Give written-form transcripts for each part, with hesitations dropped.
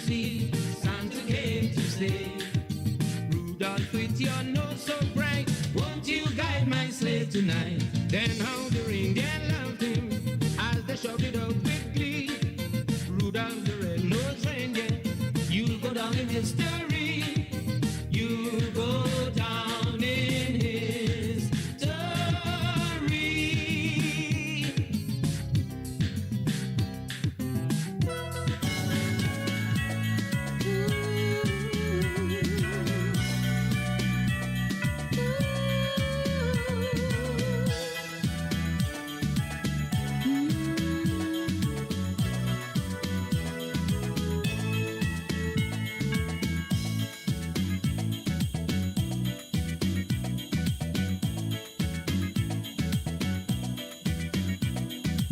see Santa came to stay. Rudolph, with your nose so bright, won't you guide my sleigh tonight? Then how the reindeer loved him as they shouted out with glee. Rudolph the red-nosed reindeer, you'll go down in history. You'll go down in history.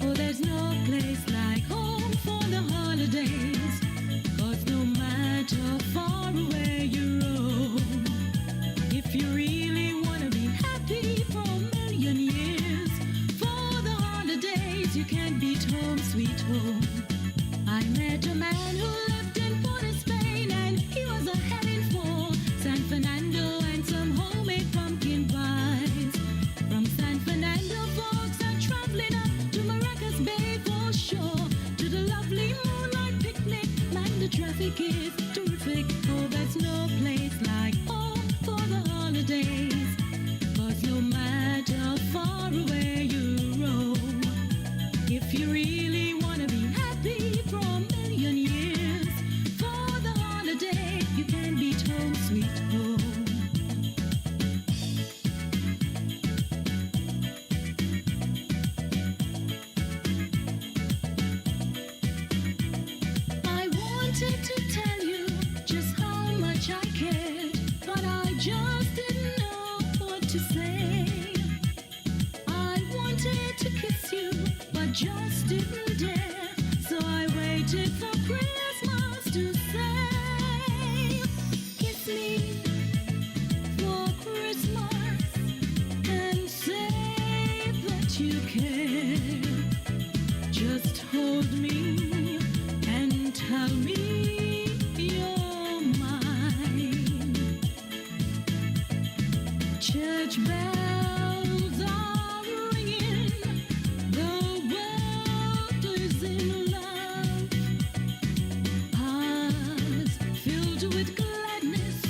Oh, there's no place like home for the holidays, 'cause no matter far away you roam, if you really wanna be happy for a million years, for the holidays you can't beat home, sweet home. I met a man who lived in Port of Spain, and he was a heading for San Fernando and some homemade pumpkin pies. From San Fernando, folks are traveling up to Maracas Bay for sure, to the lovely moonlight picnic. Man, the traffic is terrific. Oh, there's no place like home for the holidays, 'cause no matter far away you roam, if you really wanna be happy for a million years, for the holiday you can beat home, sweet home. I wanted to tell you just how much I cared, but I just didn't know what to say. I wanted to kiss you, but just didn't dare, so I waited for Christmas to say, kiss me for Christmas and say that you care. Just hold me and tell me you're mine. Church bells are ringing, the world is in love. Hearts filled with gladness,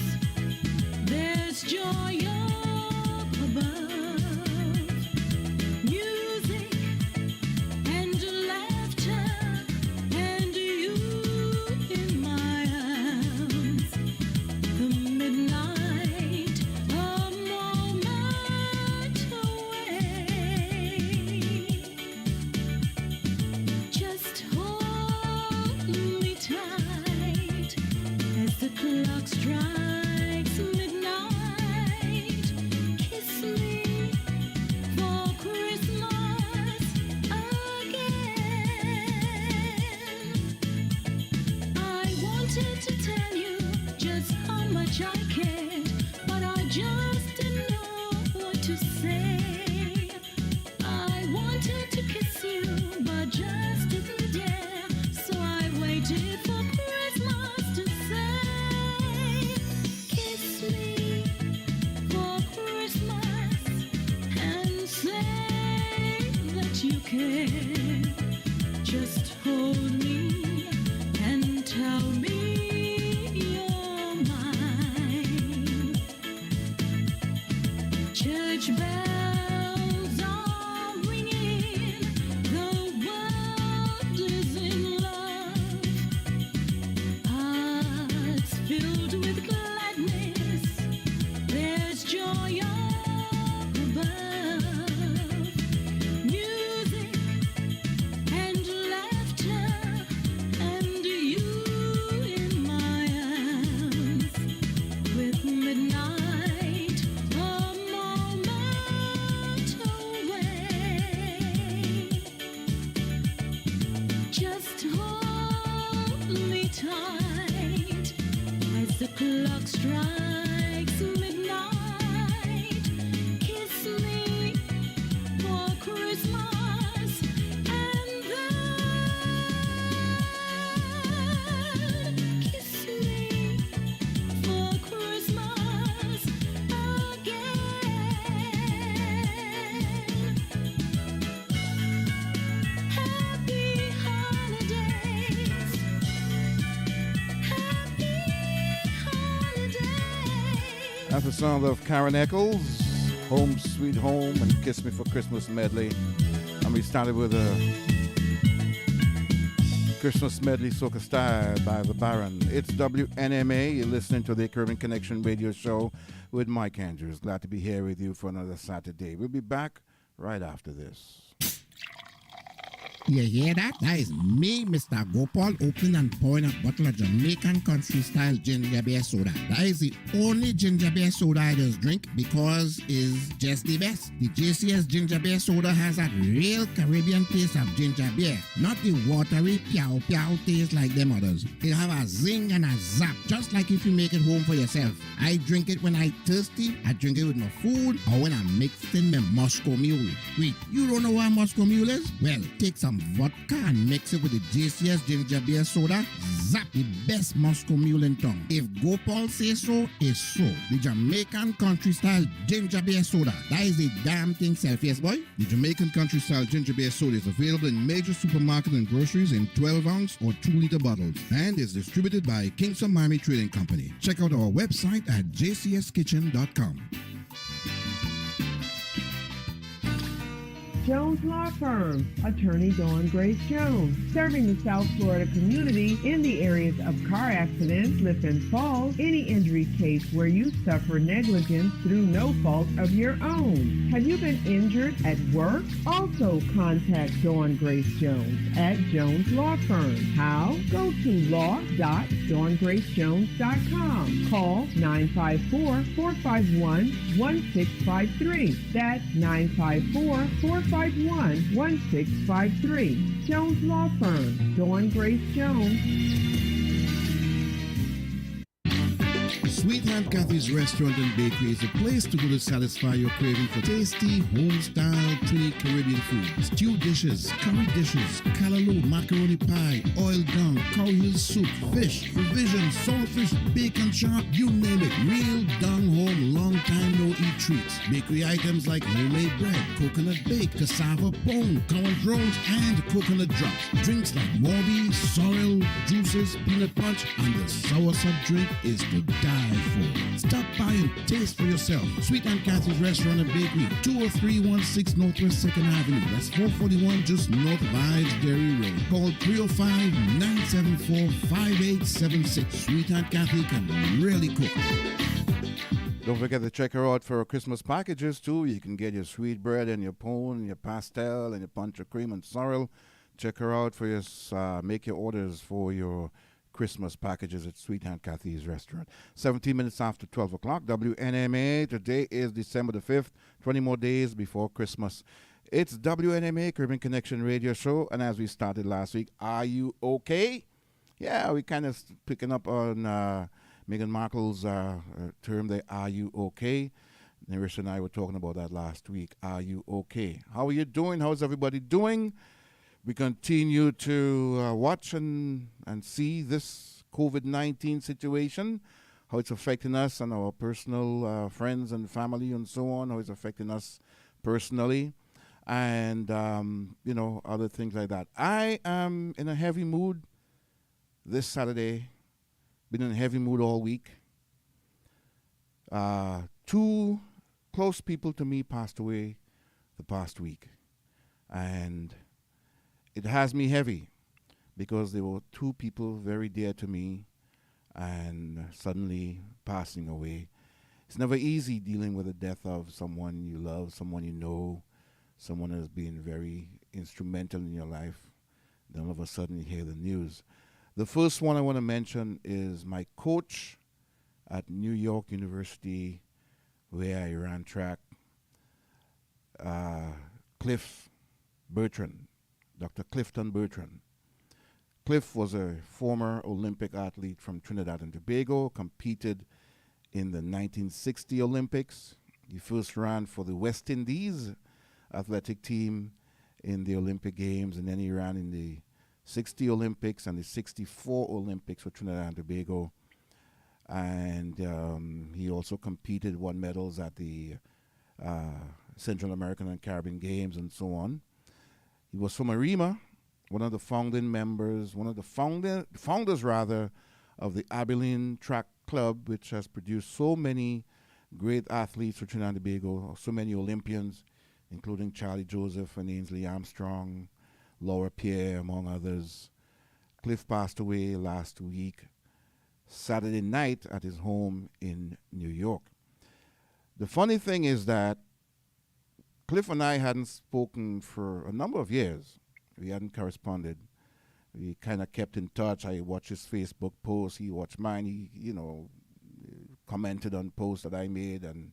there's joy up above. Music and laughter, and you in my arms. The midnight, a moment away. Just hold me tight as the clock strikes midnight. Kiss me for Christmas again. I wanted to tell you just how much I cared, but I just didn't know what to say. I wanted to kiss you, but just didn't dare, so I waited for Christmas to say, kiss me for Christmas and say that you care. Just hold me and tell me you're mine. Church bells are ringing, the world is in love. Hearts filled with gladness, there's joy up above. Music and laughter, and you in my arms. With midnight, a moment away. Just hold me tight as the clock strikes midnight. Kiss me for Christmas and then That's the sound of Karen Eccles, Home Sweet Home and Kiss Me for Christmas medley. And we started with a Christmas medley soca style by the Baron. It's WNMA. You're listening to the Caribbean Connection radio show with Mike Andrews. Glad to be here with you for another Saturday. We'll be back right after this. You hear that? That is me, Mr. Gopal, opening and pouring a bottle of Jamaican country-style ginger beer soda. That is the only ginger beer soda I just drink because it's just the best. The JCS ginger beer soda has that real Caribbean taste of ginger beer, not the watery piao taste like them others. It have a zing and a zap, just like if you make it home for yourself. I drink it when I thirsty, I drink it with my food, or when I'm mixing my Moscow Mule. Wait, you don't know what Moscow Mule is? Well, take some vodka and mix it with the JCS ginger beer soda. Zap, the best Moscow Mule in town. If Gopal says so, it's so. The Jamaican country style ginger beer soda. That is the damn thing self. Yes, boy? The Jamaican country style ginger beer soda is available in major supermarkets and groceries in 12-ounce or 2-liter bottles and is distributed by Kingston Miami Trading Company. Check out our website at jcskitchen.com. Jones Law Firm, attorney Dawn Grace Jones, serving the South Florida community in the areas of car accidents, slip and falls, any injury case where you suffer negligence through no fault of your own. Have you been injured at work? Also contact Dawn Grace Jones at Jones Law Firm. How? Go to law.dawngracejones.com. Call 954-451-1653. That's 954-451-1653. Jones Law Firm, Dawn Grace Jones. Sweet Aunt Kathy's Restaurant and Bakery is a place to go to satisfy your craving for tasty, home-style, Trini Caribbean food. Stew dishes, curry dishes, callaloo, macaroni pie, oil dung, cow hill soup, fish, provisions, saltfish, bacon chop, you name it. Real dung-home, long-time no-eat treats. Bakery items like homemade bread, coconut bake, cassava pone, corn rolls, and coconut drops. Drinks like Morby, sorrel, juices, peanut punch, and the soursop drink is to die for. Stop by and taste for yourself. Sweet Aunt Kathy's Restaurant and Bakery, 20316 Northwest 2nd Avenue. That's 441 just north of Ives Dairy Road. Call 305-974-5876. Sweet Aunt Kathy can really cook. Don't forget to check her out for her Christmas packages too. You can get your sweet bread and your pone, your pastel, and your punch of cream and sorrel. Check her out for your make your orders for your Christmas packages at Sweet Aunt Kathy's Restaurant. 17 minutes after 12 o'clock, WNMA. Today is December the 5th, 20 more days before Christmas. It's WNMA, Caribbean Connection Radio Show, and as we started last week, are you okay? Yeah, we kind of picking up on Meghan Markle's term there, are you okay? Narish and I were talking about that last week. Are you okay? How are you doing? How's everybody doing? We continue to watch and see this COVID-19 situation, how it's affecting us and our personal friends and family and so on, how it's affecting us personally, and, other things like that. I am in a heavy mood this Saturday, been in a heavy mood all week. Two close people to me passed away the past week, and it has me heavy because there were two people very dear to me and suddenly passing away. It's never easy dealing with the death of someone you love, someone you know, someone has been very instrumental in your life. Then all of a sudden you hear the news. The first one I want to mention is my coach at New York University, where I ran track, Cliff Bertrand. Dr. Clifton Bertrand. Cliff was a former Olympic athlete from Trinidad and Tobago, competed in the 1960 Olympics. He first ran for the West Indies athletic team in the Olympic Games, and then he ran in the 60 Olympics and the 64 Olympics for Trinidad and Tobago. And he also competed, won medals at the Central American and Caribbean Games and so on. He was from ARIMA, one of the founding members, one of the founders of the Abilene Track Club, which has produced so many great athletes for Trinidad and Tobago, so many Olympians, including Charlie Joseph and Ainsley Armstrong, Laura Pierre, among others. Cliff passed away last week, Saturday night at his home in New York. The funny thing is that Cliff and I hadn't spoken for a number of years. We hadn't corresponded. We kind of kept in touch. I watched his Facebook posts. He watched mine. He, commented on posts that I made, and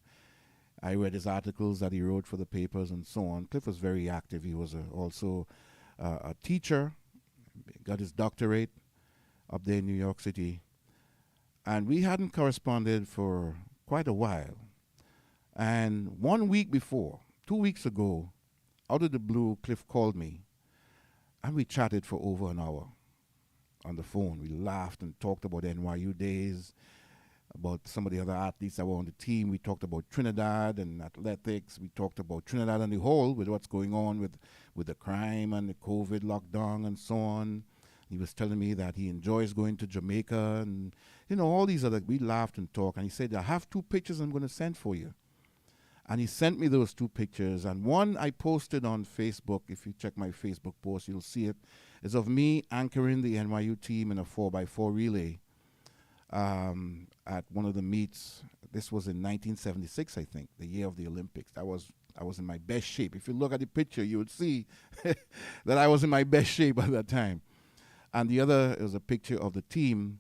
I read his articles that he wrote for the papers and so on. Cliff was very active. He was also a teacher, got his doctorate up there in New York City. And we hadn't corresponded for quite a while. And 1 week before, 2 weeks ago, out of the blue, Cliff called me, and we chatted for over an hour on the phone. We laughed and talked about NYU days, about some of the other athletes that were on the team. We talked about Trinidad and athletics. We talked about Trinidad on the whole, with what's going on with the crime and the COVID lockdown and so on. He was telling me that he enjoys going to Jamaica and, all these other. We laughed and talked, and he said, I have 2 pictures I'm going to send for you. And he sent me those 2 pictures, and one I posted on Facebook. If you check my Facebook post, you'll see it. It's of me anchoring the NYU team in a 4x4 relay at one of the meets. This was in 1976, I think, the year of the Olympics. I was in my best shape. If you look at the picture, you would see that I was in my best shape at that time. And the other is a picture of the team,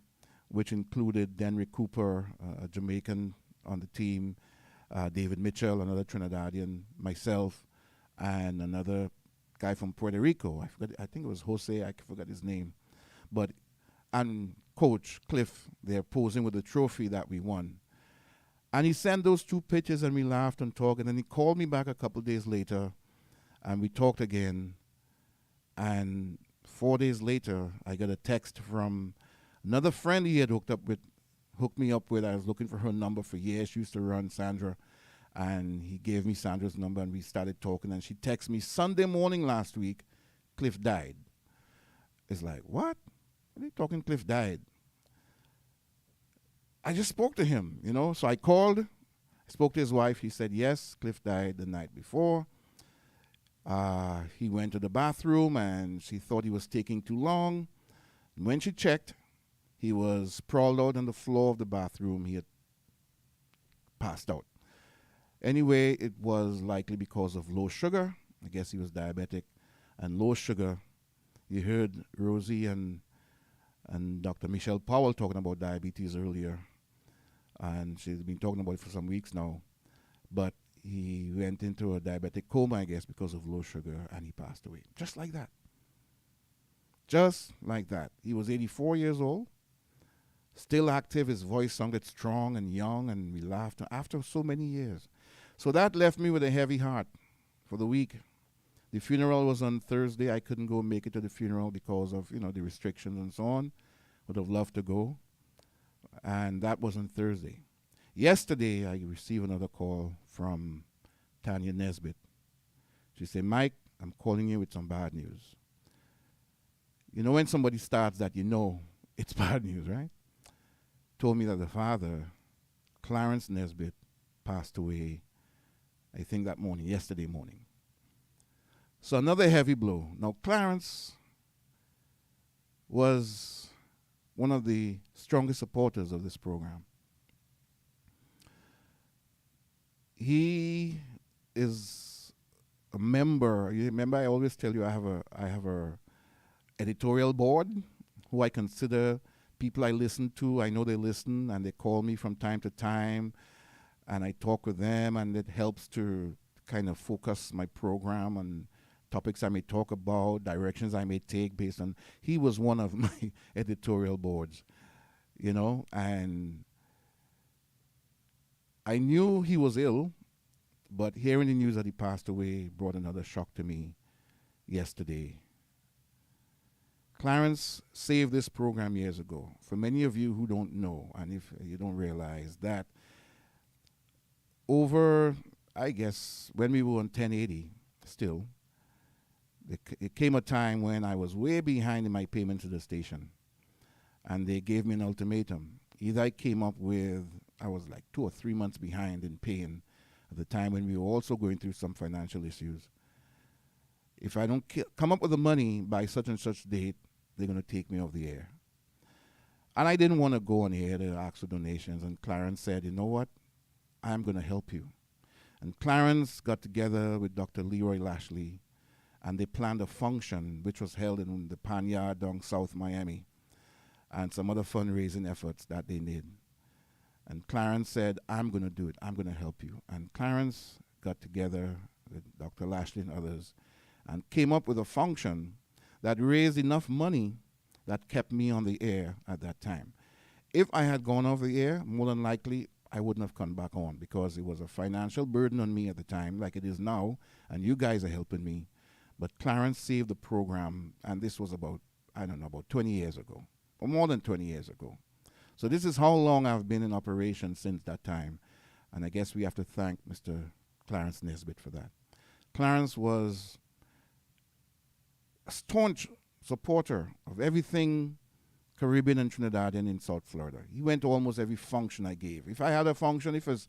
which included Denry Cooper, a Jamaican on the team, David Mitchell, another Trinidadian, myself, and another guy from Puerto Rico. I think it was Jose. I forgot his name. And Coach Cliff, they're posing with the trophy that we won. And he sent those 2 pictures, and we laughed and talked. And then he called me back a couple days later, and we talked again. And 4 days later, I got a text from another friend he had hooked me up with. I was looking for her number for years. She used to run Sandra, and he gave me Sandra's number, and we started talking. And she texted me Sunday morning last week, Cliff died. It's like, what? What are you talking? Cliff died. I just spoke to him, So I called, spoke to his wife. He said, yes, Cliff died the night before. He went to the bathroom, and she thought he was taking too long. When she checked, he was sprawled out on the floor of the bathroom. He had passed out. Anyway, it was likely because of low sugar. I guess he was diabetic. And low sugar, you heard Rosie and Dr. Michelle Powell talking about diabetes earlier. And she's been talking about it for some weeks now. But he went into a diabetic coma, I guess, because of low sugar, and he passed away. Just like that. Just like that. He was 84 years old. Still active, his voice sounded strong and young, and we laughed after so many years. So that left me with a heavy heart for the week. The funeral was on Thursday. I couldn't go make it to the funeral because of, the restrictions and so on. Would have loved to go. And that was on Thursday. Yesterday, I received another call from Tanya Nesbitt. She said, Mike, I'm calling you with some bad news. When somebody starts that, it's bad news, right? Told me that the father, Clarence Nesbitt, passed away, I think that morning, yesterday morning. So another heavy blow. Now, Clarence was one of the strongest supporters of this program. He is a member. You remember, I always tell you I have a editorial board who I consider people I listen to. I know they listen, and they call me from time to time, and I talk with them, and it helps to kind of focus my program on topics I may talk about, directions I may take based on. He was one of my editorial boards, and I knew he was ill, but hearing the news that he passed away brought another shock to me yesterday. Clarence saved this program years ago. For many of you who don't know, and if you don't realize that, over, I guess, when we were on 1080 still, it came a time when I was way behind in my payment to the station. And they gave me an ultimatum. Either I came up with, I was like 2 or 3 months behind in paying at the time when we were also going through some financial issues. If I don't come up with the money by such and such date, they're going to take me off the air. And I didn't want to go on air to ask for donations. And Clarence said, you know what? I'm going to help you. And Clarence got together with Dr. Leroy Lashley, and they planned a function which was held in the Panyard down South Miami, and some other fundraising efforts that they did. And Clarence said, I'm going to do it. I'm going to help you. And Clarence got together with Dr. Lashley and others and came up with a function that raised enough money that kept me on the air at that time. If I had gone off the air, more than likely, I wouldn't have come back on because it was a financial burden on me at the time, like it is now, and you guys are helping me. But Clarence saved the program, and this was about 20 years ago, or more than 20 years ago. So this is how long I've been in operation since that time, and I guess we have to thank Mr. Clarence Nesbitt for that. Clarence was a staunch supporter of everything Caribbean and Trinidadian in South Florida. He went to almost every function I gave. If I had a function, if there's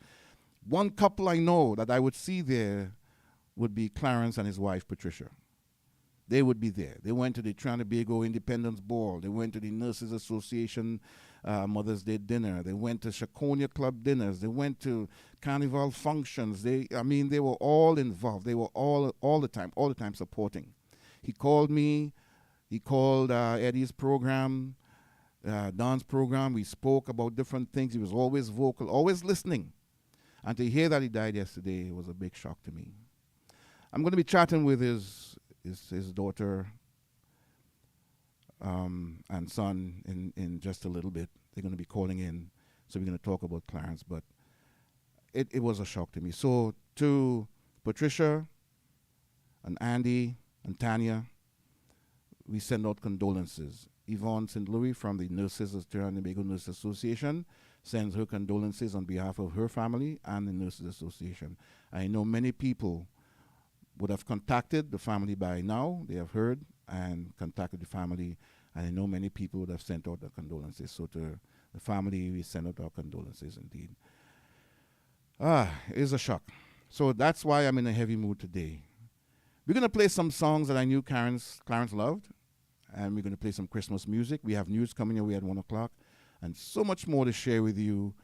one couple I know that I would see there, would be Clarence and his wife, Patricia. They would be there. They went to the Trinidad Independence Ball. They went to the Nurses Association Mother's Day dinner. They went to Shakonia Club dinners. They went to carnival functions. They were all involved. They were all the time supporting. He called me. He called Eddie's program, Don's program. We spoke about different things. He was always vocal, always listening. And to hear that he died yesterday was a big shock to me. I'm going to be chatting with his daughter and son in just a little bit. They're going to be calling in, so we're going to talk about Clarence. But it was a shock to me. So to Patricia and Andy and Tanya, we send out condolences. Yvonne St. Louis from the Trinidad and Tobago Nurses Association sends her condolences on behalf of her family and the Nurses Association. I know many people would have contacted the family by now. They have heard and contacted the family, and I know many people would have sent out their condolences. So to the family, we send out our condolences indeed. It is a shock. So that's why I'm in a heavy mood today. We're going to play some songs that I knew Clarence loved, and we're going to play some Christmas music. We have news coming your way at 1 o'clock, and so much more to share with you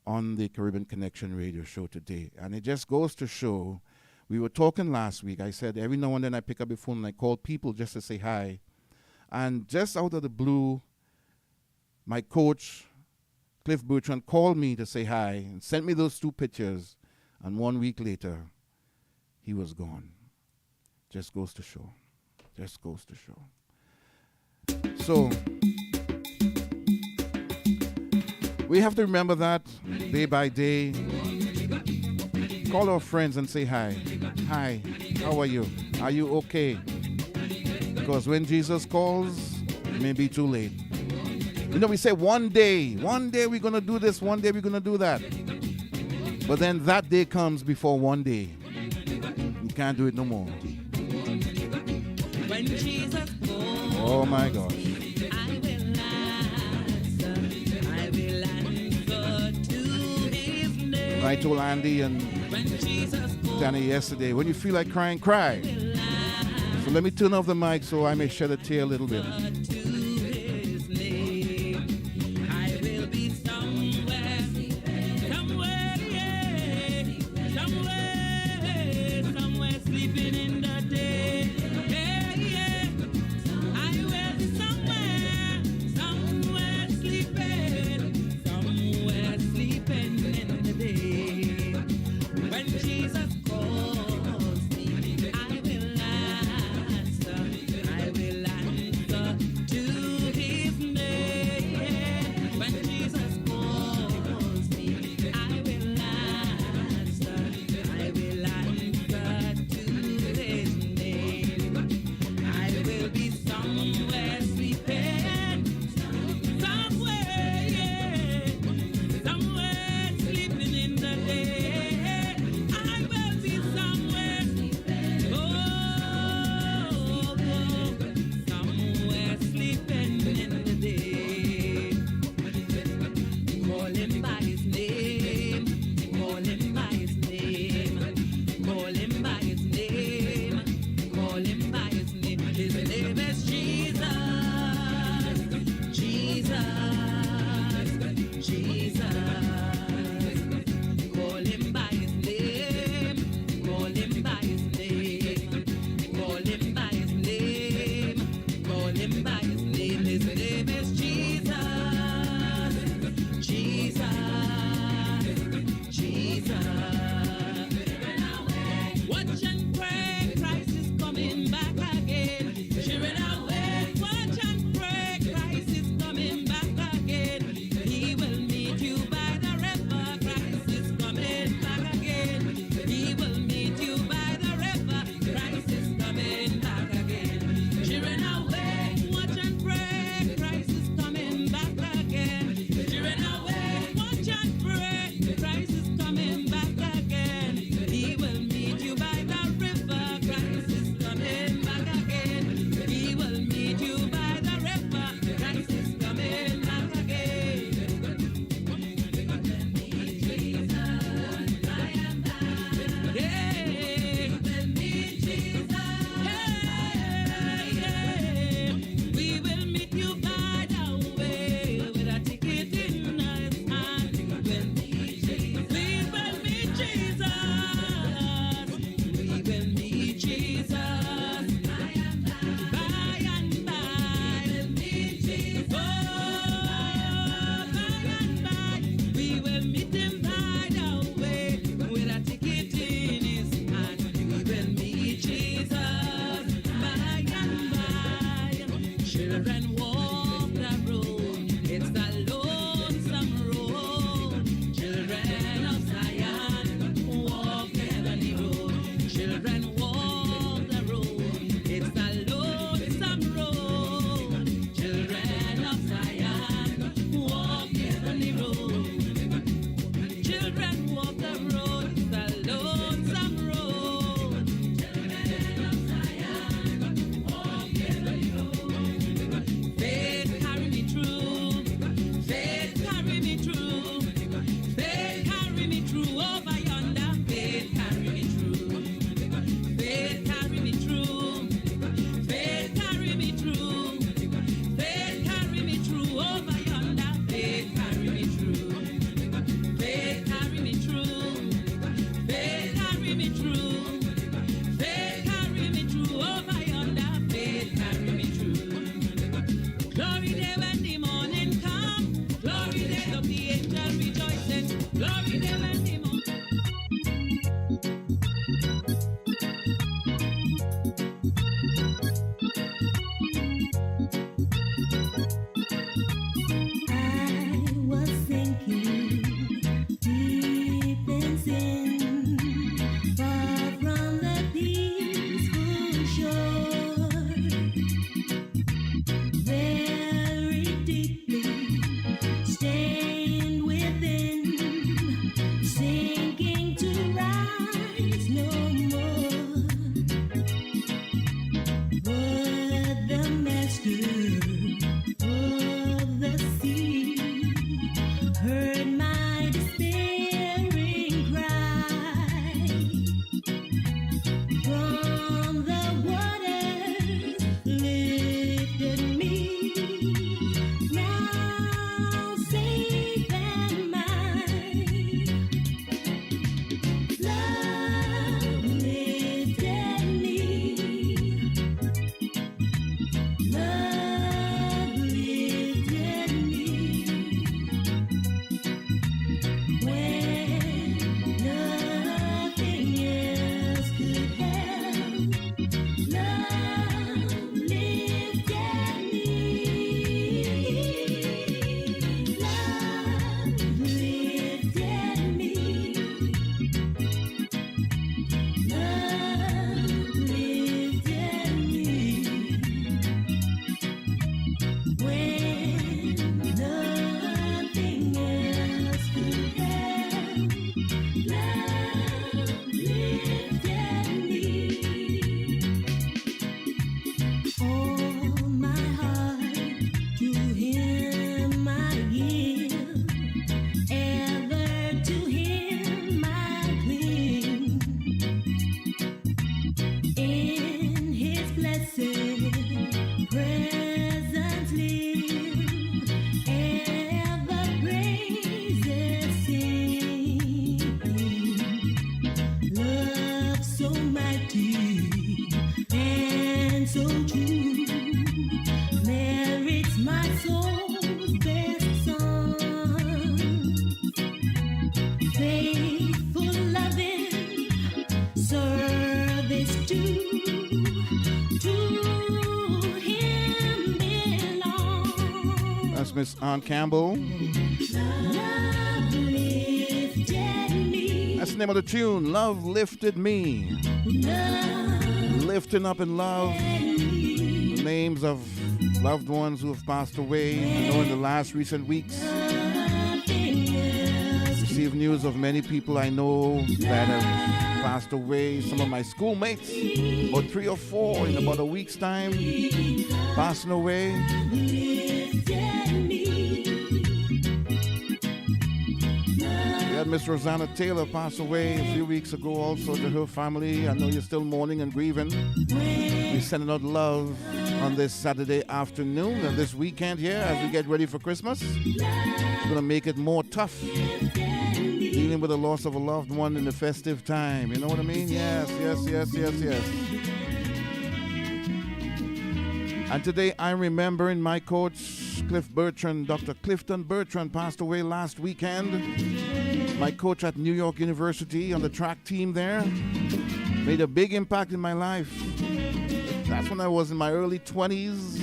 on the Caribbean Connection radio show today. And it just goes to show, we were talking last week. I said every now and then I pick up the phone and I call people just to say hi. And just out of the blue, my coach, Cliff Bertrand, called me to say hi and sent me those 2 pictures. And 1 week later, he was gone. Just goes to show. Just goes to show. So we have to remember that day by day. Call our friends and say hi. Hi, how are you? Are you okay? Because when Jesus calls, it may be too late. You know, we say one day we're going to do this, one day we're going to do that. But then that day comes before one day. You can't do it no more. When Jesus calls, oh my gosh. I will answer to his name. I told Andy and Danny yesterday, when you feel like crying, cry. So let me turn off the mic so I may shed a tear a little bit. when the morning come. Glory day of the angel rejoicing. Glory day when the morning. I was thinking deep in sin, far from the peaceful shore, very deeply stained within, sinking to rise no more. But the master of the sea heard my despairing cry. From the waters lifted me, now safe and mine. Love lifted me. Love lifted me when nothing else could help. Love lifted me. Love lifted me. Love lifted me when nothing else could help. Love lifted me. All my heart to Him I give, ever to Him I cling. In His blessed presence live, ever praises sing. Love so mighty and so true merits my soul's best song. Faithful, loving service to Him belongs. That's Miss Aunt Campbell. Love lifted me. That's the name of the tune, Love Lifted Me. Love Lifting up in love the names of loved ones who have passed away. You know, in the last recent weeks, nothing else. received news of many people I know that have passed away. Some of my schoolmates, about 3 or 4 in about a week's time, passing away. Lifted me. We had Miss Rosanna Taylor pass away a few weeks ago also to her family. I know you're still mourning and grieving. We're sending out love on this Saturday afternoon and this weekend here as we get ready for Christmas. It's going to make it more tough dealing with the loss of a loved one in the festive time. You know what I mean? Yes. And today I'm remembering my coach, Cliff Bertrand. Dr. Clifton Bertrand passed away last weekend. My coach at New York University on the track team there. Made a big impact in my life. That's when I was in my early 20s.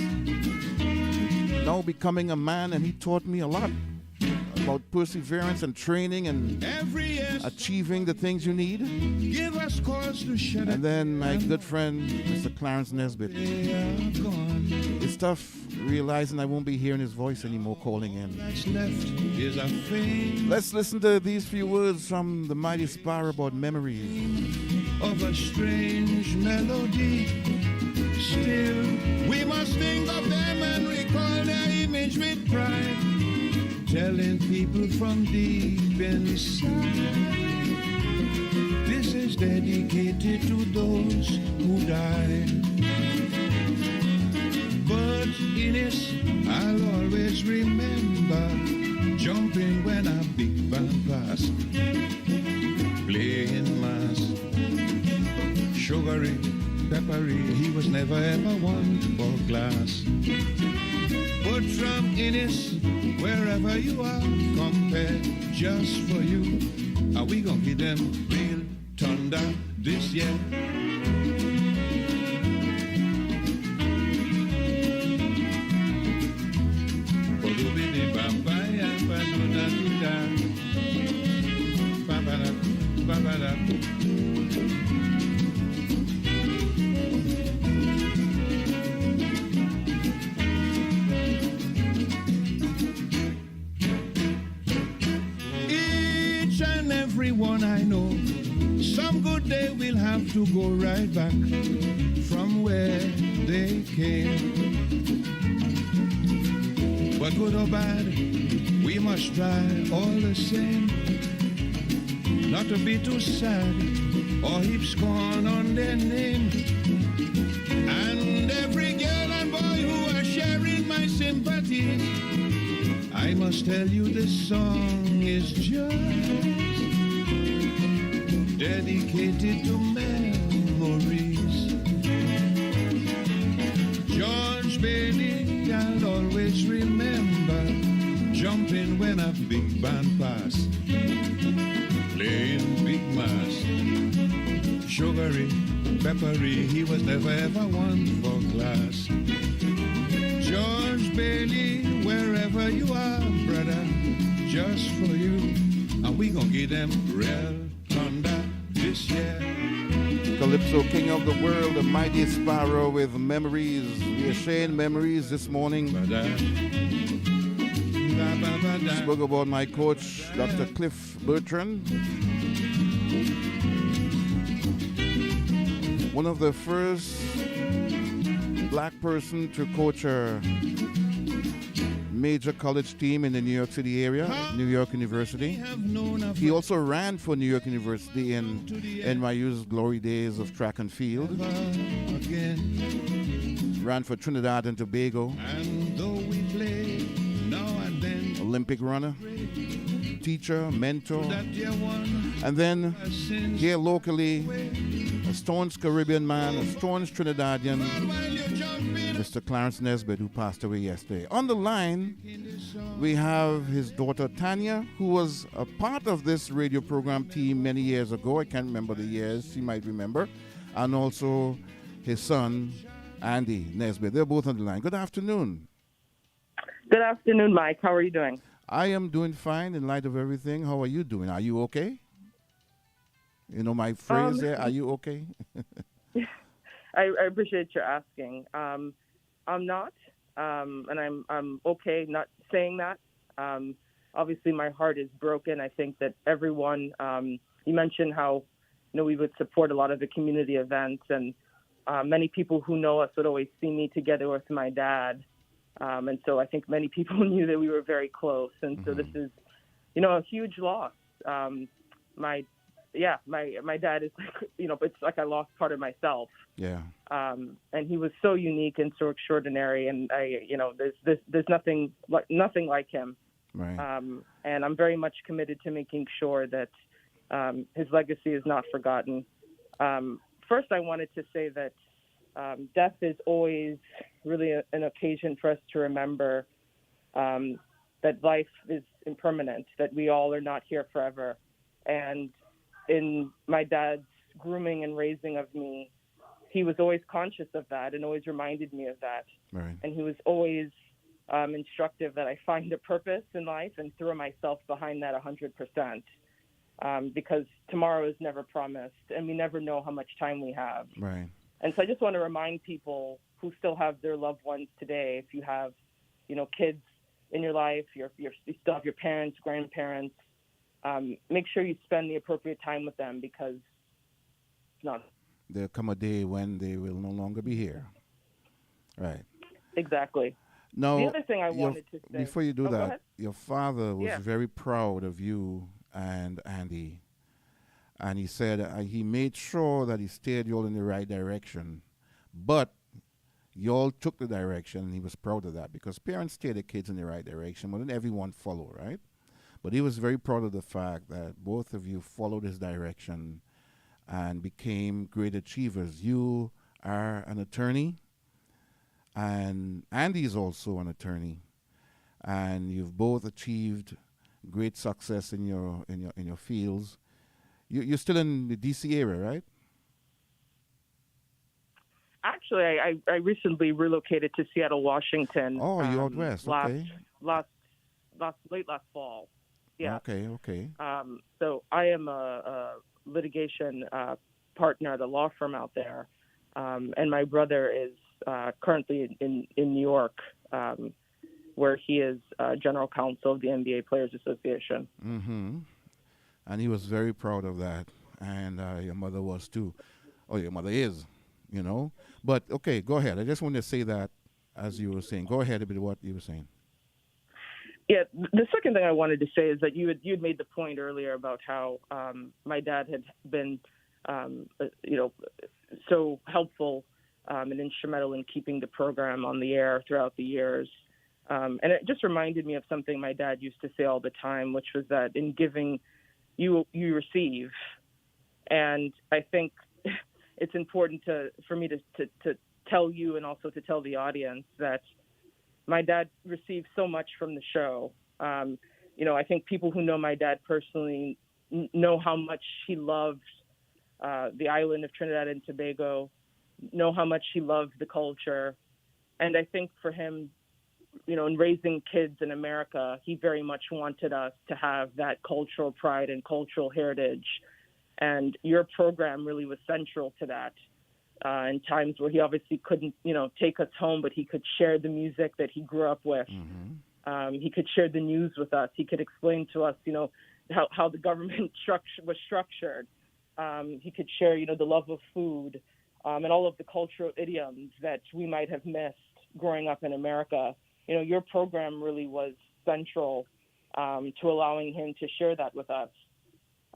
Now becoming a man, and he taught me a lot about perseverance and training and achieving the things you need. Give us cause to shed And then my good friend, Mr. Clarence Nesbitt. It's tough realizing I won't be hearing his voice anymore calling in. that's left is a fame Let's listen to these few words from the Mighty Sparrow about memories. of a strange melody. Still, we must think of them and recall their image with pride. Telling people from deep inside, this is dedicated to those who died. But in it, I'll always remember jumping when a big band passed, playing mass, sugary, peppery. He was never ever one for glass. But from Innis, wherever you are, compare just for you. Are we gonna give them real thunder this year? Each and every one I know, some good day will have to go right back from where they came. But good or bad, we must try all the same, not to be too sad or heap scorn on their name. And every girl and boy who are sharing my sympathy, I must tell you this song is just dedicated to memories. George Bailey, I'll always remember jumping when a big band passed, playing big mass. Sugary, peppery, he was never ever one for class. George Bailey, wherever you are, brother, just for you. And we gonna give them real thunder this year. Calypso, king of the world, the mighty sparrow with memories. We are sharing memories this morning. Spoke about my coach, Dr. Cliff Bertrand. One of the first black person to coach a major college team in the New York City area, New York University. He also ran for New York University in NYU's glory days of track and field. Ran for Trinidad and Tobago. Olympic runner, teacher, mentor. And then here locally, a staunch Caribbean man, a staunch Trinidadian, Mr. Clarence Nesbitt, who passed away yesterday. On the line, we have his daughter Tanya, who was a part of this radio program team many years ago. I can't remember the years, she might remember. And also his son, Andy Nesbitt. They're both on the line. Good afternoon. Good afternoon, Mike. How are you doing? I am doing fine in light of everything. How are you doing? Are you okay? You know my phrase there, are you okay? I appreciate your asking. I'm not, and I'm okay not saying that. Obviously, my heart is broken. I think that everyone, you mentioned how, we would support a lot of the community events, and many people who know us would always see me together with my dad. And so I think many people knew that we were very close. And so this is, a huge loss. My dad is like, it's like I lost part of myself. Yeah. And he was so unique and so extraordinary. And there's nothing like him. Right. And I'm very much committed to making sure that his legacy is not forgotten. First, I wanted to say that death is always really an occasion for us to remember that life is impermanent, that we all are not here forever. And in my dad's grooming and raising of me, he was always conscious of that and always reminded me of that. Right. And he was always instructive that I find a purpose in life and throw myself behind that 100%, because tomorrow is never promised and we never know how much time we have. Right. And so I just want to remind people who still have their loved ones today, if you have, kids in your life, you still have your parents, grandparents, make sure you spend the appropriate time with them, because it's not. There'll come a day when they will no longer be here. Right. Exactly. Now, the other thing I wanted to say. Before you do go that, ahead. your father was Yeah. very proud of you and Andy. And he said he made sure that he steered you all in the right direction. But you all took the direction, and he was proud of that, because parents steer their kids in the right direction, but then everyone follow, right? But he was very proud of the fact that both of you followed his direction and became great achievers. You are an attorney, and Andy is also an attorney, and you've both achieved great success in your fields. You're still in the D.C. area, right? Actually, I recently relocated to Seattle, Washington. Oh, you're out west. Okay. Late last fall. Yeah. Okay. So I am a litigation partner at a law firm out there, and my brother is currently in New York, where he is general counsel of the NBA Players Association. Mm-hmm. And he was very proud of that, and your mother was too. Oh, your mother is, you know. But okay, go ahead. I just wanted to say that as you were saying. Go ahead with what you were saying. Yeah, the second thing I wanted to say is that you had made the point earlier about how my dad had been, so helpful and instrumental in keeping the program on the air throughout the years. And it just reminded me of something my dad used to say all the time, which was that in giving, you receive. And I think it's important for me to tell you and also to tell the audience that my dad received so much from the show. I think people who know my dad personally know how much he loved the island of Trinidad and Tobago, know how much he loved the culture. And I think for him, in raising kids in America, he very much wanted us to have that cultural pride and cultural heritage. And your program really was central to that. In times where he obviously couldn't, take us home, but he could share the music that he grew up with. Mm-hmm. He could share the news with us. He could explain to us, how the government was structured. He could share, the love of food and all of the cultural idioms that we might have missed growing up in America. Your program really was central to allowing him to share that with us.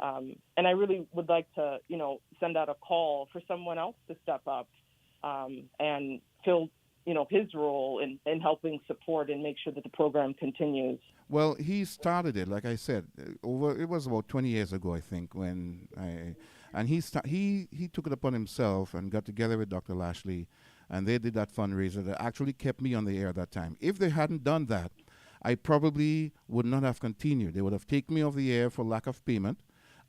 And I really would like to, send out a call for someone else to step up and fill, his role in helping support and make sure that the program continues. Well, he started it, like I said, it was about 20 years ago, I think, he took it upon himself and got together with Dr. Lashley, and they did that fundraiser that actually kept me on the air that time. If they hadn't done that, I probably would not have continued. They would have taken me off the air for lack of payment,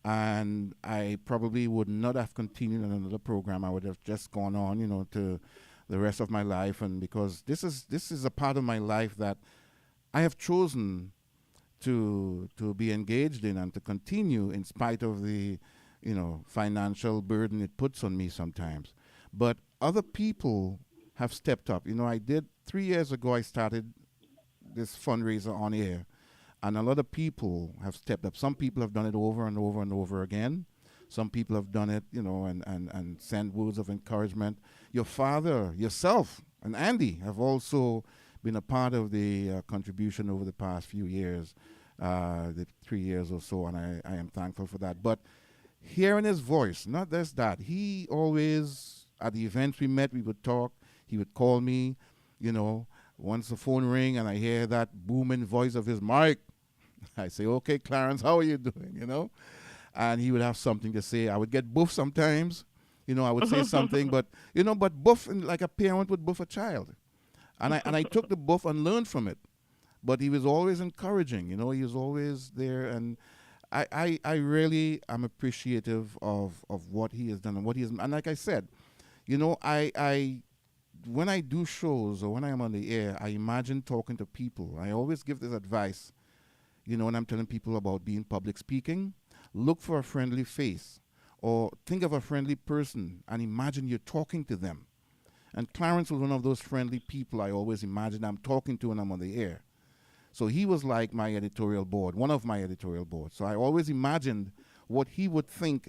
and I probably would not have continued on another program. I would have just gone on, to the rest of my life, and because this is a part of my life that I have chosen to be engaged in and to continue in spite of the, financial burden it puts on me sometimes. But other people have stepped up. I did 3 years ago, I started this fundraiser on air, and a lot of people have stepped up. Some people have done it over and over and over again. Some people have done it, and sent words of encouragement. Your father, yourself, and Andy have also been a part of the contribution over the past few years, the 3 years or so, and I am thankful for that. But hearing his voice, not just that, he always, at the events we met, we would talk. He would call me, once the phone ring and I hear that booming voice of his, Mike, I say, okay, Clarence, how are you doing, And he would have something to say. I would get buff sometimes, I would say something, but buff like a parent would buff a child. And I took the buff and learned from it. But he was always encouraging, he was always there. And I really am appreciative of what he has done and what he has, and like I said, when I do shows or when I am on the air, I imagine talking to people. I always give this advice, when I'm telling people about being public speaking, look for a friendly face or think of a friendly person and imagine you're talking to them. And Clarence was one of those friendly people I always imagine I'm talking to when I'm on the air. So he was like my editorial board, one of my editorial boards. So I always imagined what he would think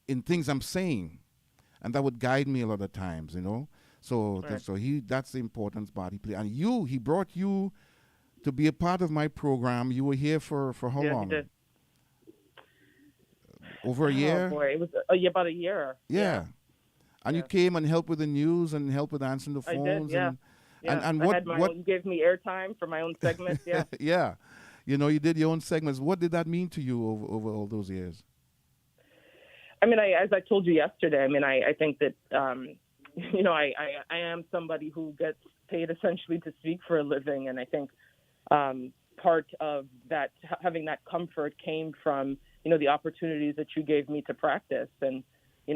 in things I'm saying. And that would guide me a lot of times, So Right. so that's the important part he played. And he brought you to be a part of my program. You were here for how Yeah, long? he did. Over a year? Oh boy, it was about a year. Yeah. And you Yeah. came and helped with the news and helped with answering the I phones. did, yeah. And, Yeah, and I what had my own, you gave me airtime for my own segments. Yeah. yeah. You did your own segments. What did that mean to you over all those years? I mean, as I told you yesterday, I mean, I think that I am somebody who gets paid essentially to speak for a living, and I think part of that, having that comfort, came from the opportunities that you gave me to practice. And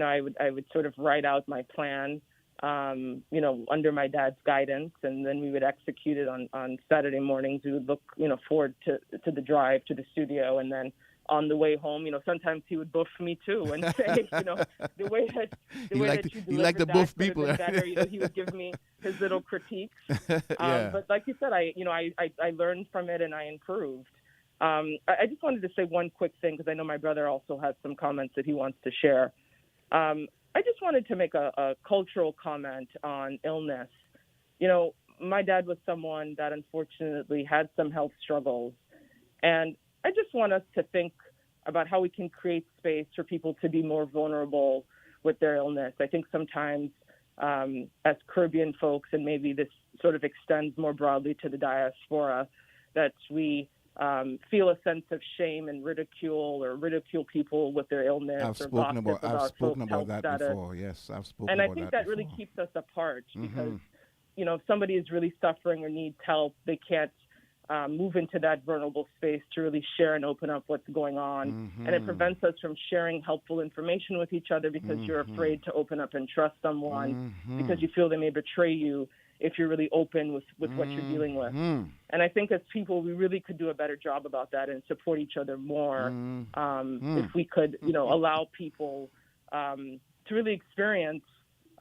I would sort of write out my plan, under my dad's guidance, and then we would execute it on Saturday mornings. We would look forward to the drive to the studio, and then on the way home, sometimes he would buff me too and say, the way that you like to delivered buff that could people. have been better. He would give me his little critiques. Yeah. But like you said, I learned from it and I improved. I just wanted to say one quick thing, because I know my brother also has some comments that he wants to share. I just wanted to make a cultural comment on illness. My dad was someone that unfortunately had some health struggles, and I just want us to think about how we can create space for people to be more vulnerable with their illness. I think sometimes as Caribbean folks, and maybe this sort of extends more broadly to the diaspora, that we feel a sense of shame and ridicule people with their illness. I've spoken about that status. before. Yes, I've spoken and about that. And I think that before. really keeps us apart, because if somebody is really suffering or needs help, they can't move into that vulnerable space to really share and open up what's going on. And it prevents us from sharing helpful information with each other, because you're afraid to open up and trust someone, because you feel they may betray you if you're really open with what you're dealing with. And I think as people, we really could do a better job about that and support each other more if we could, allow people to really experience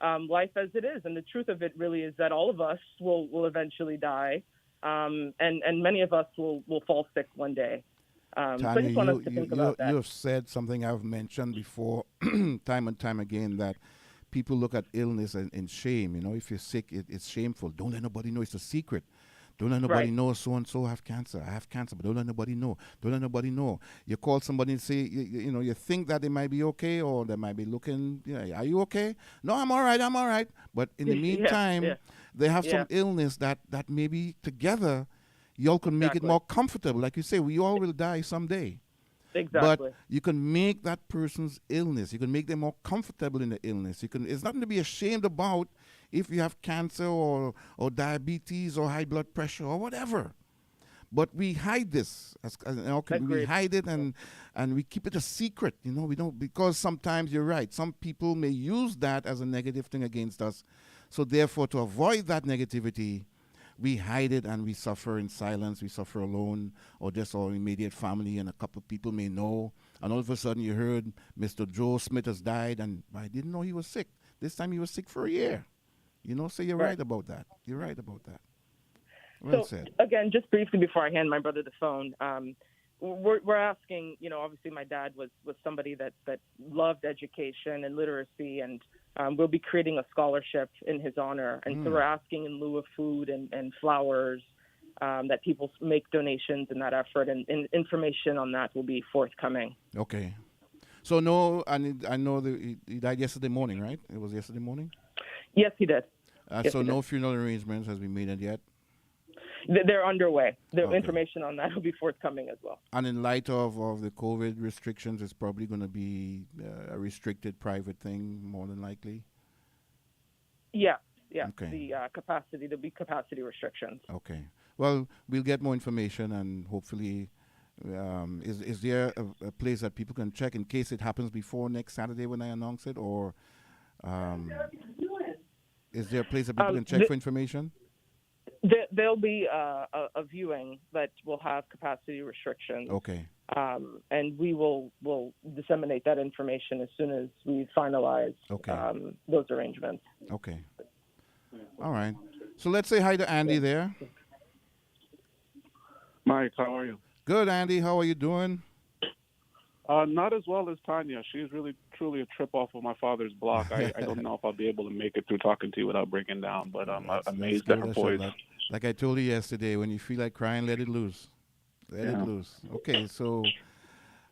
life as it is. And the truth of it really is that all of us will eventually die. And many of us will fall sick one day. Tanya, so I just want us to think about that. You have said something I've mentioned before, time and time again, that people look at illness in shame. If you're sick, it's shameful. Don't let nobody know. It's a secret. Don't let nobody know so-and-so have cancer. I have cancer, but don't let nobody know. Don't let nobody know. You call somebody and say, you think that they might be okay, or they might be looking, are you okay? No, I'm all right. But in the meantime, they have some illness that maybe together y'all can make it more comfortable. Like you say, we all will die someday. Exactly. But you can make that person's illness, you can make them more comfortable in the illness. It's nothing to be ashamed about if you have cancer or diabetes or high blood pressure or whatever. But we hide this. We hide it and we keep it a secret. We don't, because sometimes you're right. Some people may use that as a negative thing against us. So therefore, to avoid that negativity, we hide it and we suffer in silence. We suffer alone, or just our immediate family and a couple of people may know. And all of a sudden you heard Mr. Joe Smith has died, and I didn't know he was sick. This time he was sick for a year. So you're right about that. You're right about that. Well said. Again, just briefly before I hand my brother the phone, we're asking, obviously my dad was somebody that loved education and literacy, and we'll be creating a scholarship in his honor. And so we're asking, in lieu of food and flowers, that people make donations in that effort, and information on that will be forthcoming. Okay. So no, I know he died yesterday morning, right? It was yesterday morning? Yes, he did. So no funeral arrangements has been made yet? They're underway. The information on that will be forthcoming as well. And in light of the COVID restrictions, it's probably going to be a restricted private thing, more than likely? Yeah. Okay. There'll be capacity restrictions. Okay. Well, we'll get more information, and hopefully, is there a place that people can check in case it happens before next Saturday when I announce it, or is there a place that people can check for information? There'll be a viewing that will have capacity restrictions. Okay. And we'll disseminate that information as soon as we finalize those arrangements. Okay. All right. So let's say hi to Andy there. Mike, how are you? Good, Andy. How are you doing? Not as well as Tanya. She's really, truly a trip off of my father's block. I don't know if I'll be able to make it through talking to you without breaking down, but I'm amazed at her voice. Like I told you yesterday, when you feel like crying, let it loose. Let it loose. Okay, so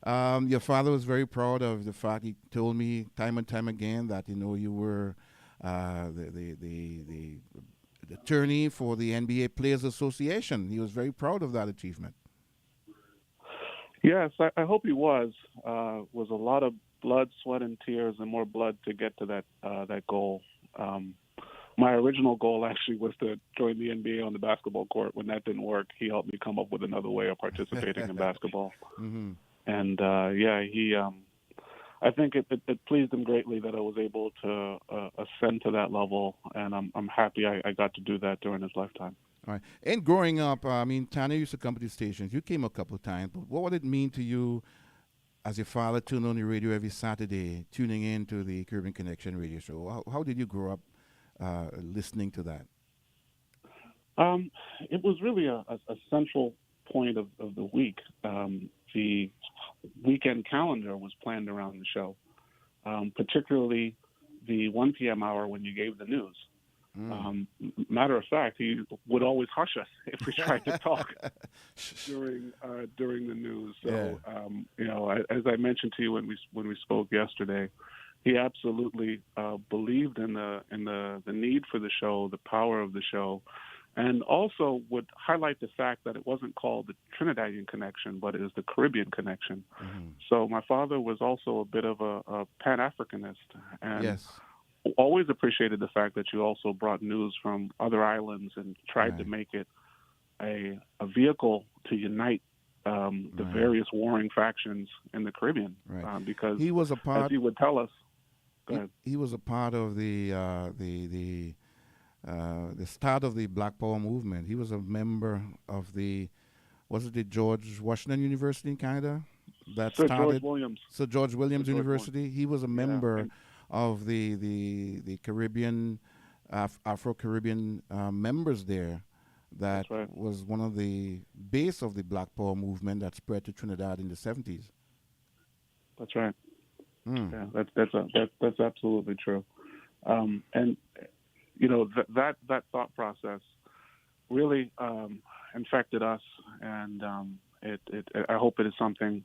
your father was very proud of the fact, he told me time and time again that, you were the attorney for the NBA Players Association. He was very proud of that achievement. Yes, I hope he was. Was a lot of blood, sweat, and tears, and more blood to get to that goal. My original goal actually was to join the NBA on the basketball court. When that didn't work, he helped me come up with another way of participating in basketball. Mm-hmm. And he I think it pleased him greatly that I was able to ascend to that level, and I'm happy I got to do that during his lifetime. All right. And growing up, I mean, Tanya used to come to the stations. You came a couple of times, but what would it mean to you as your father tuned on the radio every Saturday, tuning in to the Caribbean Connection radio show? How did you grow up listening to that? It was really a central point of the week. The weekend calendar was planned around the show, particularly the 1 p.m. hour when you gave the news. Matter of fact, he would always hush us if we tried to talk during the news. So, as I mentioned to you when we spoke yesterday, he absolutely believed in the need for the show, the power of the show, and also would highlight the fact that it wasn't called the Trinidadian Connection, but it is the Caribbean Connection. Mm-hmm. So my father was also a bit of a Pan-Africanist, and always appreciated the fact that you also brought news from other islands and tried to make it a vehicle to unite the various warring factions in the Caribbean. Right. Because he was a part, as he would tell us, he was a part of the start of the Black Power movement. He was a member of the George Washington University in Canada that Sir started? George Williams. Sir George Williams University. He was a member of the Caribbean, Afro-Caribbean members there. That was one of the base of the Black Power movement that spread to Trinidad in the 70s. That's right. Yeah, that's absolutely true. And you know, that thought process really infected us, and I hope it is something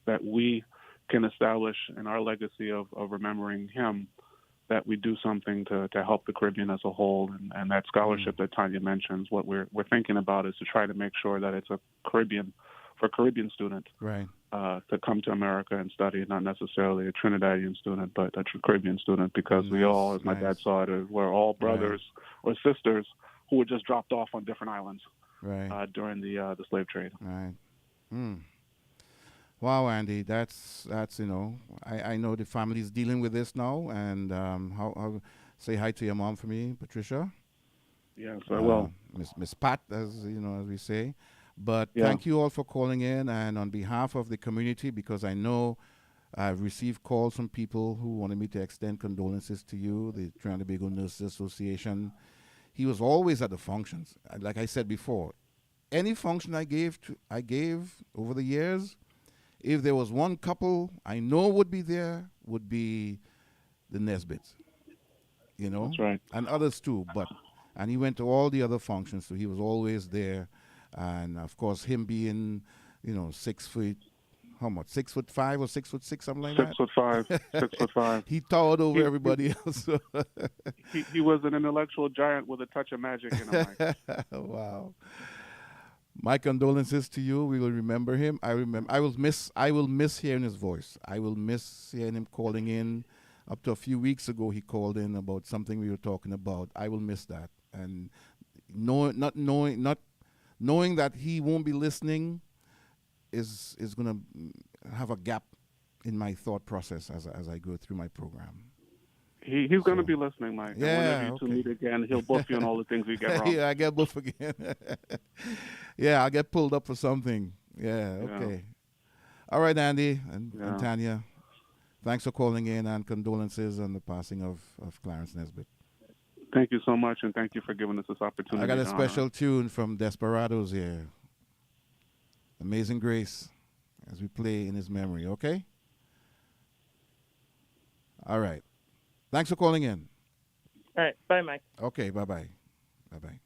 that we can establish in our legacy of remembering him, that we do something to help the Caribbean as a whole. And that scholarship that Tanya mentions, what we're thinking about is to try to make sure that it's a Caribbean student to come to America and study, not necessarily a Trinidadian student, but a Caribbean student, because we all, as my dad saw it, we're all brothers or sisters who were just dropped off on different islands during the slave trade. Right. Wow, Andy, that's you know, I know the family's dealing with this now, and how say hi to your mom for me, Patricia. Yes, I will. Miss Pat, as you know, as we say. But thank you all for calling in, and on behalf of the community, because I know I've received calls from people who wanted me to extend condolences to you, the Trinidad and Tobago Nurses Association. He was always at the functions. Like I said before, any function I gave over the years, if there was one couple I know would be there, would be the Nesbitts. You know? That's right. And others too. And he went to all the other functions, so he was always there. And of course, him being, 6 foot, how much? 6'5" or 6'6", something like that. 6'5", 6'5". He towered over everybody else. he was an intellectual giant with a touch of magic in him. Wow. My condolences to you. We will remember him. I will miss hearing his voice. I will miss hearing him calling in. Up to a few weeks ago, he called in about something we were talking about. I will miss that. And knowing that he won't be listening is going to have a gap in my thought process as I go through my program. He's going to be listening, Mike. Yeah, and whenever you two meet again, he'll buff you on all the things we get wrong. Yeah, I get buff again. Yeah, I'll get pulled up for something. Yeah, okay. Yeah. All right, Andy and Tanya, thanks for calling in, and condolences on the passing of Clarence Nesbitt. Thank you so much, and thank you for giving us this opportunity. I got a special tune from Desperados here. Amazing Grace, as we play in his memory, okay? All right. Thanks for calling in. All right. Bye, Mike. Okay, bye-bye. Bye-bye.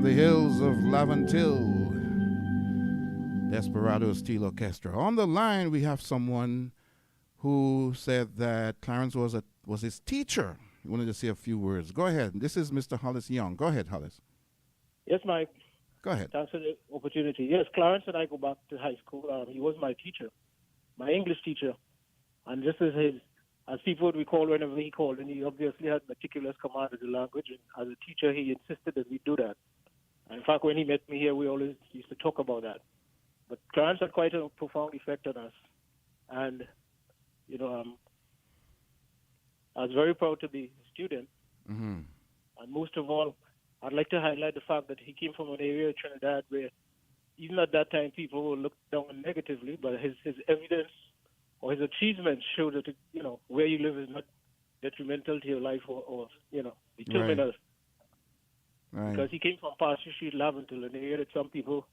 the hills of Laventil, Desperado Steel Orchestra. On the line, we have someone who said that Clarence was his teacher. He wanted to say a few words. Go ahead. This is Mr. Hollis Young. Go ahead, Hollis. Yes, Mike. Go ahead. Thanks for the opportunity. Yes, Clarence and I go back to high school. He was my teacher, my English teacher. And this is as people would recall whenever he called, and he obviously had meticulous command of the language. And as a teacher, he insisted that we do that. And in fact, when he met me here, we always used to talk about that. But Clarence had quite a profound effect on us. And, I was very proud to be a student. Mm-hmm. And most of all, I'd like to highlight the fact that he came from an area of Trinidad where, even at that time, people were looked down negatively, but his evidence or his achievements show that, where you live is not detrimental to your life or determinal. Right. Because he came from Pastor Street, Laventil, an area that some people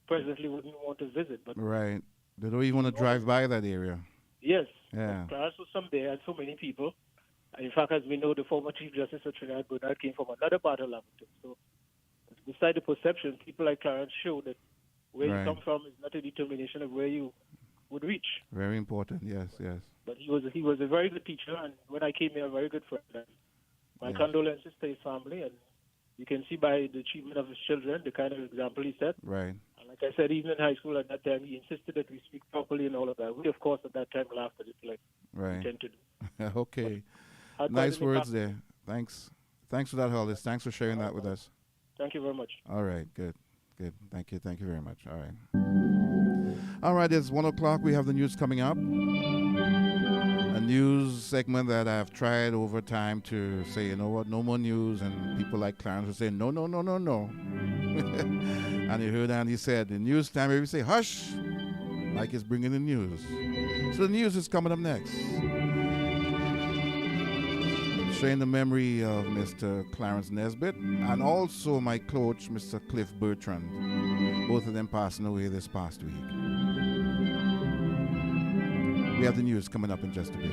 presently wouldn't want to visit. But right. They don't even want to drive by that area. Yes. Yeah. Clarence was from there, and so many people. In fact, as we know, the former Chief Justice of Trinidad Bernard came from another part of Laventil. So, beside the perception, people like Clarence show that where you come from is not a determination of where you would reach. Very important, yes. But he was a very good teacher, and when I came here, a very good friend. My condolences to his family, and you can see by the achievement of his children the kind of example he set. Right. And like I said, even in high school at that time, he insisted that we speak properly and all of that. We, of course, at that time laughed at it like we tend to do. Okay. Nice words there. Thanks for that, Hollis. Thanks for sharing that with us. Thank you very much. All right, good. Thank you very much. All right, it's 1 o'clock. We have the news coming up. A news segment that I've tried over time to say, you know what, no more news. And people like Clarence will say, no. And you heard Andy said, the news time, everybody say, hush, like it's bringing the news. So the news is coming up next. Showing the memory of Mr. Clarence Nesbitt and also my coach, Mr. Cliff Bertrand. Both of them passing away this past week. We have the news coming up in just a bit.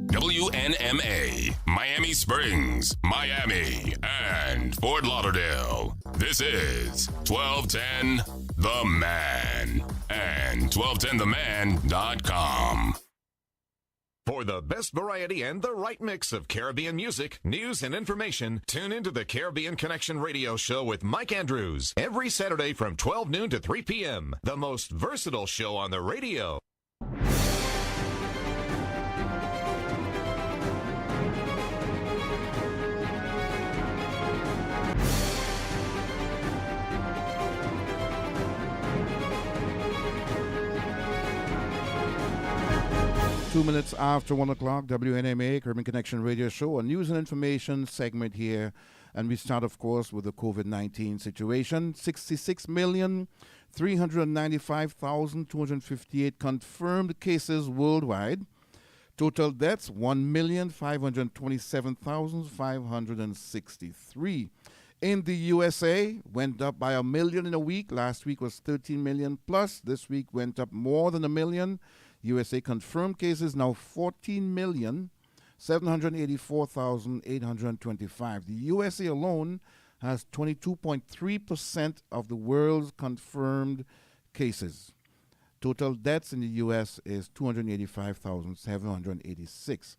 WNMA, Miami Springs, Miami, and Fort Lauderdale. This is 1210 The Man and 1210theman.com. For the best variety and the right mix of Caribbean music, news, and information, tune into the Caribbean Connection radio show with Mike Andrews every Saturday from 12 noon to 3 p.m. The most versatile show on the radio. 2 minutes after 1 o'clock, WNMA, Caribbean Connection Radio Show, a news and information segment here. And we start, of course, with the COVID-19 situation. 66,395,258 confirmed cases worldwide. Total deaths, 1,527,563. In the USA, went up by 1 million in a week. Last week was 13 million plus. This week went up more than 1 million. USA confirmed cases now 14,784,825. The USA alone has 22.3% of the world's confirmed cases. Total deaths in the U.S. is 285,786.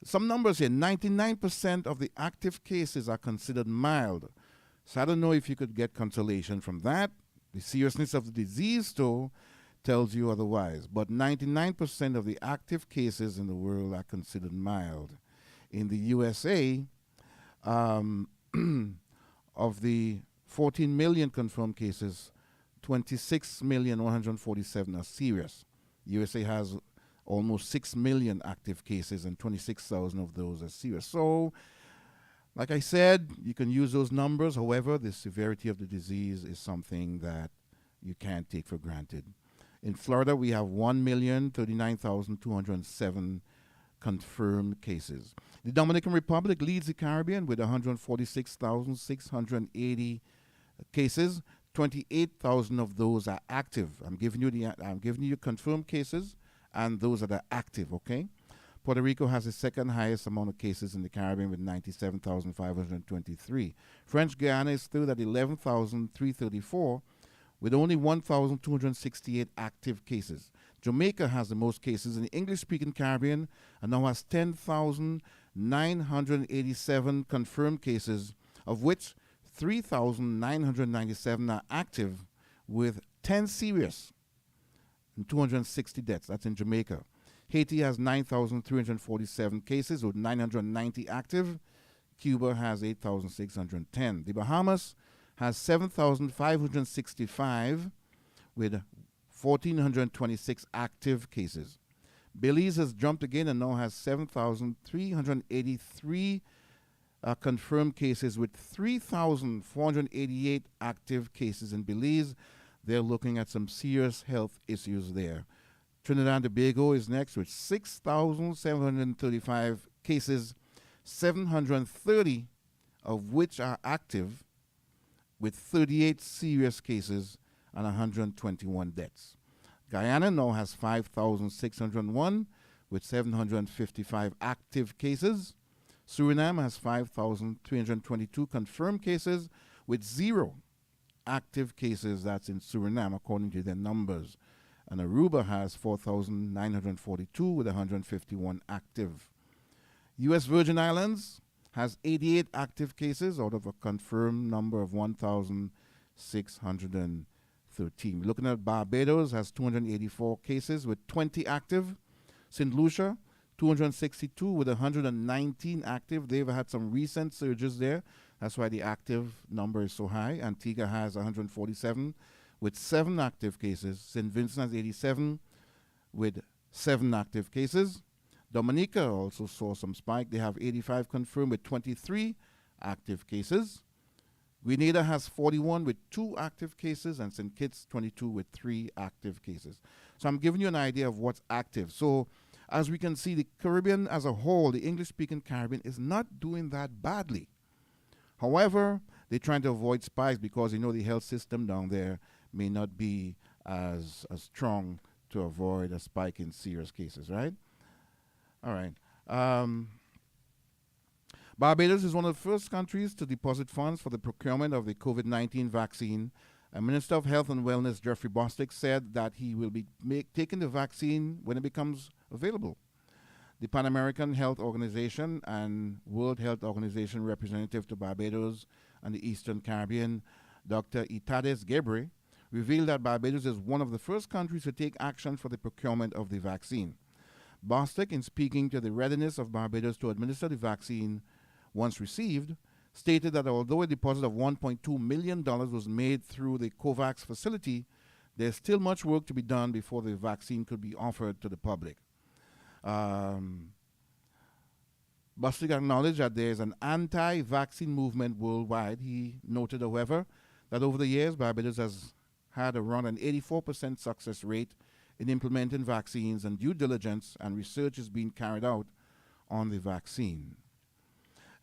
Some numbers here, 99% of the active cases are considered mild. So I don't know if you could get consolation from that. The seriousness of the disease, though, tells you otherwise. But 99% of the active cases in the world are considered mild. In the USA, of the 14 million confirmed cases, 26,147,000 are serious. USA has almost 6 million active cases, and 26,000 of those are serious. So, like I said, you can use those numbers. However, the severity of the disease is something that you can't take for granted. In Florida, we have 1,039,207 confirmed cases. The Dominican Republic leads the Caribbean with 146,680 cases. 28,000 of those are active. I'm giving you confirmed cases, and those are the active. Okay. Puerto Rico has the second highest amount of cases in the Caribbean with 97,523. French Guiana is third at 11,334 with only 1,268 active cases. Jamaica has the most cases in the English-speaking Caribbean and now has 10,987 confirmed cases, of which 3,997 are active with 10 serious and 260 deaths. That's in Jamaica. Haiti has 9,347 cases with 990 active. Cuba has 8,610. The Bahamas has 7,565 with 1,426 active cases. Belize has jumped again and now has 7,383 confirmed cases with 3,488 active cases in Belize. They're looking at some serious health issues there. Trinidad and Tobago is next with 6,735 cases, 730 of which are active, with 38 serious cases and 121 deaths. Guyana now has 5,601 with 755 active cases. Suriname has 5,322 confirmed cases with 0 active cases. That's in Suriname, according to their numbers. And Aruba has 4,942 with 151 active. U.S. Virgin Islands has 88 active cases out of a confirmed number of 1,613. We're looking at Barbados has 284 cases with 20 active. St. Lucia, 262 with 119 active. They've had some recent surges there. That's why the active number is so high. Antigua has 147 with 7 active cases. St. Vincent has 87 with 7 active cases. Dominica also saw some spike. They have 85 confirmed with 23 active cases. Grenada has 41 with 2 active cases, and St. Kitts 22 with 3 active cases. So I'm giving you an idea of what's active. So as we can see, the Caribbean as a whole, the English-speaking Caribbean, is not doing that badly. However, they're trying to avoid spikes because the health system down there may not be as strong to avoid a spike in serious cases, right? All right. Barbados is one of the first countries to deposit funds for the procurement of the COVID-19 vaccine. Minister of Health and Wellness Jeffrey Bostic said that he will be taking the vaccine when it becomes available. The Pan American Health Organization and World Health Organization representative to Barbados and the Eastern Caribbean, Dr. Itades Gebre, revealed that Barbados is one of the first countries to take action for the procurement of the vaccine. Bostic, in speaking to the readiness of Barbados to administer the vaccine once received, stated that although a deposit of $1.2 million was made through the COVAX facility, there's still much work to be done before the vaccine could be offered to the public. Bostic acknowledged that there is an anti-vaccine movement worldwide. He noted, however, that over the years, Barbados has had around an 84% success rate in implementing vaccines, and due diligence and research is being carried out on the vaccine.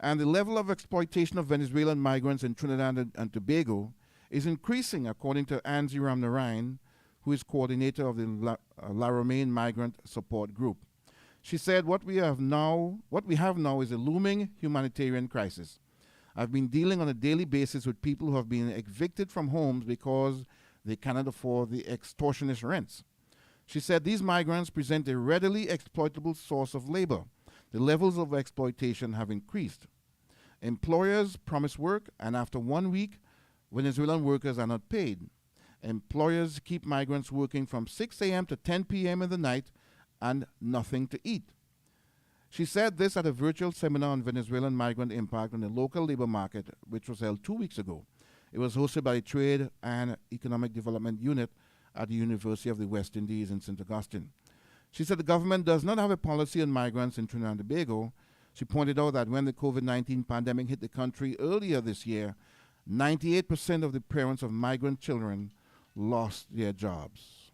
And the level of exploitation of Venezuelan migrants in Trinidad and Tobago is increasing, according to Angie Ramnarine, who is coordinator of the La Romaine Migrant Support Group. She said, what we have now is a looming humanitarian crisis. I've been dealing on a daily basis with people who have been evicted from homes because they cannot afford the extortionist rents. She said these migrants present a readily exploitable source of labor. The levels of exploitation have increased. Employers promise work, and after 1 week, Venezuelan workers are not paid. Employers keep migrants working from 6 a.m. to 10 p.m. in the night and nothing to eat. She said this at a virtual seminar on Venezuelan migrant impact on the local labor market, which was held 2 weeks ago. It was hosted by the Trade and Economic Development Unit at the University of the West Indies in St. Augustine. She said the government does not have a policy on migrants in Trinidad and Tobago. She pointed out that when the COVID-19 pandemic hit the country earlier this year, 98% of the parents of migrant children lost their jobs.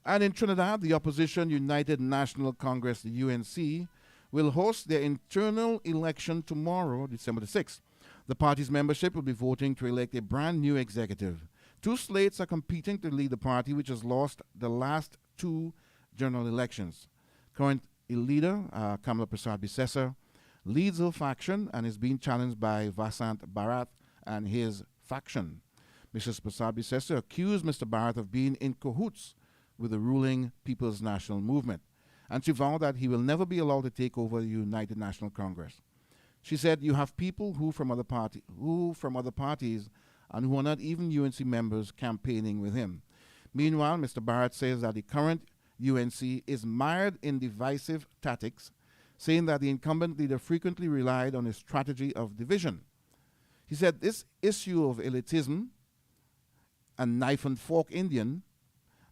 And in Trinidad, the opposition United National Congress, the UNC, will host their internal election tomorrow, December the 6th. The party's membership will be voting to elect a brand new executive. 2 slates are competing to lead the party, which has lost the last 2 general elections. Current leader, Kamala Prasad-Bissessar, leads her faction and is being challenged by Vasant Bharat and his faction. Mrs. Prasad-Bissessar accused Mr. Bharat of being in cahoots with the ruling People's National Movement, and she vowed that he will never be allowed to take over the United National Congress. She said, "You have people who from other parties and who are not even UNC members campaigning with him." Meanwhile, Mr. Bharat says that the current UNC is mired in divisive tactics, saying that the incumbent leader frequently relied on a strategy of division. He said this issue of elitism and knife and fork Indian,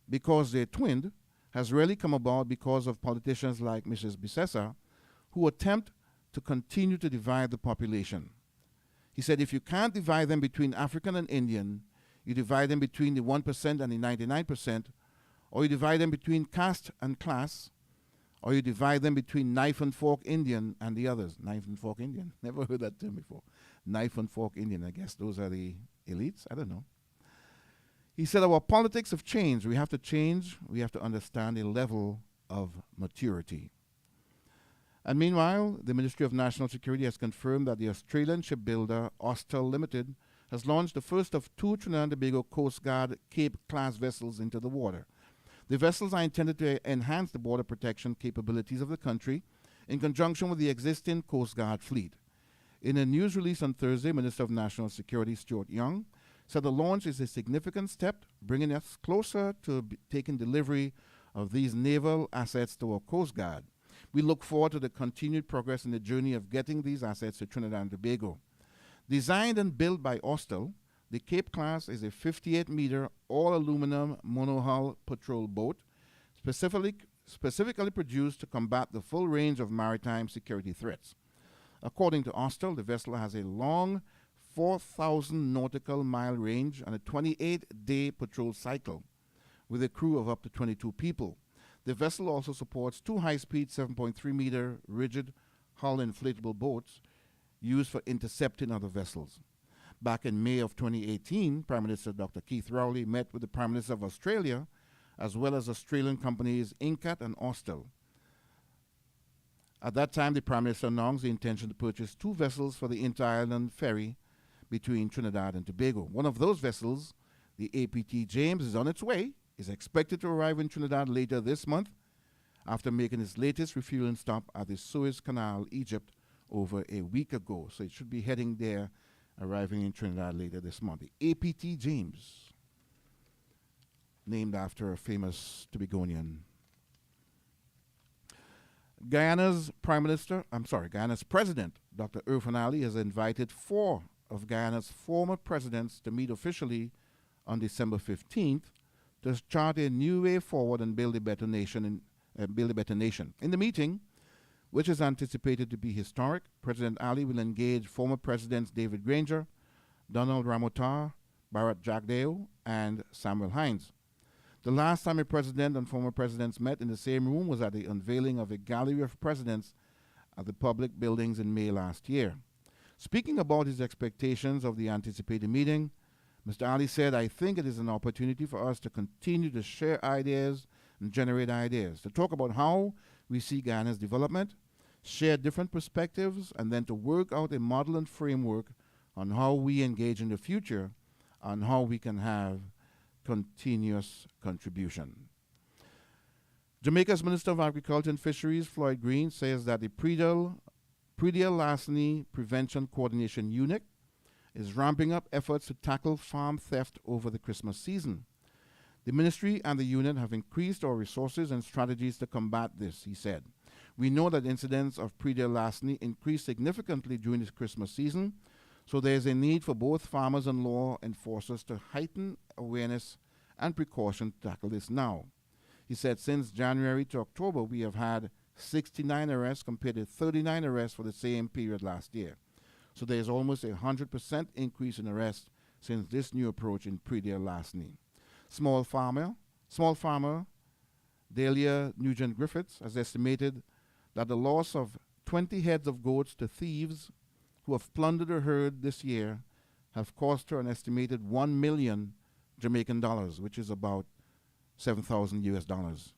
because they're twinned, has really come about because of politicians like Mrs. Bissessar, who attempt to continue to divide the population. He said if you can't divide them between African and Indian, you divide them between the 1% and the 99%, or you divide them between caste and class, or you divide them between knife and fork Indian and the others. Knife and fork Indian. Never heard that term before. Knife and fork Indian. I guess those are the elites. I don't know. He said our politics have changed. We have to change. We have to understand a level of maturity. And meanwhile, the Ministry of National Security has confirmed that the Australian shipbuilder Austal Limited has launched the first of 2 Trinidad and Tobago Coast Guard Cape-class vessels into the water. The vessels are intended to enhance the border protection capabilities of the country in conjunction with the existing Coast Guard fleet. In a news release on Thursday, Minister of National Security Stuart Young said the launch is a significant step, bringing us closer to taking delivery of these naval assets to our Coast Guard. We look forward to the continued progress in the journey of getting these assets to Trinidad and Tobago. Designed and built by Austal, the Cape Class is a 58-meter all-aluminum monohull patrol boat specifically produced to combat the full range of maritime security threats. According to Austal, the vessel has a long 4,000 nautical mile range and a 28-day patrol cycle with a crew of up to 22 people. The vessel also supports 2 high-speed 7.3-meter rigid hull inflatable boats used for intercepting other vessels. Back in May of 2018, Prime Minister Dr. Keith Rowley met with the Prime Minister of Australia, as well as Australian companies Incat and Austal. At that time, the Prime Minister announced the intention to purchase 2 vessels for the inter-island ferry between Trinidad and Tobago. One of those vessels, the APT James, is on its way, is expected to arrive in Trinidad later this month after making its latest refueling stop at the Suez Canal, Egypt, over a week ago. So it should be heading there, arriving in Trinidad later this month. The APT James, named after a famous Tobagonian. Guyana's President, Dr. Irfaan Ali, has invited 4 of Guyana's former presidents to meet officially on December 15th to chart a new way forward and build a better nation. In the meeting, which is anticipated to be historic, President Ali will engage former Presidents David Granger, Donald Ramotar, Bharat Jagdeo, and Samuel Hines. The last time a president and former presidents met in the same room was at the unveiling of a gallery of presidents at the public buildings in May last year. Speaking about his expectations of the anticipated meeting, Mr. Ali said, "I think it is an opportunity for us to continue to share ideas and generate ideas, to talk about how we see Guyana's development, share different perspectives, and then to work out a model and framework on how we engage in the future and how we can have continuous contribution." Jamaica's Minister of Agriculture and Fisheries, Floyd Green, says that the Predial Larceny Prevention Coordination Unit, is ramping up efforts to tackle farm theft over the Christmas season. The ministry and the union have increased our resources and strategies to combat this, he said. We know that incidents of pre-deal larceny increased significantly during the Christmas season, so there is a need for both farmers and law enforcers to heighten awareness and precaution to tackle this now. He said since January to October, we have had 69 arrests compared to 39 arrests for the same period last year. So there is almost a 100% increase in arrests since this new approach in pre-deal larceny. Small farmer Dahlia Nugent Griffiths has estimated that the loss of 20 heads of goats to thieves who have plundered her herd this year have cost her an estimated $1 million Jamaican dollars, which is about $7,000 US.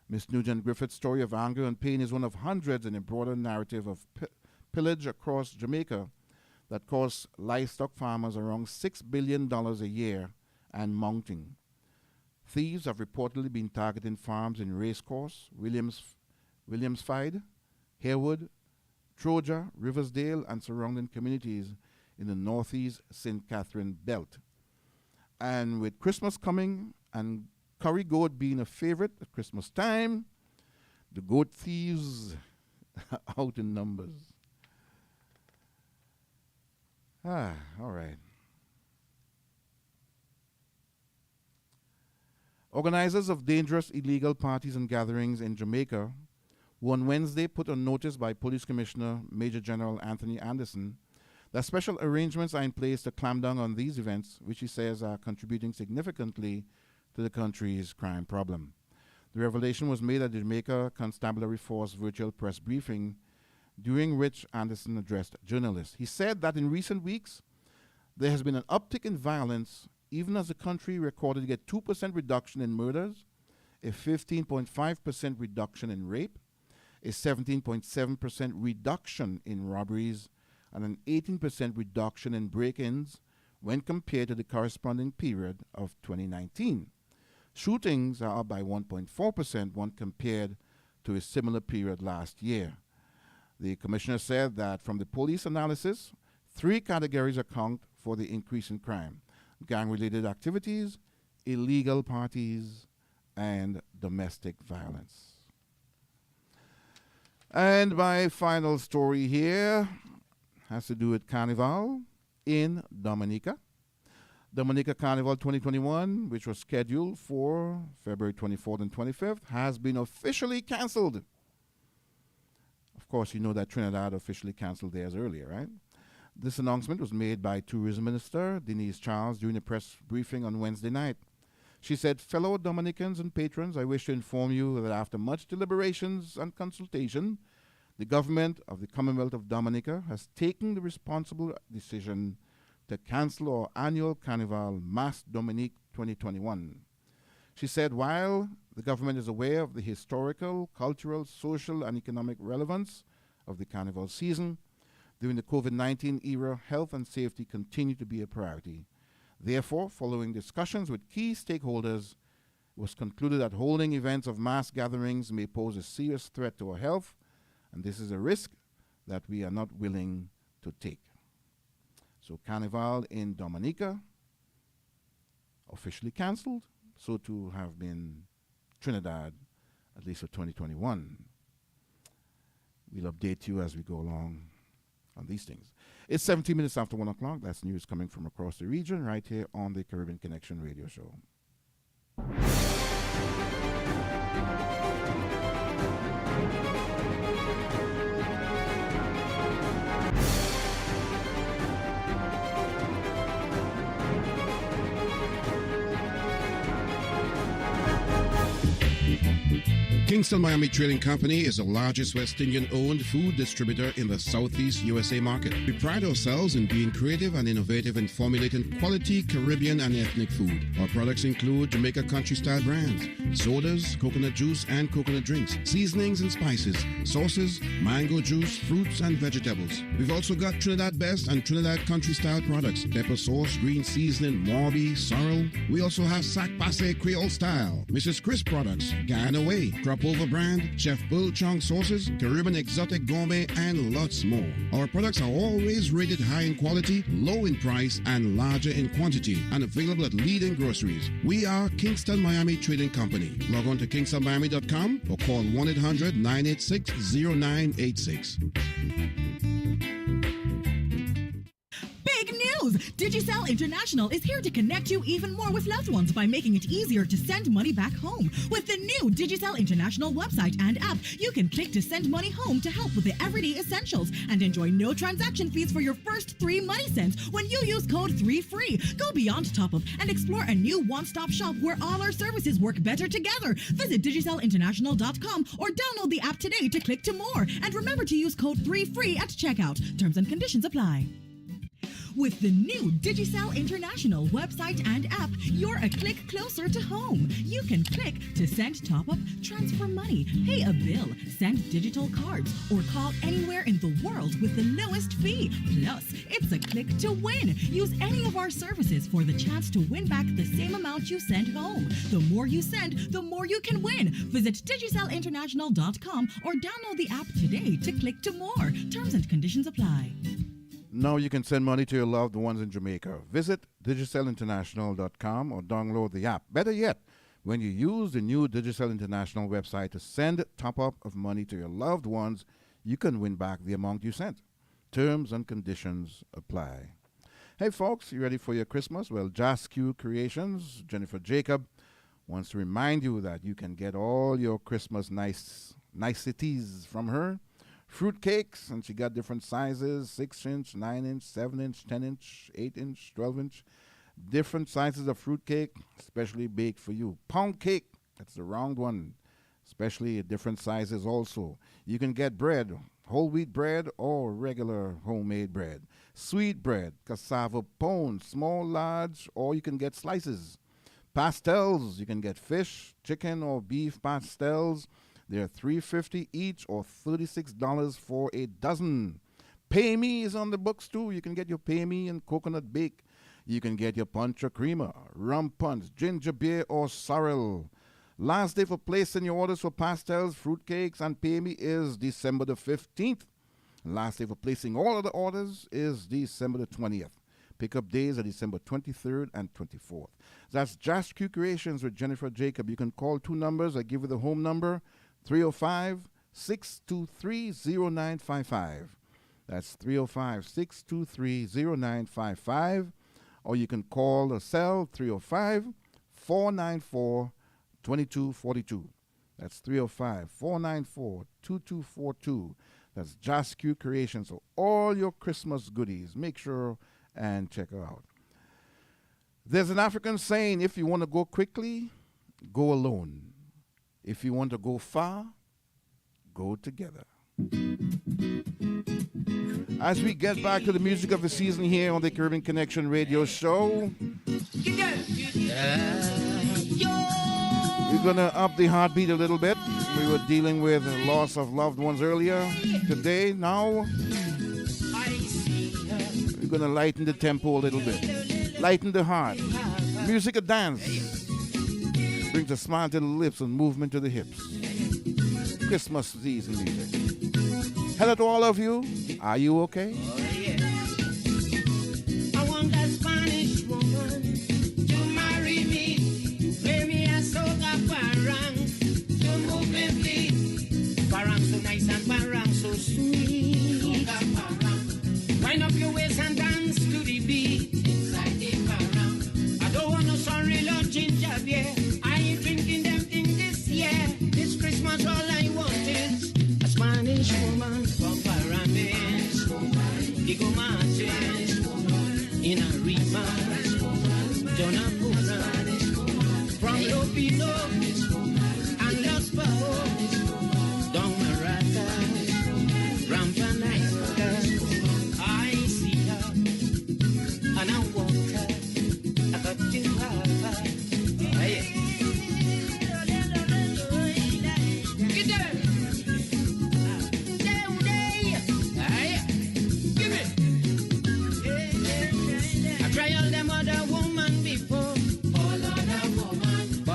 Miss Nugent Griffith's story of anger and pain is one of hundreds in a broader narrative of pillage across Jamaica that costs livestock farmers around $6 billion a year and mounting. Thieves have reportedly been targeting farms in Racecourse, Williamsfide, Harewood, Troja, Riversdale, and surrounding communities in the northeast St. Catherine belt. And with Christmas coming and curry goat being a favorite at Christmas time, the goat thieves are out in numbers. All right. Organizers of dangerous illegal parties and gatherings in Jamaica who on Wednesday put on notice by Police Commissioner Major General Anthony Anderson that special arrangements are in place to clamp down on these events, which he says are contributing significantly to the country's crime problem. The revelation was made at the Jamaica Constabulary Force virtual press briefing, during which Anderson addressed journalists. He said that in recent weeks, there has been an uptick in violence, even as the country recorded a 2% reduction in murders, a 15.5% reduction in rape, a 17.7% reduction in robberies, and an 18% reduction in break-ins when compared to the corresponding period of 2019. Shootings are up by 1.4% when compared to a similar period last year. The commissioner said that from the police analysis, 3 categories account for the increase in crime: gang-related activities, illegal parties, and domestic violence. And my final story here has to do with Carnival in Dominica. Dominica Carnival 2021, which was scheduled for February 24th and 25th, has been officially canceled. Of course, you know that Trinidad officially canceled theirs earlier, right? This announcement was made by Tourism Minister Denise Charles during a press briefing on Wednesday night. She said, "Fellow Dominicans and patrons, I wish to inform you that after much deliberations and consultation, the government of the Commonwealth of Dominica has taken the responsible decision to cancel our annual Carnival Mas Dominique 2021. She said, while the government is aware of the historical, cultural, social, and economic relevance of the Carnival season, during the COVID-19 era, health and safety continue to be a priority. Therefore, following discussions with key stakeholders, it was concluded that holding events of mass gatherings may pose a serious threat to our health, and this is a risk that we are not willing to take." So Carnival in Dominica, officially cancelled, so to have been Trinidad, at least for 2021. We'll update you as we go along on these things. It's 17 minutes after 1 o'clock. That's news coming from across the region right here on the Caribbean Connection radio show. Kingston Miami Trading Company is the largest West Indian-owned food distributor in the Southeast USA market. We pride ourselves in being creative and innovative in formulating quality Caribbean and ethnic food. Our products include Jamaica country-style brands, sodas, coconut juice and coconut drinks, seasonings and spices, sauces, mango juice, fruits and vegetables. We've also got Trinidad Best and Trinidad country-style products, pepper sauce, green seasoning, Morby, sorrel. We also have Sac Passe Creole style, Mrs. Chris products, Guyana Way, crop stopover brand, Chef Bull Chong sauces, Caribbean exotic gourmet, and lots more. Our products are always rated high in quality, low in price, and larger in quantity, and available at leading groceries. We are Kingston Miami Trading Company. Log on to kingstonmiami.com or call 1-800-986-0986. Big news! Digicel International is here to connect you even more with loved ones by making it easier to send money back home. With the new Digicel International website and app, you can click to send money home to help with the everyday essentials and enjoy no transaction fees for your first 3 money cents when you use code 3FREE. Go beyond top-up and explore a new one-stop shop where all our services work better together. Visit digicelinternational.com or download the app today to click to more. And remember to use code 3FREE at checkout. Terms and conditions apply. With the new Digicel International website and app, you're a click closer to home. You can click to send top-up, transfer money, pay a bill, send digital cards, or call anywhere in the world with the lowest fee. Plus, it's a click to win. Use any of our services for the chance to win back the same amount you sent home. The more you send, the more you can win. Visit digicelinternational.com or download the app today to click to more. Terms and conditions apply. Now you can send money to your loved ones in Jamaica. Visit digicelinternational.com or download the app. Better yet, when you use the new Digicel International website to send top-up of money to your loved ones, you can win back the amount you sent. Terms and conditions apply. Hey folks, you ready for your Christmas? Well, Jasque Creations, Jennifer Jacob, wants to remind you that you can get all your Christmas niceties from her. Fruit cakes, and she got different sizes, 6-inch, 9-inch, 7-inch, 10-inch, 8-inch, 12-inch. Different sizes of fruit cake, especially baked for you. Pound cake, that's the round one, especially different sizes also. You can get bread, whole wheat bread or regular homemade bread. Sweet bread, cassava pound, small, large, or you can get slices. Pastels, you can get fish, chicken, or beef pastels. They're $3.50 each or $36 for a dozen. Pay Me is on the books too. You can get your Pay Me and coconut bake. You can get your punch or creamer, rum punch, ginger beer, or sorrel. Last day for placing your orders for pastels, fruitcakes, and Pay Me is December the 15th. Last day for placing all of the orders is December the 20th. Pickup days are December 23rd and 24th. That's Jasque Creations with Jennifer Jacob. You can call 2 numbers. I give you the home number. 305-623-0955. That's 305-623-0955. Or you can call the cell 305-494-2242. That's 305-494-2242. That's Jasque Creation. So all your Christmas goodies, make sure and check her out. There's an African saying, if you want to go quickly, go alone. If you want to go far, go together. As we get back to the music of the season here on the Caribbean Connection radio show, we're going to up the heartbeat a little bit. We were dealing with the loss of loved ones earlier. Today, now, we're going to lighten the tempo a little bit. Lighten the heart. Music of dance. Brings a smile to the lips and movement to the hips. Christmas season music. Hello to all of you. Are you okay? I want that Spanish woman to marry me, to play me a soca parang, to move me feet. Parang so nice and parang so sweet. Wind up your waist and dance to the beat. Inside the parang. I don't want no sorry Lord ginger beer. Drinking them things this year. This Christmas all I want is a Spanish woman from Paramis, Gigo Martins, in a rematch, Donna Pura, from Lopino and Los Pajos, Don Maracas, Rampanaika. I see her and I want her. I got to have her.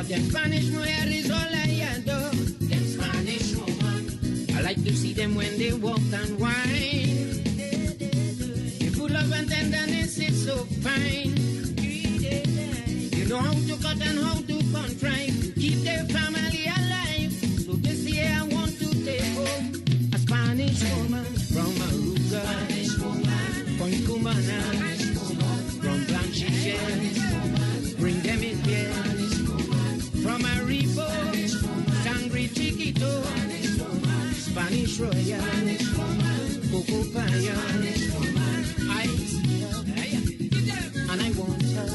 Them Spanish mujeres all I adore. Them them when they walk and whine. Your good love and tenderness is so fine. You know how to cut and how to contrive to keep their family alive. So this year I want to take home a Spanish woman from Aruba, from Cumana, from Blanchichet. Bring them in here from Aribo, Sangre Chiquito, Spanish Royal, Coco Paya, Ice, and I want her.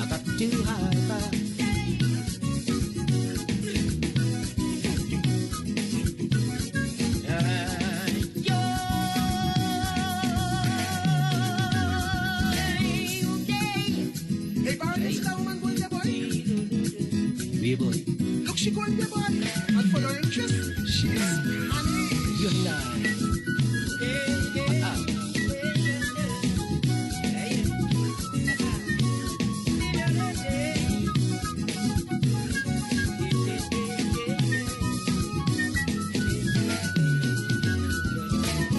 I got to have her. Boy. Look, she going there, boy. And for her interest, she's honey. You lie.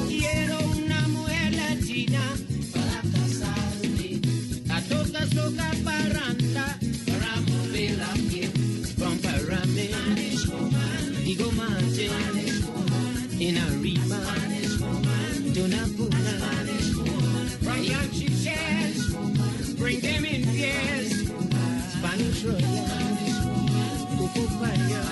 Quiero una mujer latina para casarme. La toca soca parranda para mover la piel. Digo Martin, in a Rima, Donapuna, Brian Chiches, bring them in pairs, Spanish Royal, Coco Paya.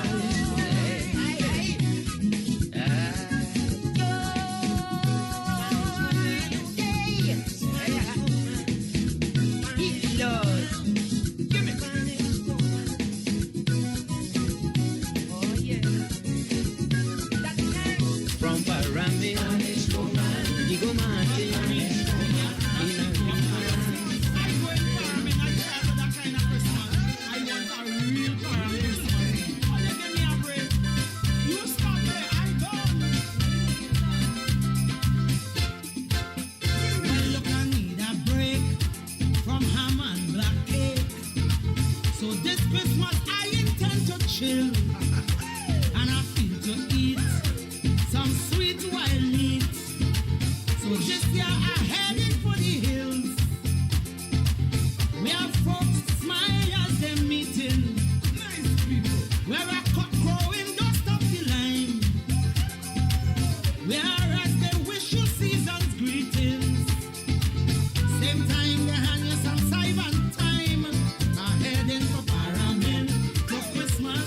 Time, heading for Parliament for Christmas.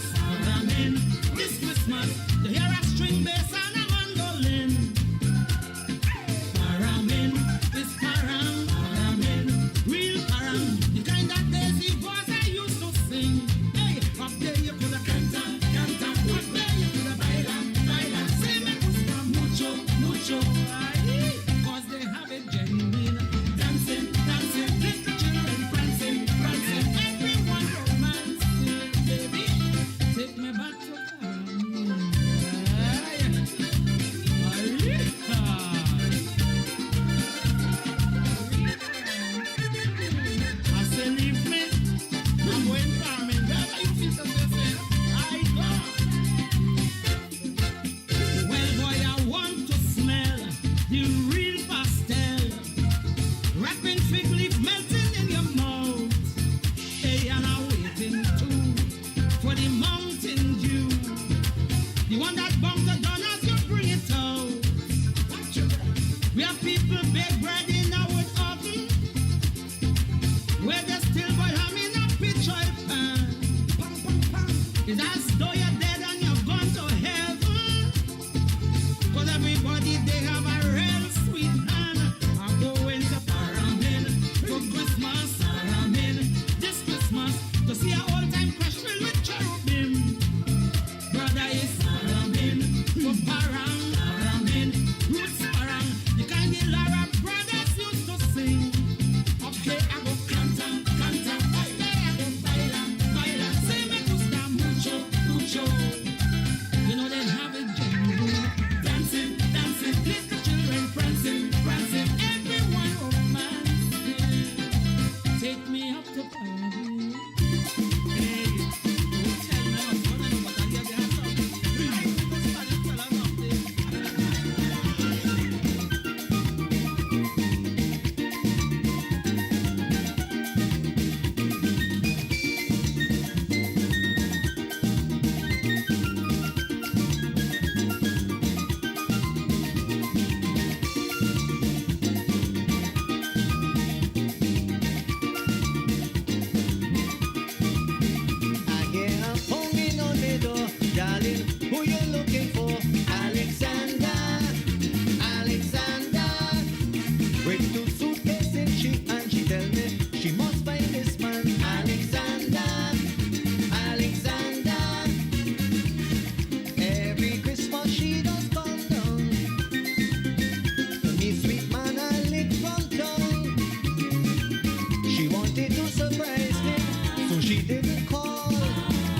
She didn't call.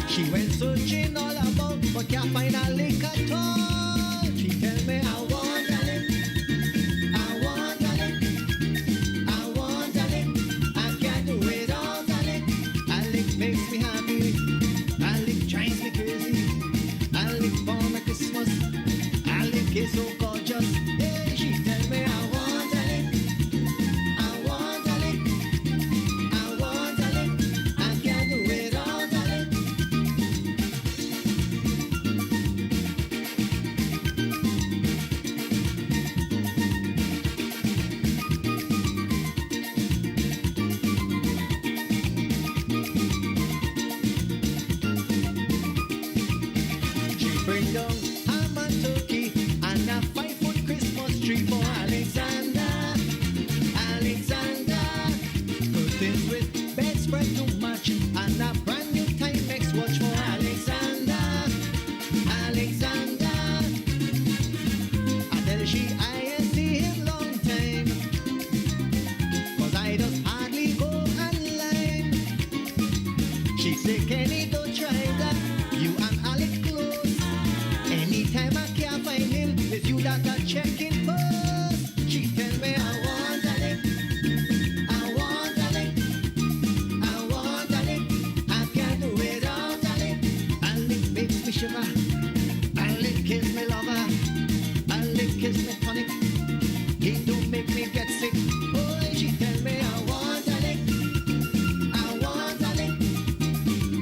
She went searching all about, but can't find a lick at all. She tell me I want a lick. I want a lick. I want a lick. I can't do it all a lick. A lick makes me happy. A lick drives me crazy. A lick for my Christmas. A lick is so gorgeous. Yeah, she tell me I want a lick. I want a lick. I want a lick. I can't do it all a lick. She bring down ham and turkey and a 5-foot Christmas tree for Alexander. Alexander. Curtains with bedspread to match and a brand new Timex watch for Alexander. Alexander. I tell she I ain't see him long time, 'cause I just hardly go online. She say, Kenny, don't try that. You and Alex close. Anytime I can't find him, it's you that are checking first. She tell me I want a lick. I want a lick. I want a lick. I can't do it all a lick. A lick makes me shiver. A lick is me lover. A lick is me tonic. It don't make me get sick. Oh, she tell me I want a lick. I want a lick.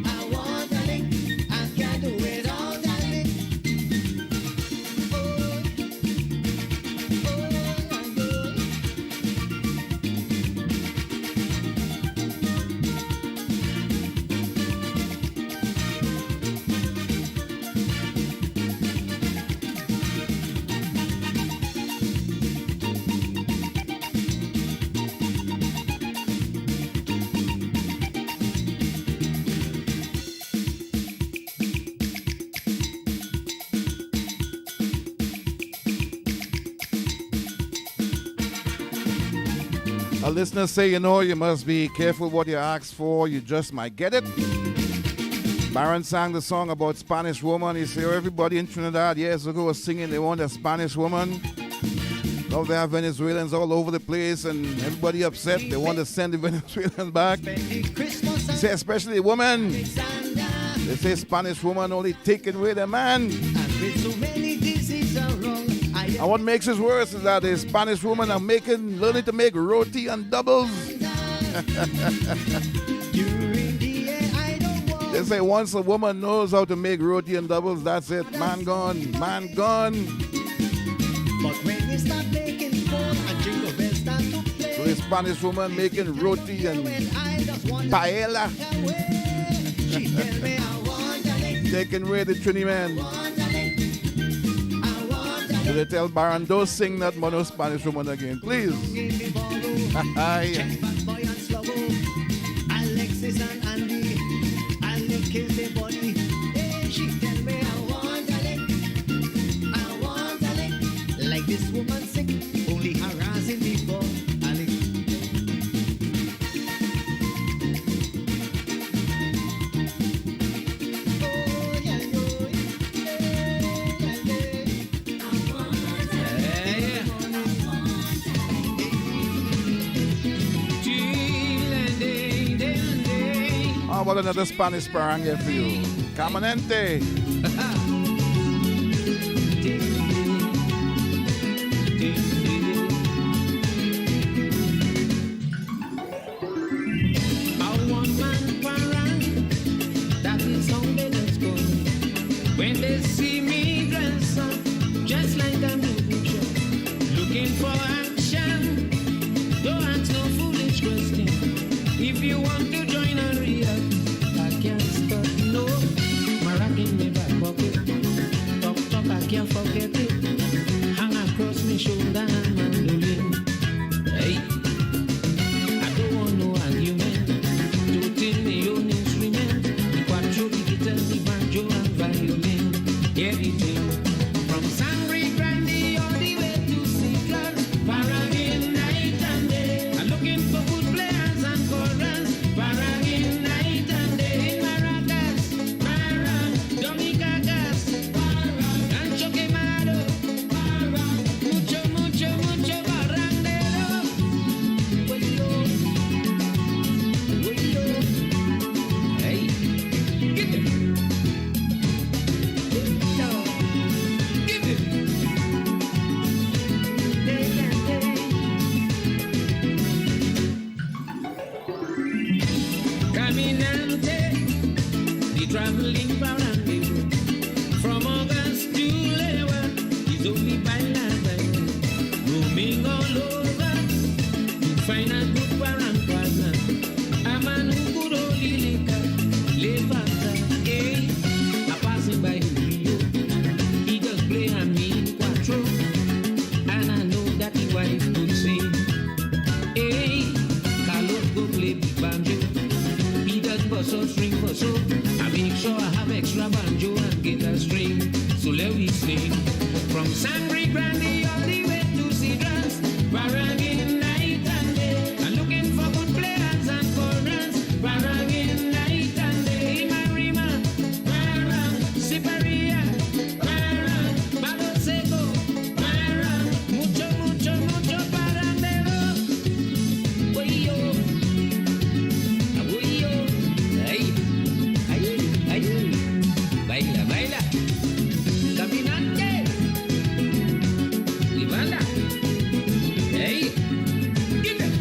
I want a lick. I can't do it all a lick. Oh, A listener say, you know, you must be careful what you ask for. You just might get it. Baron sang the song about Spanish woman. He said, oh, everybody in Trinidad years ago was singing they want a Spanish woman. Now they have Venezuelans all over the place and everybody upset. They want to send the Venezuelans back. He said, especially the women. They say Spanish woman only taking away the man. And what makes it worse is that the Spanish women are learning to make roti and doubles. They say once a woman knows how to make roti and doubles, that's it. Man gone, man gone. But when you start making fun and jingle bells start to play, so the Spanish woman making roti and paella. She tell me I want a lick. Taking away the Trini man. So they tell Baron, don't sing that mono Spanish woman again, please. Alexis and Andy, I lick is the body. Hey, she tell me I want a lick. I want a lick. Like this woman sick, only harassing me for a lick. How about another Spanish parangue for you? Caminente. When they see me dress up, just like a movie show, looking for action, don't ask no foolish question. If you want to join a real, I can't stop, no, my rock in my back pocket. he traveling for rendezvous. From August to Lewa, he's only by land and roaming all over to find a good parancroissant. A man who could only live after, a passing by Rio. He just play a mean quattro, and I know that his wife could sing. Carlos go play big banjo. He does bust a string for so. I make sure I have extra banjo and guitar string. So let me sing from Sangre Grande all the way to Cedras, barangay night and day. I'm looking for good players and chorus, barangay night and day. Marima, barang, Siparia, barang, Palo Seco, barang, mucho, mucho, mucho barandero. Oyo, oyo, ay, ay, ay, baila, baila. Caminante, Livanda, hey, give it.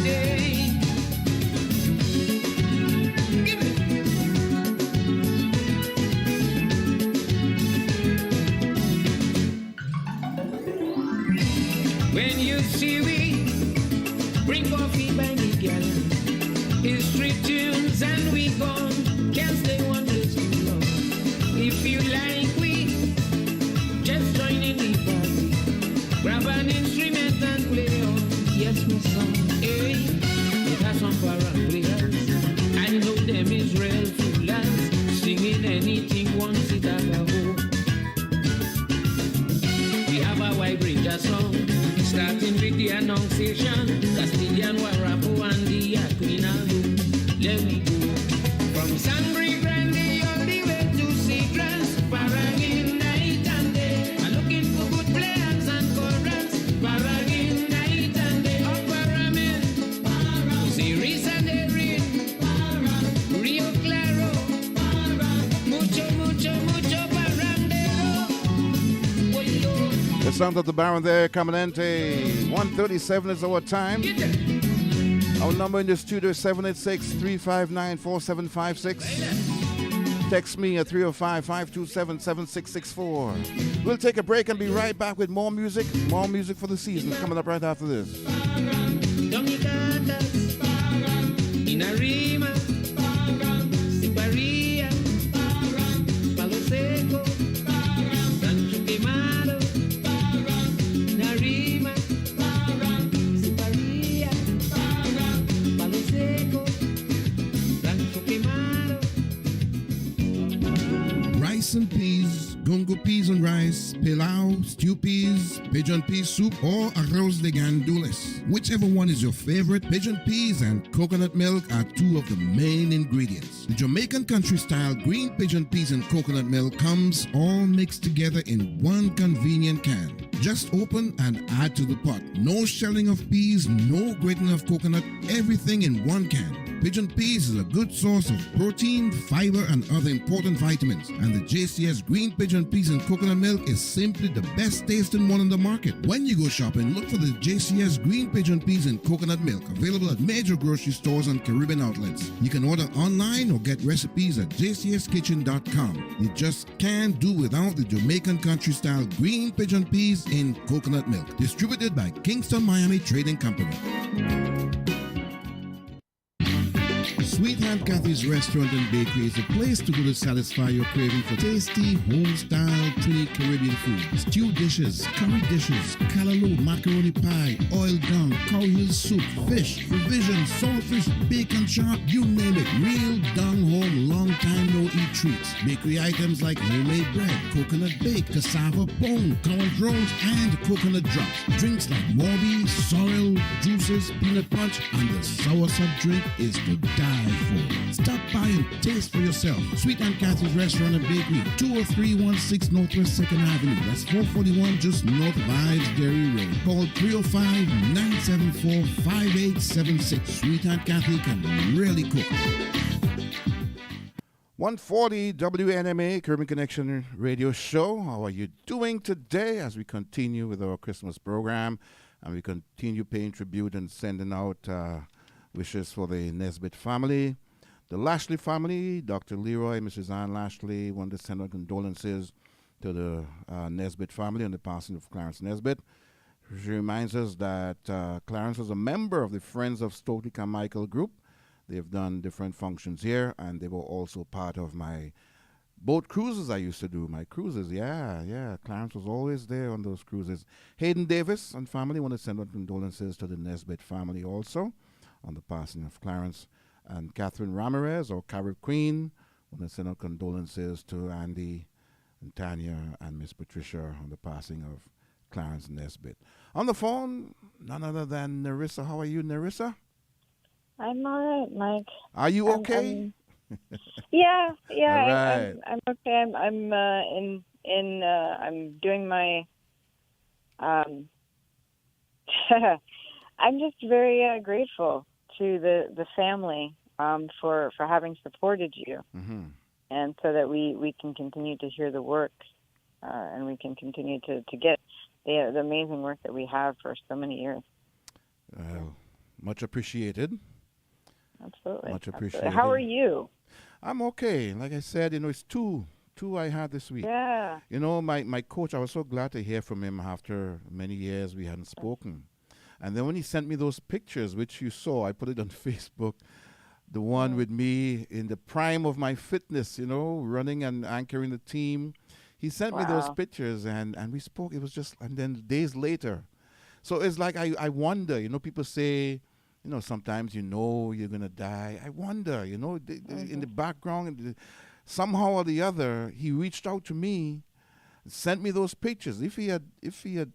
Hey, get it. When you see we bring coffee by the gallon, history tunes and we gone, can't stay one place too long. If you like we just join in the party, grab an instrument and play on, yes my song, hey, it has some foreign players, I know them Israel foolers, singing anything once it have a home. We have a wide range of songs, starting with the Annunciation, Castilian, Warapo, and the Aquinado. Let me go from Sangre Grande all the way to Cedras, barangay night and day. I'm looking for good players and chorus, barangay night and day. Up Paramin, Series and Erin, Rio Claro, mucho, mucho, mucho barandero. Oyo. The sound of the Baron there, Caminante. 1:37 is our time. Our number in the studio is 786-359-4756. Text me at 305-527-7664. We'll take a break and be right back with more music for the season coming up right after this. Inarima, Siparia, Palo Seco, Rancho Quemado, Inarima, Siparia, Palo Seco, Rancho Quemado. Rice and peas, gungo peas and rice, pilau, stew peas, pigeon pea soup, or arroz de gandules. Whichever one is your favorite, pigeon peas and coconut milk are two of the main ingredients. The Jamaican country style green pigeon peas and coconut milk comes all mixed together in one convenient can. Just open and add to the pot. No shelling of peas, no grating of coconut, everything in one can. Pigeon peas is a good source of protein, fiber, and other important vitamins. And the JCS green pigeon peas and coconut milk is simply the best tasting one on the market. When you go shopping, look for the JCS green pigeon peas and coconut milk, available at major grocery stores and Caribbean outlets. You can order online or get recipes at jcskitchen.com. You just can't do without the Jamaican country style green pigeon peas in coconut milk. Distributed by Kingston Miami Trading Company. Sweet Hand Cathy's Restaurant and Bakery is a place to go to satisfy your craving for tasty, home-style Trinidad Caribbean food. Stew dishes, curry dishes, callaloo, macaroni pie, oil dung, cow heel soup, fish, provisions, saltfish, bacon chop, you name it. Real dung home, long time no eat treats. Bakery items like homemade bread, coconut bake, cassava pone, corn rolls, and coconut drops. Drinks like Morby, sorrel, juices, peanut punch, and the soursop drink is to die for. Stop by and taste for yourself. Sweet Aunt Kathy's Restaurant and Bakery, 20316 Northwest 2nd Avenue. That's 441 just north of Ives Dairy Road. Call 305-974-5876. Sweet Aunt Kathy can really cook. 140 WNMA Caribbean Connection Radio Show. How are you doing today as we continue with our Christmas program and we continue paying tribute and sending out wishes for the Nesbitt family, the Lashley family, Dr. Leroy, Mrs. Ann Lashley, want to send out condolences to the Nesbitt family on the passing of Clarence Nesbitt. She reminds us that Clarence was a member of the Friends of Stokely Carmichael group. They've done different functions here, and they were also part of my boat cruises I used to do. My cruises, yeah. Clarence was always there on those cruises. Hayden Davis and family want to send out condolences to the Nesbitt family also on the passing of Clarence. And Catherine Ramirez, or Carib Queen, want to send out condolences to Andy and Tanya and Miss Patricia on the passing of Clarence Nesbitt. On the phone, none other than Nerissa. How are you, Nerissa? I'm all right, Mike. Are you okay? Yeah. All right. I'm okay. I'm doing my. I'm just very grateful to the family for having supported you, and so that we can continue to hear the work, and we can continue to get the amazing work that we have for so many years. Much appreciated. Absolutely. Much appreciated. How are you? I'm okay. Like I said, it's two I had this week. Yeah. My coach, I was so glad to hear from him after many years we hadn't spoken. And then when he sent me those pictures, which you saw, I put it on Facebook, the one with me in the prime of my fitness, running and anchoring the team. He sent me those pictures and we spoke. It was just, and then days later. So it's like I wonder, people say, sometimes you're going to die. I wonder, in the background, somehow or the other, he reached out to me, sent me those pictures. If he had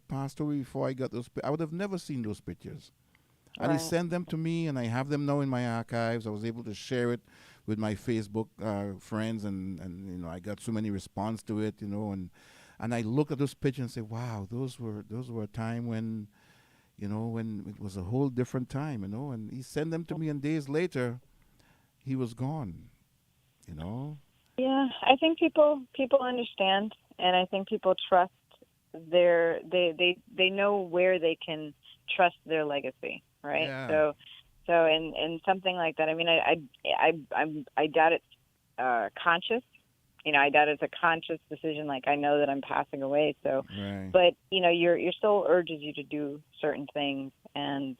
passed away before I got those, I would have never seen those pictures. And he sent them to me, and I have them now in my archives. I was able to share it with my Facebook friends, and I got so many response to it, and I look at those pictures and say, wow, those were a time when. When it was a whole different time, and he sent them to me, and days later, he was gone, Yeah, I think people understand, and I think people trust they know where they can trust their legacy, right? Yeah. So in something like that, I mean, I doubt it's conscious. I doubt it's a conscious decision. Like, I know that I'm passing away. So, but your soul urges you to do certain things, and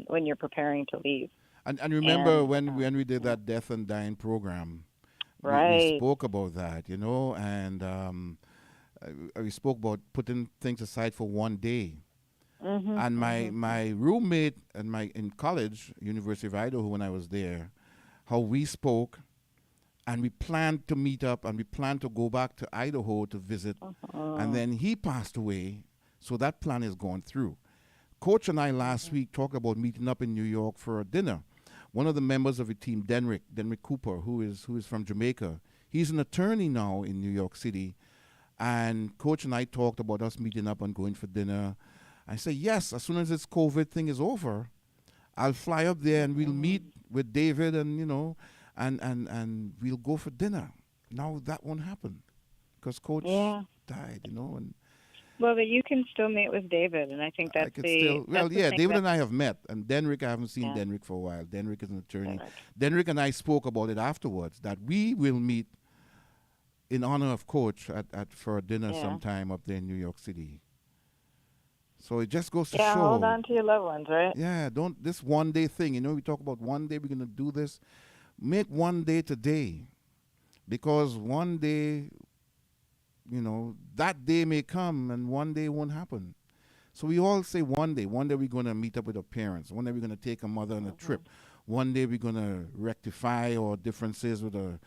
when you're preparing to leave. And remember when we did that death and dying program, we spoke about that, and we spoke about putting things aside for one day. And my roommate in college, University of Idaho, when I was there, how we spoke. And we planned to meet up, and we planned to go back to Idaho to visit. And then he passed away, so that plan is going through. Coach and I last week talked about meeting up in New York for a dinner. One of the members of the team, Denrick Cooper, who is from Jamaica, he's an attorney now in New York City. And Coach and I talked about us meeting up and going for dinner. I said, yes, as soon as this COVID thing is over, I'll fly up there and we'll meet with David and, and we'll go for dinner. Now that won't happen because Coach died, and well, but you can still meet with David, and I think that's David and I have met, and Denrick, I haven't seen Denrick for a while. Denrick is an attorney. Denrick and I spoke about it afterwards that we will meet in honor of Coach for a dinner sometime up there in New York City. So it just goes to show. Yeah, hold on to your loved ones, right? Yeah, don't this one day thing. We talk about one day we're going to do this. Make one day today, because one day, that day may come and one day won't happen. So we all say one day we're going to meet up with our parents. One day we're going to take a mother on a trip. One day we're going to rectify our differences with a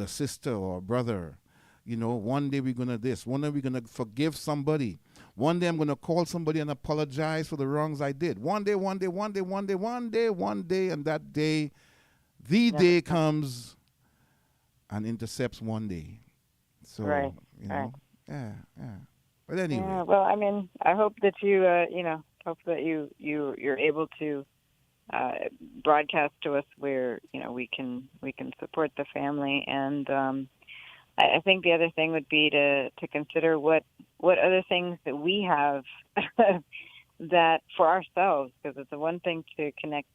sister or a brother. One day we're going to this. One day we're going to forgive somebody. One day I'm going to call somebody and apologize for the wrongs I did. One day, and that day, the day comes and intercepts one day. So, right. you know, right. Yeah. But anyway. Yeah, well, I mean, I hope that hope that you're able to broadcast to us where, we can support the family. And I think the other thing would be to consider what other things that we have that for ourselves, because it's the one thing to connect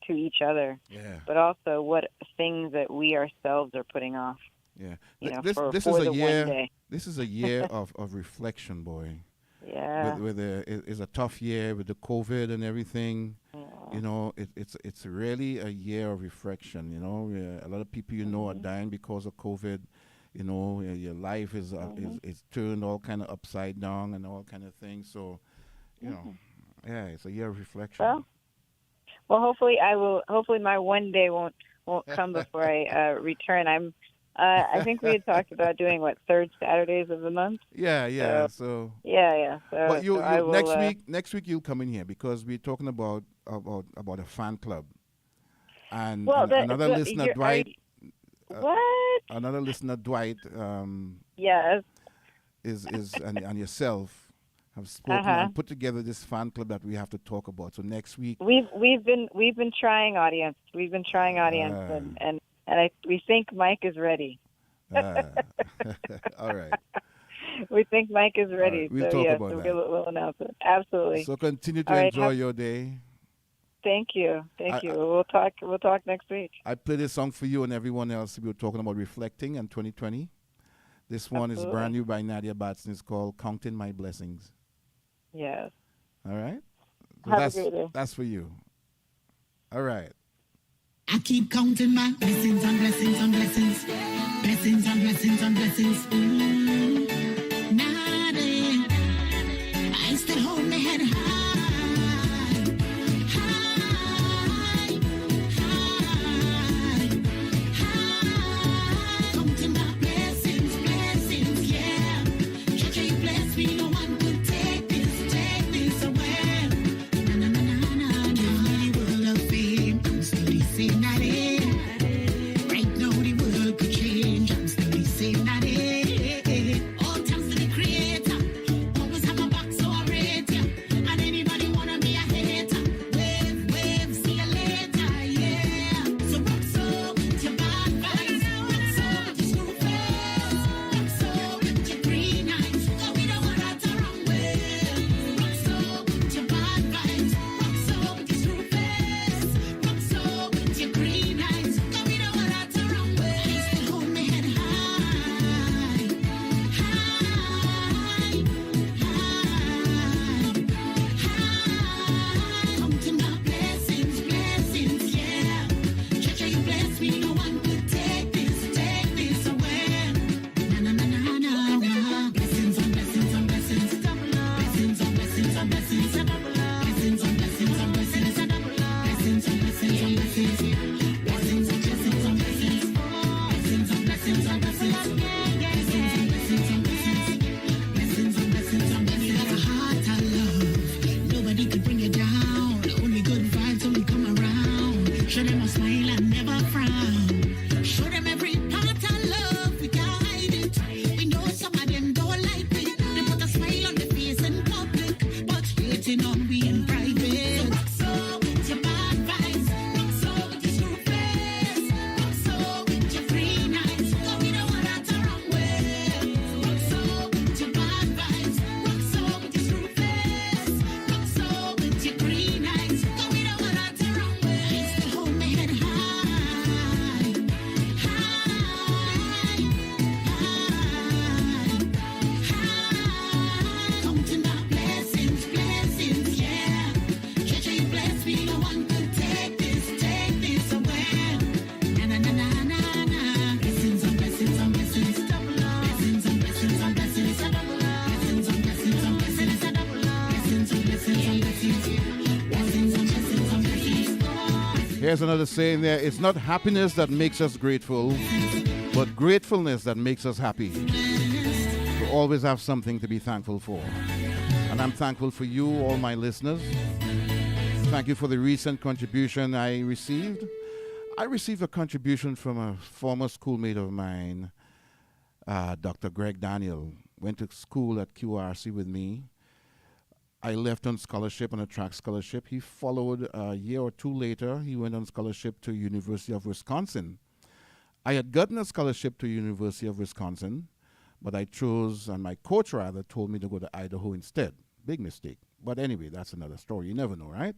to each other, but also what things that we ourselves are putting off. Yeah, this is a year. This is a year of reflection, boy. Yeah, it's a tough year with the COVID and everything. Yeah. It's really a year of reflection. A lot of people are dying because of COVID. Your life is turned all kind of upside down and all kind of things. So, it's a year of reflection. Well, hopefully my one day won't come before I return. I think we had talked about doing third Saturdays of the month. Yeah. So but next week you'll come in here because we're talking about a fan club, and another listener, Dwight. What? Another listener, Dwight. Yes. Is and yourself have spoken and put together this fan club that we have to talk about. So next week we've been trying audience. We've been trying audience, and we think Mike is ready. All right. We think Mike is ready. Right. We'll talk about that. We'll announce it. Absolutely. So continue to enjoy your day. Thank you. We'll talk next week. I play this song for you and everyone else. We were talking about reflecting in 2020. This one is brand new by Nadia Batson. It's called "Counting My Blessings." Yes. All right. So Have a great day. That's for you. All right. I keep counting my blessings on blessings on blessings. Blessings on blessings on blessings. Nada. I still hold my head high. Counting my blessings, blessings, yeah. Church, you bless me. No one could take this away. Na na na na na. The world of fame, I'm still the same. Right now the world could change. I'm still the same. All thanks to the Creator. Always have my back, so I rate ya. And anybody wanna be a hater? Wave, see you later, yeah. So rock so with your bad vibes, rock so with your smooth face, rock so with your green eyes. 'Cause we don't want that the wrong way. Rock so with your bad vibes, rock so with your smooth face, rock so with your green eyes. 'Cause we don't want that the wrong way. I still hold my head high. Counting my blessings, blessings, yeah. Church, you bless me. No one could take this away. Na na na na na na. Blessings on blessings on blessings. Blessings on blessings on blessings. Blessings on blessings on blessings. Blessings on blessings on blessings. Blessings on blessings on blessings. Blessings on blessings on blessings. Blessings on blessings on blessings. Blessings on blessings on blessings. Like a heart I love. Nobody could bring you down. Only good vibes only come around. Show them a smile and never frown. Show them every part I love. We guide it. We know some of them don't like it. They put a smile on their face in public, but hating on we in private. So rock so with your bad vibes. Rock so with your smooth face. Rock so with your green eyes. 'Cause we don't want that the wrong way. So rock so with your bad vibes. Rock so with your smooth face. Rock so with your green eyes. 'Cause we don't want that the wrong way. I still hold my head high. Counting my blessings, blessings, yeah. Church, you bless me. No one could take this away. Na na na na na na. Blessings on blessings on blessings. Blessings on blessings on blessings. Blessings on blessings on blessings. Blessings on blessings on blessings. Blessings on blessings on blessings. Here's another saying there. It's not happiness that makes us grateful, but gratefulness that makes us happy. We always have something to be thankful for. And I'm thankful for you, all my listeners. Thank you for the recent contribution I received. I received a contribution from a former schoolmate of mine, Dr. Greg Daniel. Went to school at QRC with me. I left on scholarship, on a track scholarship. He followed a year or two later. He went on scholarship to University of Wisconsin. I had gotten a scholarship to University of Wisconsin, but I chose, and my coach rather, told me to go to Idaho instead. Big mistake. But anyway, that's another story. You never know, right?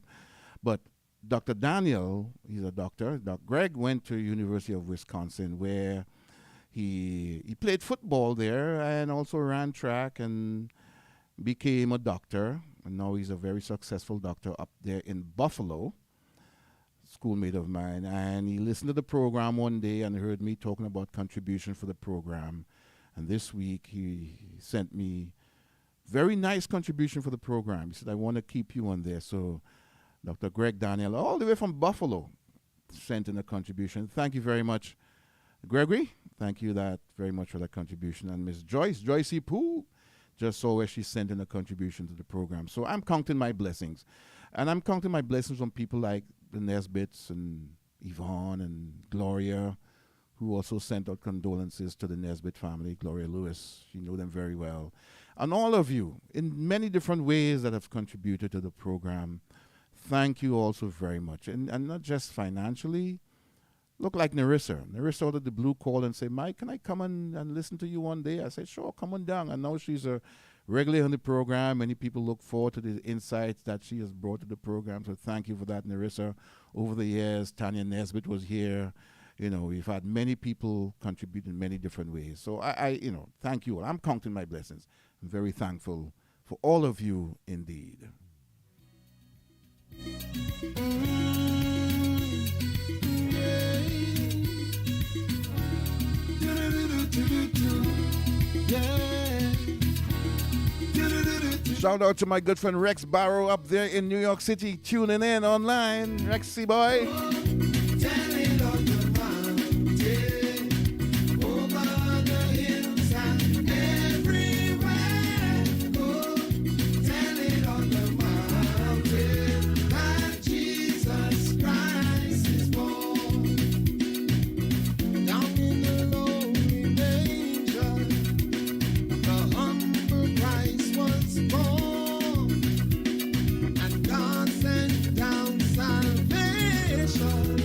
But Dr. Daniel, he's a doctor. Dr. Greg went to University of Wisconsin, where he played football there and also ran track and became a doctor. And now he's a very successful doctor up there in Buffalo, schoolmate of mine. And he listened to the program one day and heard me talking about contribution for the program. And this week he sent me very nice contribution for the program. He said, I want to keep you on there. So Dr. Greg Daniel, all the way from Buffalo, sent in a contribution. Thank you very much, Gregory. Thank you very much for that contribution. And Miss Joyce E. Pooh, just saw where she sent in a contribution to the program. So I'm counting my blessings. And I'm counting my blessings on people like the Nesbitts and Yvonne and Gloria, who also sent out condolences to the Nesbitt family, Gloria Lewis. You know them very well. And all of you, in many different ways that have contributed to the program, thank you also very much. And not just financially. Look like Narissa. Narissa ordered the blue call and say, Mike, can I come and listen to you one day? I said, sure, come on down. And now she's a regular on the program. Many people look forward to the insights that she has brought to the program. So thank you for that, Narissa. Over the years, Tanya Nesbitt was here. You know, we've had many people contribute in many different ways. So I thank you all. I'm counting my blessings. I'm very thankful for all of you indeed. Shout out to my good friend Rex Barrow up there in New York City, tuning in online. Rexy boy. And God sent down salvation.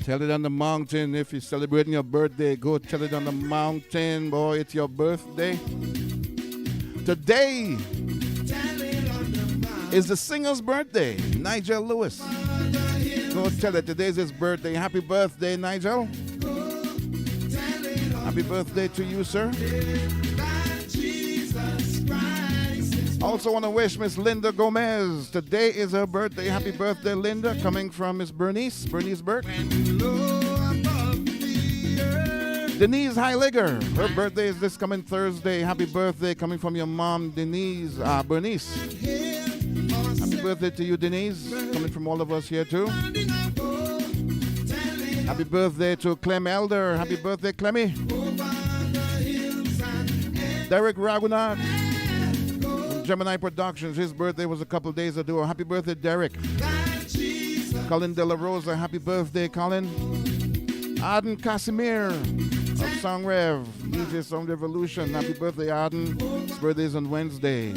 Tell it on the mountain. If you're celebrating your birthday, go tell it on the mountain. Boy, it's your birthday. Today is the singer's birthday, Nigel Lewis. Go tell it. Today's his birthday. Happy birthday, Nigel. Happy birthday to you, sir. Also want to wish Miss Linda Gomez. Today is her birthday. Happy birthday, Linda. Coming from Miss Bernice Burke. Denise Heiliger. Her birthday is this coming Thursday. Happy birthday coming from your mom, Bernice. Happy birthday to you, Denise. Coming from all of us here, too. Happy birthday to Clem Elder. Happy birthday, Clemmy. Derek Raghunath from Gemini Productions. His birthday was a couple days ago. Happy birthday, Derek. Colin De La Rosa. Happy birthday, Colin. Arden Casimir of Song Rev. DJ Song Revolution. Happy birthday, Arden. His birthday is on Wednesday.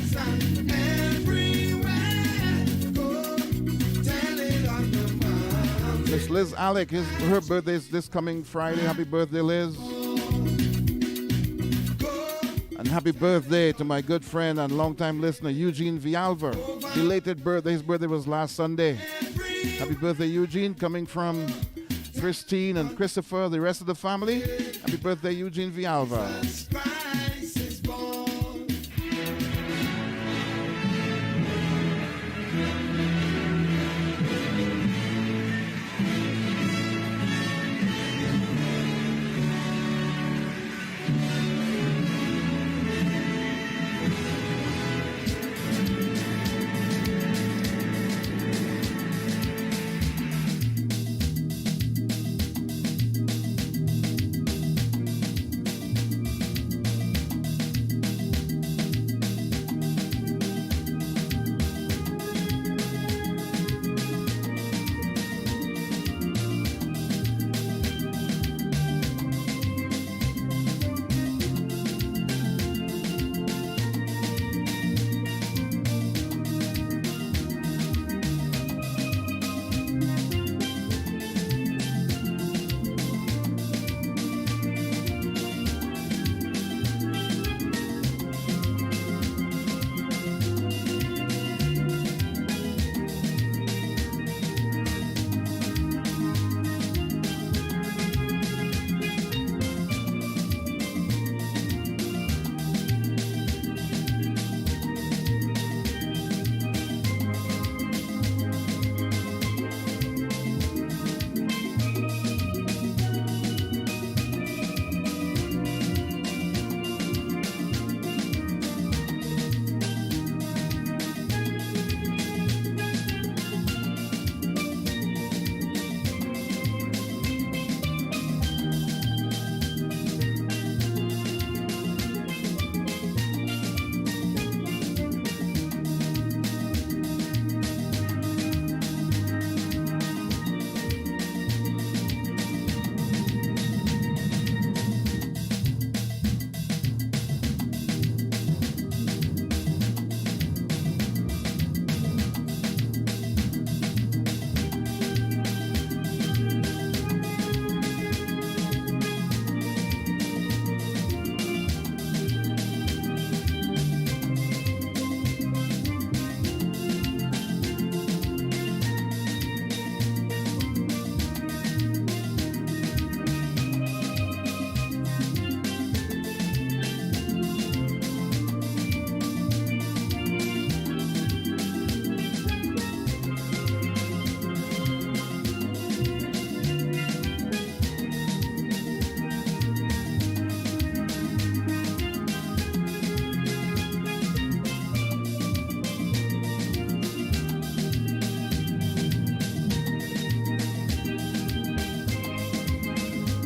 Miss Liz Alec, her birthday is this coming Friday. Happy birthday, Liz. And happy birthday to my good friend and longtime listener, Eugene Vialver. Belated birthday. His birthday was last Sunday. Happy birthday, Eugene, coming from Christine and Christopher, the rest of the family. Happy birthday, Eugene Vialver.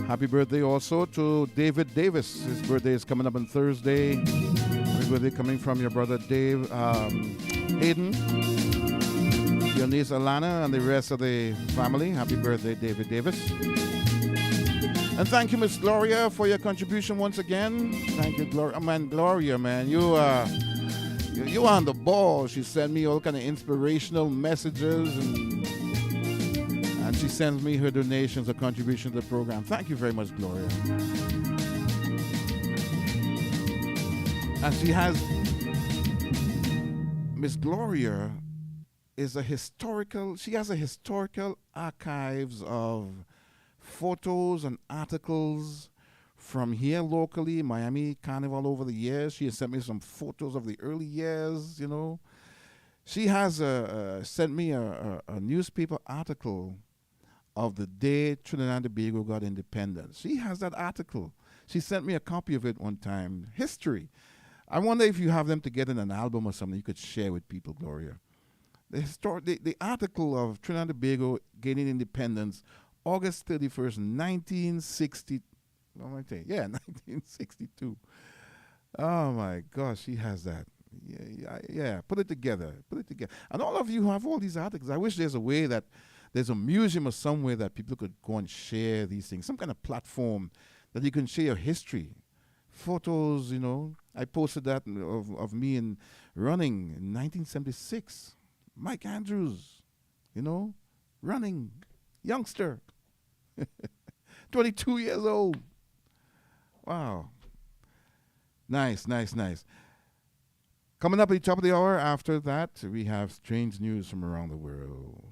Happy birthday also to David Davis. His birthday is coming up on Thursday. Happy birthday coming from your brother Dave Hayden, your niece Alana, and the rest of the family. Happy birthday, David Davis. And thank you, Miss Gloria, for your contribution once again. Thank you, Gloria. Man, Gloria, man, you are on the ball. She sent me all kind of inspirational messages, and And she sends me her donations or contribution to the program. Thank you very much, Gloria. And she has, Miss Gloria is she has a historical archives of photos and articles from here locally, Miami Carnival over the years. She has sent me some photos of the early years, you know. She has sent me a newspaper article of the day Trinidad and Tobago got independence. She has that article. She sent me a copy of it one time. History. I wonder if you have them together in an album or something you could share with people, Gloria. The article of Trinidad and Tobago gaining independence, August 31st, 1960. What am I saying? Yeah, 1962. Oh my gosh, she has that. Yeah. Put it together. And all of you who have all these articles, I wish there's a way that there's a museum or somewhere that people could go and share these things, some kind of platform that you can share your history. Photos, you know. I posted that of me in running in 1976. Mike Andrews, you know, running, youngster, 22 years old. Wow. Nice. Coming up at the top of the hour after that, we have strange news from around the world.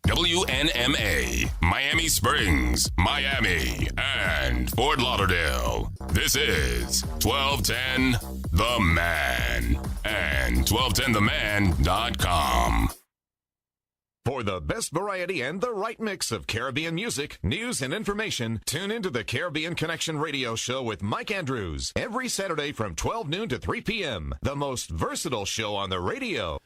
WNMA, Miami Springs, Miami, and Fort Lauderdale. This is 1210 The Man and 1210theman.com. For the best variety and the right mix of Caribbean music, news, and information, tune into the Caribbean Connection radio show with Mike Andrews every Saturday from 12 noon to 3 p.m. The most versatile show on the radio.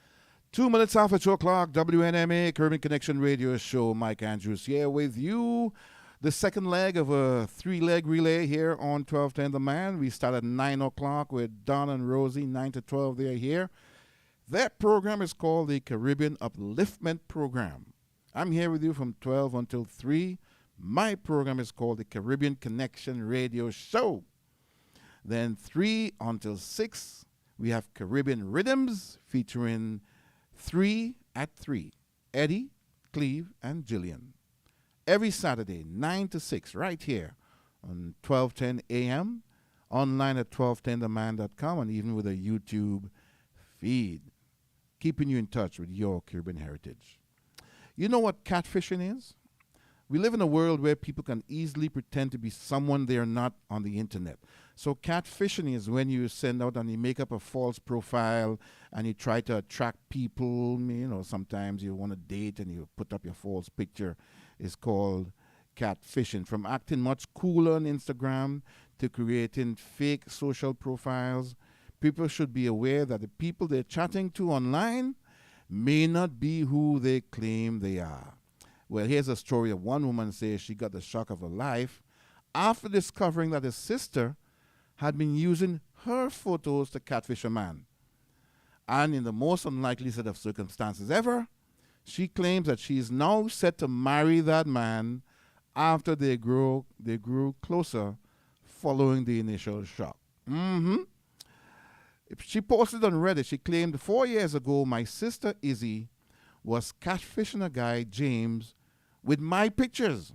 2 minutes after 2 o'clock, WNMA Caribbean Connection radio show. Mike Andrews here with you. The second leg of a 3-leg relay here on 1210 The Man. We start at 9 o'clock with Don and Rosie, 9 to 12. They're here. That program is called the Caribbean Upliftment Program. I'm here with you from 12 until 3. My program is called the Caribbean Connection Radio Show. Then 3 until 6, we have Caribbean Rhythms featuring 3 at 3, Eddie, Cleve, and Jillian. Every Saturday, 9 to 6, right here on 1210 a.m., online at 1210theman.com, and even with a YouTube feed, keeping you in touch with your Caribbean heritage. You know what catfishing is? We live in a world where people can easily pretend to be someone they are not on the internet. So catfishing is when you send out and you make up a false profile and you try to attract people. You know, sometimes you want to date and you put up your false picture. It's called catfishing. From acting much cooler on Instagram to creating fake social profiles, people should be aware that the people they're chatting to online may not be who they claim they are. Well, here's a story of one woman says she got the shock of her life after discovering that her sister had been using her photos to catfish a man. And in the most unlikely set of circumstances ever, she claims that she is now set to marry that man after they grew closer following the initial shock. She posted on Reddit, she claimed 4 years ago, my sister Izzy was catfishing a guy, James, with my pictures.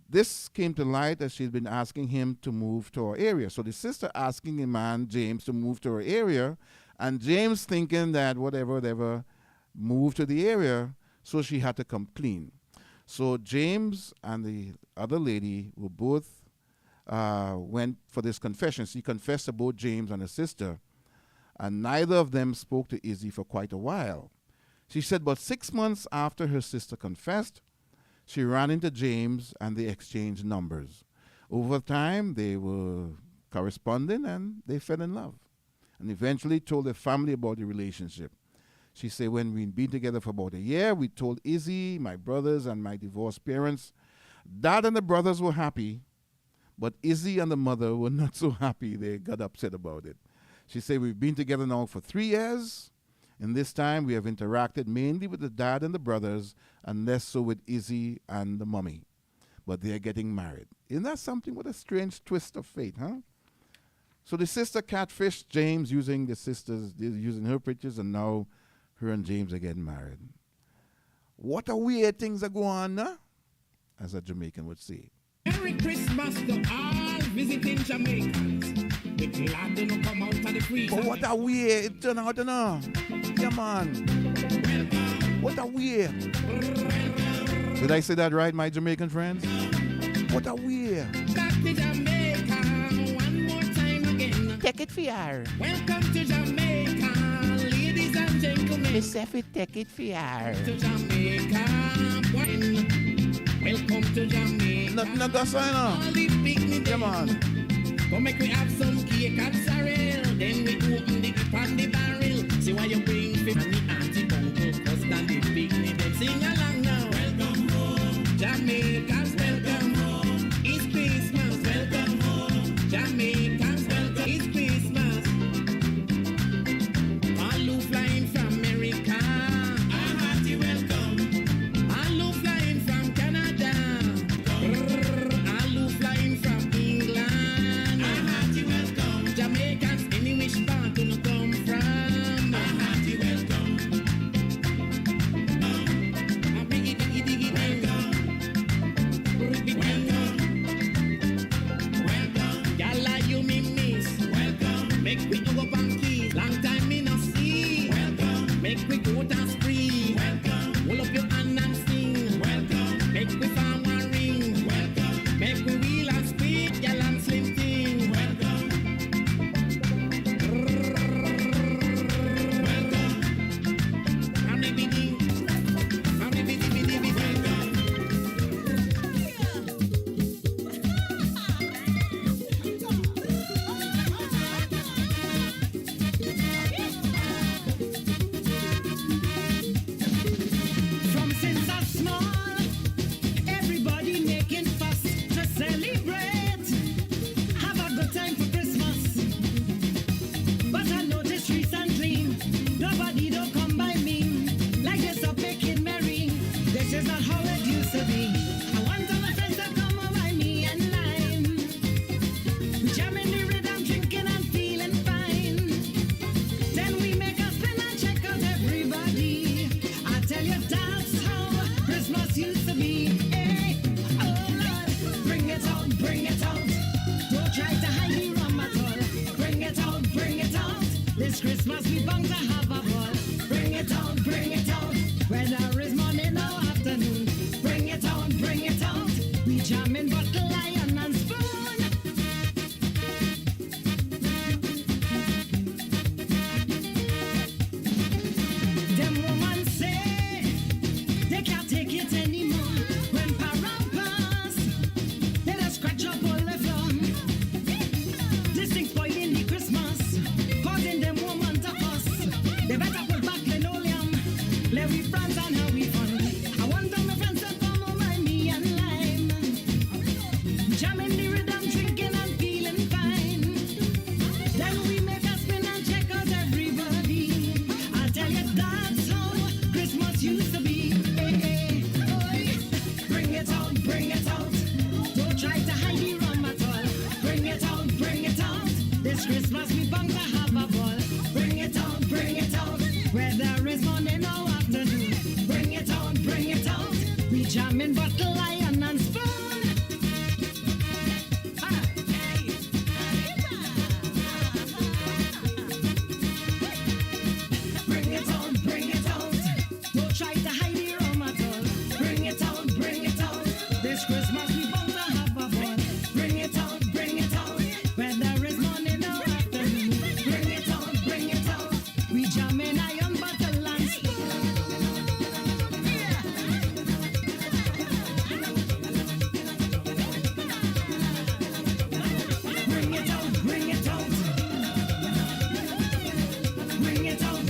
This came to light as she'd been asking him to move to our area. So the sister asking the man, James, to move to her area, and James thinking that whatever, moved to the area, so she had to come clean. So James and the other lady were both went for this confession. She confessed to both James and her sister, and neither of them spoke to Izzy for quite a while. She said, but 6 months after her sister confessed, she ran into James and they exchanged numbers. Over time, they were corresponding and they fell in love, and eventually told their family about the relationship. She said, when we'd been together for about a year, we told Izzy, my brothers, and my divorced parents. Dad and the brothers were happy, but Izzy and the mother were not so happy. They got upset about it. She said, we've been together now for 3 years. In this time, we have interacted mainly with the dad and the brothers, and less so with Izzy and the mommy. But they are getting married. Isn't that something? What a strange twist of fate, huh? So the sister catfished James using her pictures, and now her and James are getting married. What a weird things are going on, huh? As a Jamaican would say. Merry Christmas to all visiting Jamaicans. The glad they don't come out of the freezer. But what a weird it turn out, no? Yeah, man. What a weird. Did I say that right, my Jamaican friends? What a weird. Back to Jamaica one more time again. Take it for her. Welcome to Jamaica, ladies and gentlemen. Miss Effie, take it for her. To Jamaica, welcome to Jamaica. Nothing to go sign up. All the picnic. Come on. Come make we have some cake and sorrel. Then we open the cup and the barrel. See why you bring fish and the auntie, uncle, cousin and the picnic. Then sing along now. Welcome home, Jamaicans. Welcome home. It's Christmas. Welcome home, Jamaicans. Welcome. It's Christmas. All who flying from America, a hearty welcome. All who flying from Canada, all who flying from England, a hearty welcome. Jamaicans, any which part you come from, a hearty welcome. A biggie diggy diggy welcome. Welcome. Yalla you me miss. Welcome. Make we go up and kiss. Long time me no see. Welcome. Make we go and spree. Welcome. Hold up your hand and sing. Welcome. Make we farm and ring. Welcome. Make we wheel and speed. Yall and slim thing. Welcome. Welcome. Hammy biddy. Hammy biddy biddy biddy. Welcome. From since I'm small, everybody making fuss to celebrate. Have a good time for Christmas. But I noticed recently, nobody don't come by me like this up making merry. This is not how it used to be. I want all my friends to come by me and line. We jam in the rhythm, drinking and feeling fine. Then we make a spin and check out everybody. I tell you that's how Christmas used to be. Hey, oh Lord, bring it out, bring it out. Don't try to hide the rum at all. Bring it out, bring it out. This Christmas we bound to have a ball. Bring it out, whether it's morning or afternoon. Bring it out, we jamming bottle, lion and spoon. Them women say they can't take it anymore. When parents pass, they just scratch up all the floor. This thing spoiling the Christmas, causing them women to fuss. They better put back linoleum, let we friends and how we fun. I want all my friends to come over me and lime. Jamming the rhythm, drinking and feeling fine. Then we make a spin and check out everybody. I tell you that's how Christmas used to be. Hey, hey, oi. Bring it out, don't try to hide the rum at all. Bring it out, this Christmas we bound to have a ball. Bring it out, whether it's morning or afternoon. Bring it out, we jamming bottle, lion and spoon. Bring it out, don't try to hide the rum at all. Bring it out, this Christmas we bound to have a ball. Bring it out, whether it's morning or afternoon. Bring it out, we jamming iron bottle and spoon.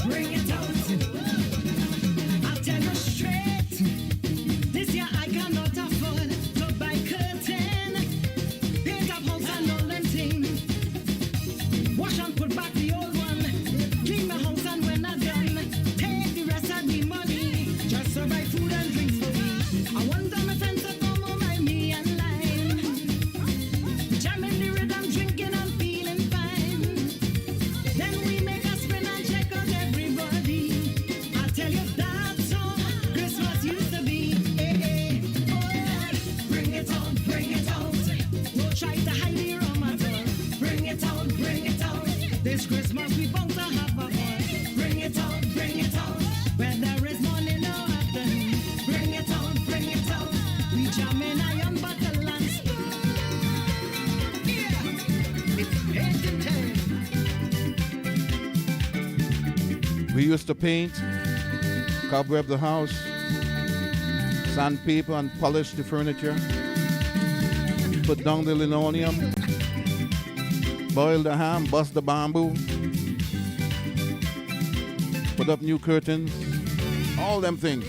Bring it out, I'll tell you straight, this year I cannot afford to buy clothes. This Christmas we bound to have a fun. Bring it on, whether it's morning or afternoon. Bring it on, we jam in iron bottle and spoon. Yeah, it's painting time. We used to paint, cobweb the house, sandpaper and polish the furniture, put down the linoleum, boil the ham, bust the bamboo, put up new curtains, all them things.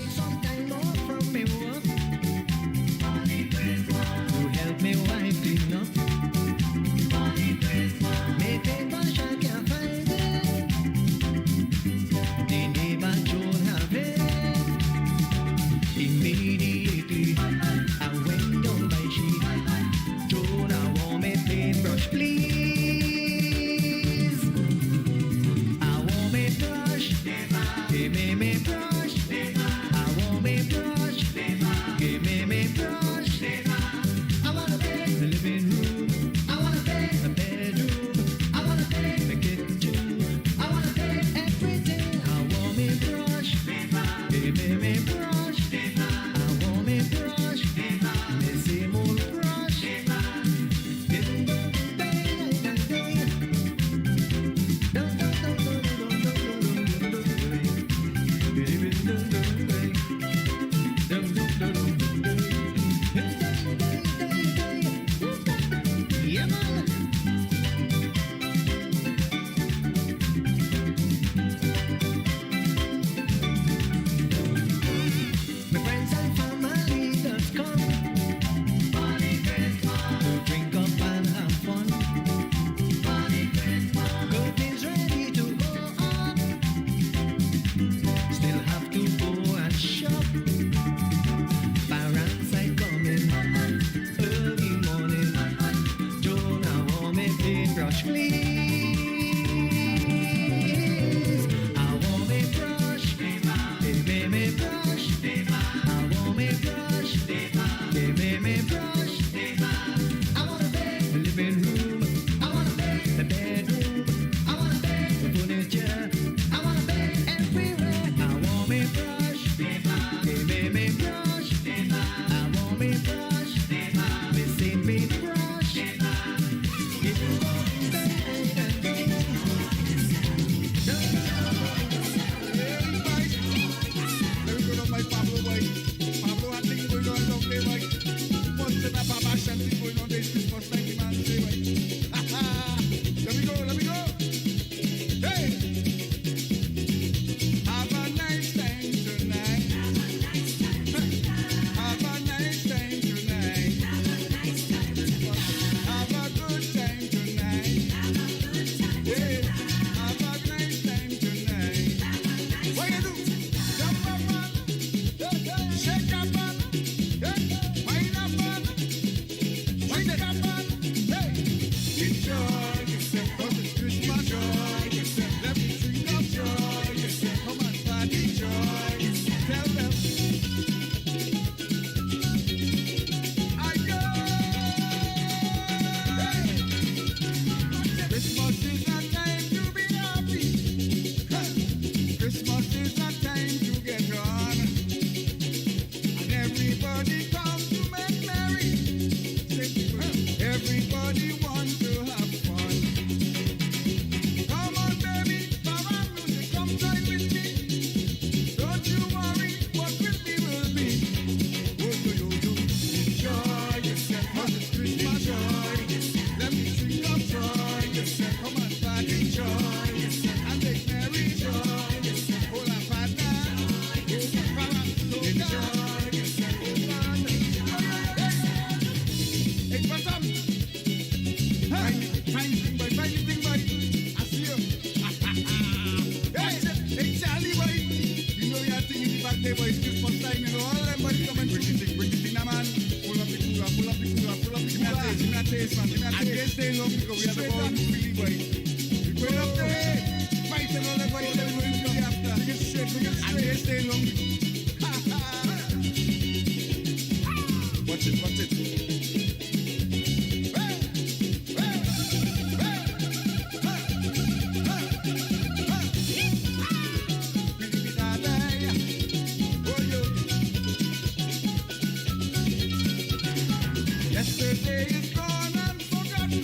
Yesterday is gone and forgotten.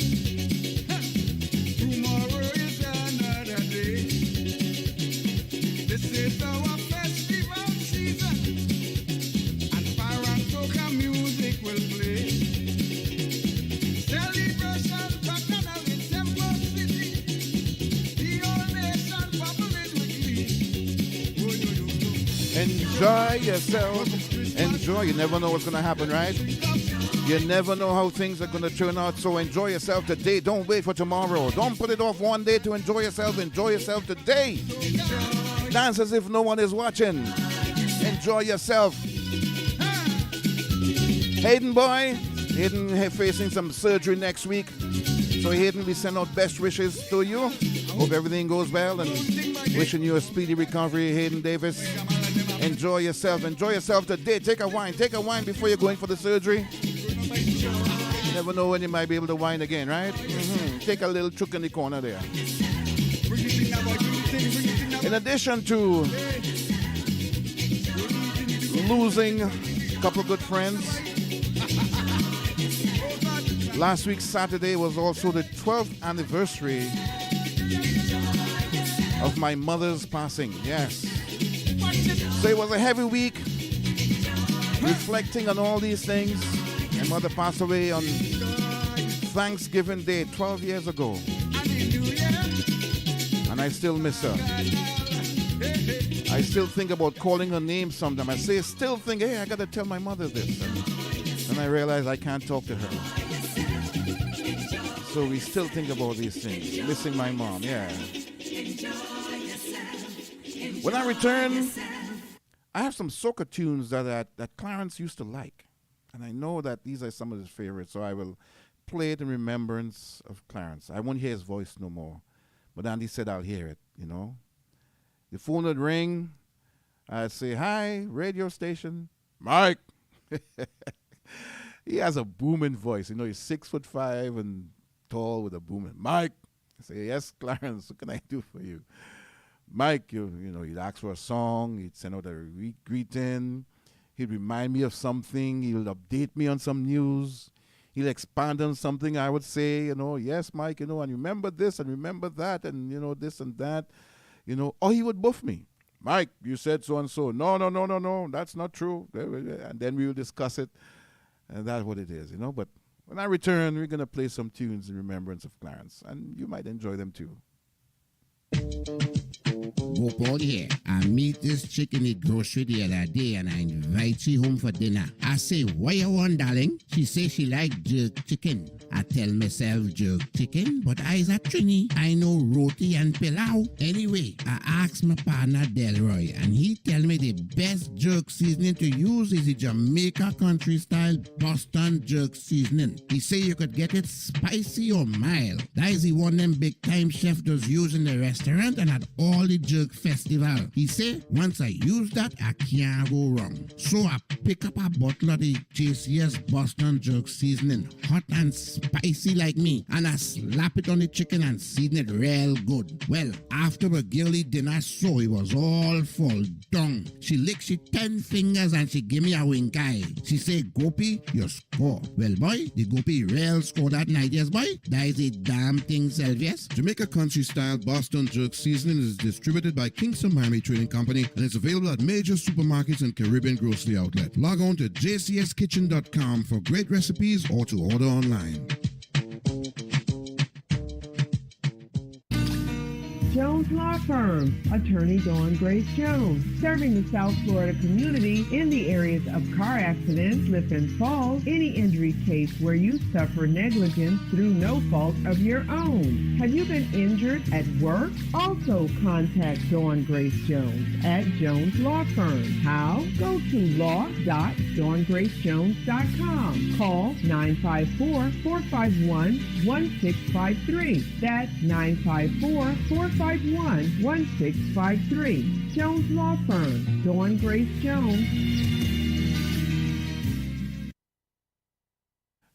Tomorrow is another day. This is our festival season, and fire and soca music will play. Celebration bacchanal in Temple City. The whole nation bubbling with glee. Enjoy yourself. Enjoy. You never know what's going to happen, right? You never know how things are going to turn out. So enjoy yourself today. Don't wait for tomorrow. Don't put it off one day to enjoy yourself. Enjoy yourself today. Dance as if no one is watching. Enjoy yourself. Hayden boy. Hayden facing some surgery next week. So Hayden, we send out best wishes to you. Hope everything goes well and wishing you a speedy recovery, Hayden Davis. Enjoy yourself. Enjoy yourself today. Take a wine. Take a wine before you're going for the surgery. You never know when you might be able to wine again, right? Take a little chook in the corner there. In addition to losing a couple of good friends, last week Saturday was also the 12th anniversary of my mother's passing. Yes. So it was a heavy week, reflecting on all these things. My mother passed away on Thanksgiving Day 12 years ago. And I still miss her. I still think about calling her name sometime. I still think, hey, I got to tell my mother this. And I realize I can't talk to her. So we still think about these things. Missing my mom, yeah. When I return, I have some soca tunes that Clarence used to like. And I know that these are some of his favorites, so I will play it in remembrance of Clarence. I won't hear his voice no more. But Andy said I'll hear it, you know. The phone would ring. I'd say, hi, radio station. Mike. He has a booming voice. You know, he's 6'5" and tall with a booming. Mike. I say, yes, Clarence, what can I do for you? Mike, you know, he'd ask for a song. He'd send out a greeting. He'd remind me of something. He'll update me on some news. He'll expand on something I would say, you know, yes, Mike, you know, and remember this and remember that and, you know, this and that, you know. Or he would buff me. Mike, you said so and so. No, that's not true. And then we will discuss it. And that's what it is, you know. But when I return, we're going to play some tunes in remembrance of Clarence. And you might enjoy them too. Gopal here. I meet this chick in the grocery the other day and I invite she home for dinner. I say, what you want, darling? She say she like jerk chicken. I tell myself jerk chicken, but I's a Trini. I know roti and pilau. Anyway, I ask my partner Delroy and he tell me the best jerk seasoning to use is the Jamaica country style Boston jerk seasoning. He say you could get it spicy or mild. That is the one them big time chef does use in the restaurant and at all the jerk festival. He say, once I use that, I can't go wrong. So I pick up a bottle of the JCS Boston jerk seasoning, hot and spicy like me, and I slap it on the chicken and season it real good. Well, after a girly dinner, so it was all fall down. She licked she 10 fingers and she give me a wink eye. She say, Gopi, you score. Well, boy, the Gopi real score that night, yes, boy. That is a damn thing, Selvius. Jamaica country style Boston jerk seasoning is distributed by Kingston Miami Trading Company and is available at major supermarkets and Caribbean grocery outlet. Log on to jcskitchen.com for great recipes or to order online. Jones Law Firm, attorney Dawn Grace Jones, serving the South Florida community in the areas of car accidents, slip and falls, any injury case where you suffer negligence through no fault of your own. Have you been injured at work? Also contact Dawn Grace Jones at Jones Law Firm. How? Go to law.dawngracejones.com. Call 954-451-1653. That's 954-451-1653. Jones Law Firm, Dawn Grace Jones.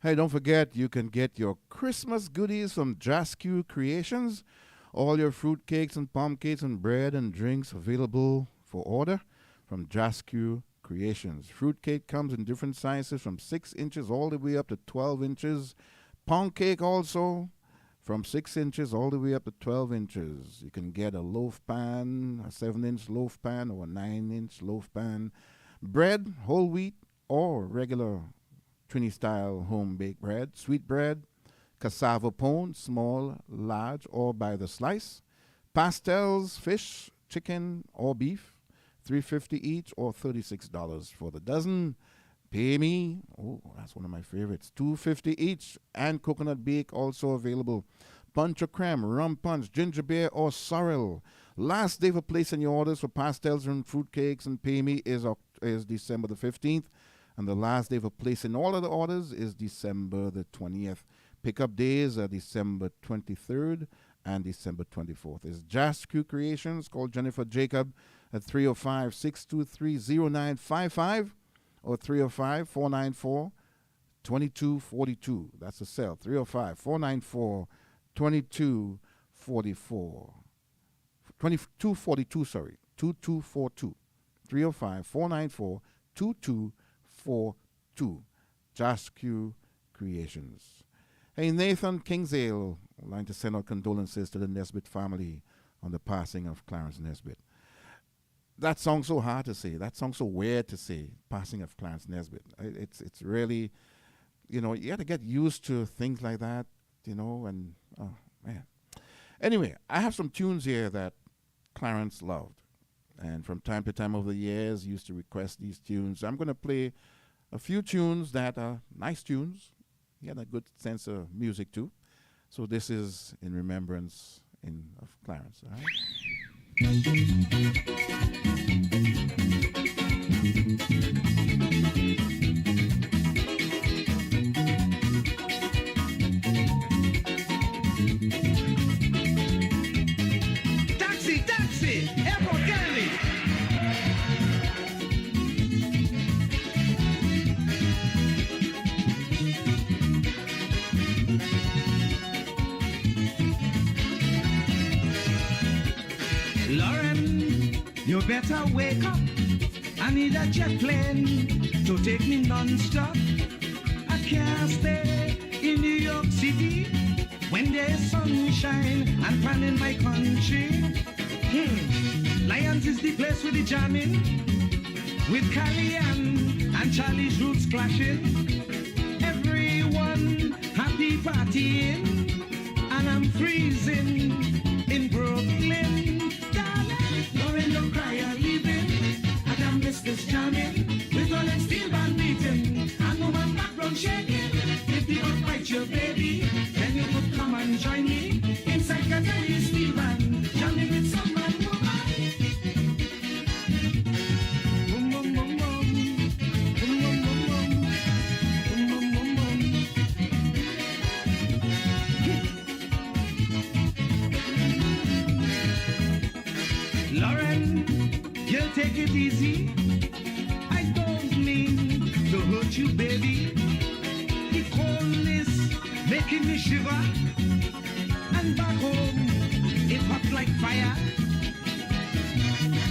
Hey, don't forget, you can get your Christmas goodies from Jascu Creations. All your fruit cakes and plum cakes and bread and drinks available for order from Jascu Creations. Fruitcake comes in different sizes from 6 inches all the way up to 12 inches. Pound cake also from 6 inches all the way up to 12 inches. You can get a loaf pan, a 7-inch loaf pan or a 9-inch loaf pan. Bread, whole wheat or regular Trini-style home-baked bread. Sweet bread, cassava pone, small, large, or by the slice. Pastels, fish, chicken, or beef, $3.50 each or $36 for the dozen. Pay me, oh, that's one of my favorites, $2.50 each, and coconut bake also available. Punch or creme, rum punch, ginger beer, or sorrel. Last day for placing your orders for pastels and fruit cakes and pay me is December the 15th. And the last day for placing all of the orders is December the 20th. Pickup days are December 23rd and December 24th. It's Jascu Creations. Call Jennifer Jacob at 305-623-0955 or 305-494-2242. That's the cell, 305-494-2244. 2242, sorry, 2242. 305-494-2242. Jascu Creations. Hey, Nathan Kingsale would like to send out condolences to the Nesbitt family on the passing of Clarence Nesbitt. That song's so hard to say. That song's so weird to say, passing of Clarence Nesbitt. It's really, you know, you got to get used to things like that, you know, and, oh, man. Anyway, I have some tunes here that Clarence loved. And from time to time over the years, he used to request these tunes. I'm going to play a few tunes that are nice tunes. He had a good sense of music, too. So this is in remembrance of Clarence, all right? Taxi, taxi, Airport Galley. Lauren, you better wake up. I need a jet plane to take me non-stop. I can't stay in New York City when there's sunshine and fun in my country. Lions is the place with the jamming, with Calian and Charlie's roots clashing. Everyone happy partying, and I'm freezing in Brooklyn. Darling, Lauren, don't cry, I'm leaving. I can miss this jamming with all that steel band beating. I know my background shaking. If you don't fight your baby, then you could come and join me inside Catherine's steel band, jamming with some man woman. Boom, boom, boom, boom. Boom, boom, boom, boom. Boom, boom, boom, boom. Lauren, you'll take it easy. I don't mean to hurt you, baby. The coldness making me shiver, and back home it hot like fire.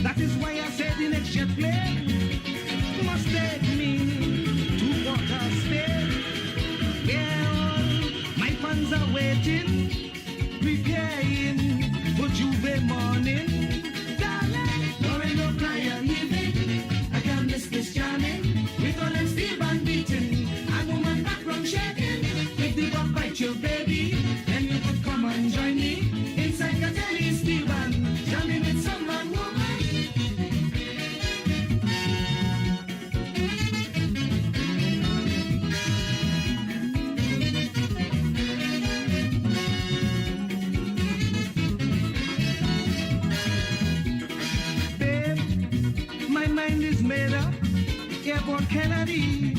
That is why I said the next jet plane must take me to Water State. Yeah, my fans are waiting, preparing for Juve morning. Lauren, don't cry, I'm leaving. I can't miss this jamming with all them steel band beating. I know my background shaking. If the bug bite your baby, then you could come and join me inside Catherine's steel band, jamming with some man woman. My mind is made up. Airport Kennedy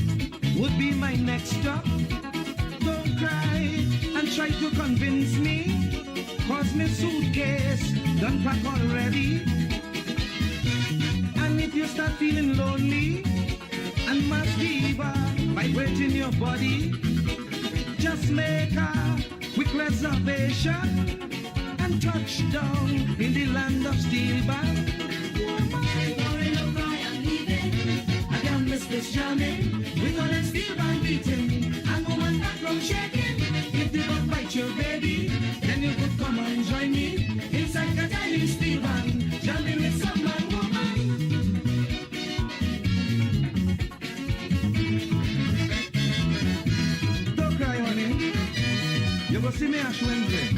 would be my next stop. Don't cry and try to convince me, cause my suitcase done pack already. And if you start feeling lonely and mass fever vibrating your body, just make a quick reservation and touch down in the land of steel band. I and Mr. Jamming. Wiggle and steel band beating, and woman that drum shaking. If they don't bite your baby, then you could come and join me inside Katani steel band, jamming with some man woman. Don't cry, honey. You go see me Ash Wednesday.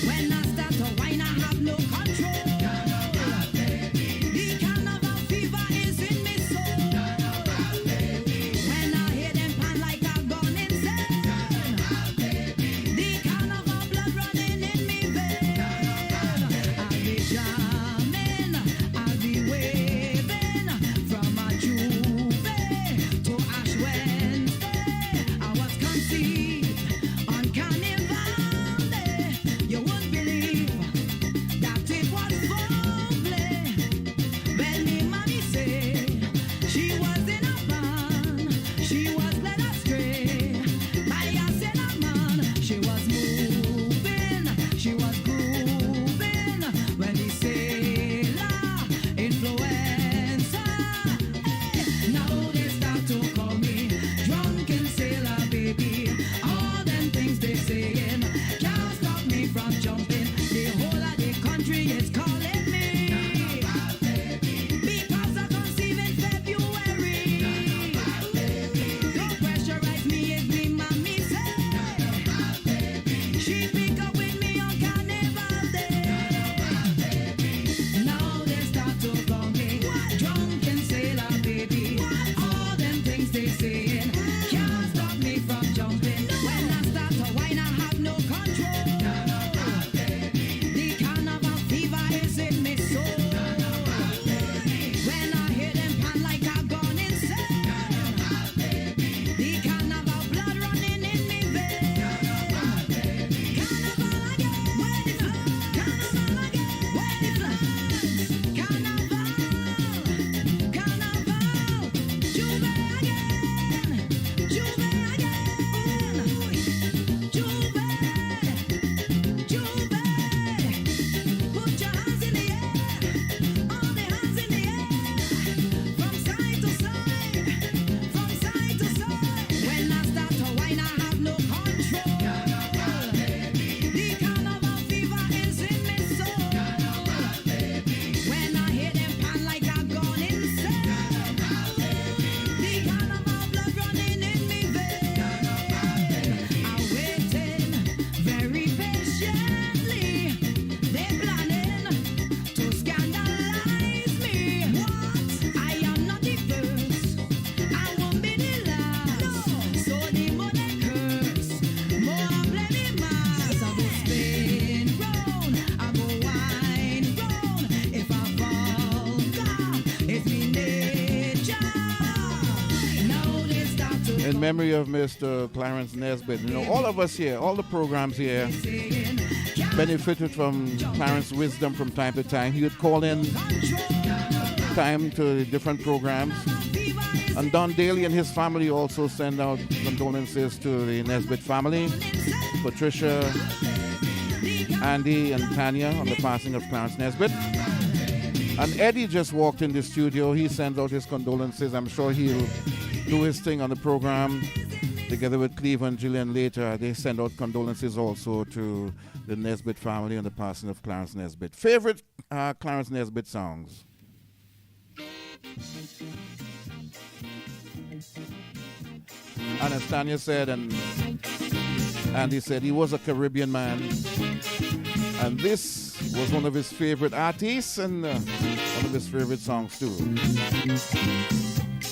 When I start to whine, I have no in memory of Mr. Clarence Nesbitt. You know, all of us here, all the programs here benefited from Clarence's wisdom from time to time. He would call in time to different programs. And Don Daly and his family also send out condolences to the Nesbitt family, Patricia, Andy, and Tanya on the passing of Clarence Nesbitt. And Eddie just walked in the studio. He sends out his condolences. I'm sure he'll do his thing on the program together with Cleve and Gillian later. They send out condolences also to the Nesbitt family on the passing of Clarence Nesbitt. Favorite Clarence Nesbitt songs? And as Tanya said, and Andy said, he was a Caribbean man. And this was one of his favorite artists and one of his favorite songs too.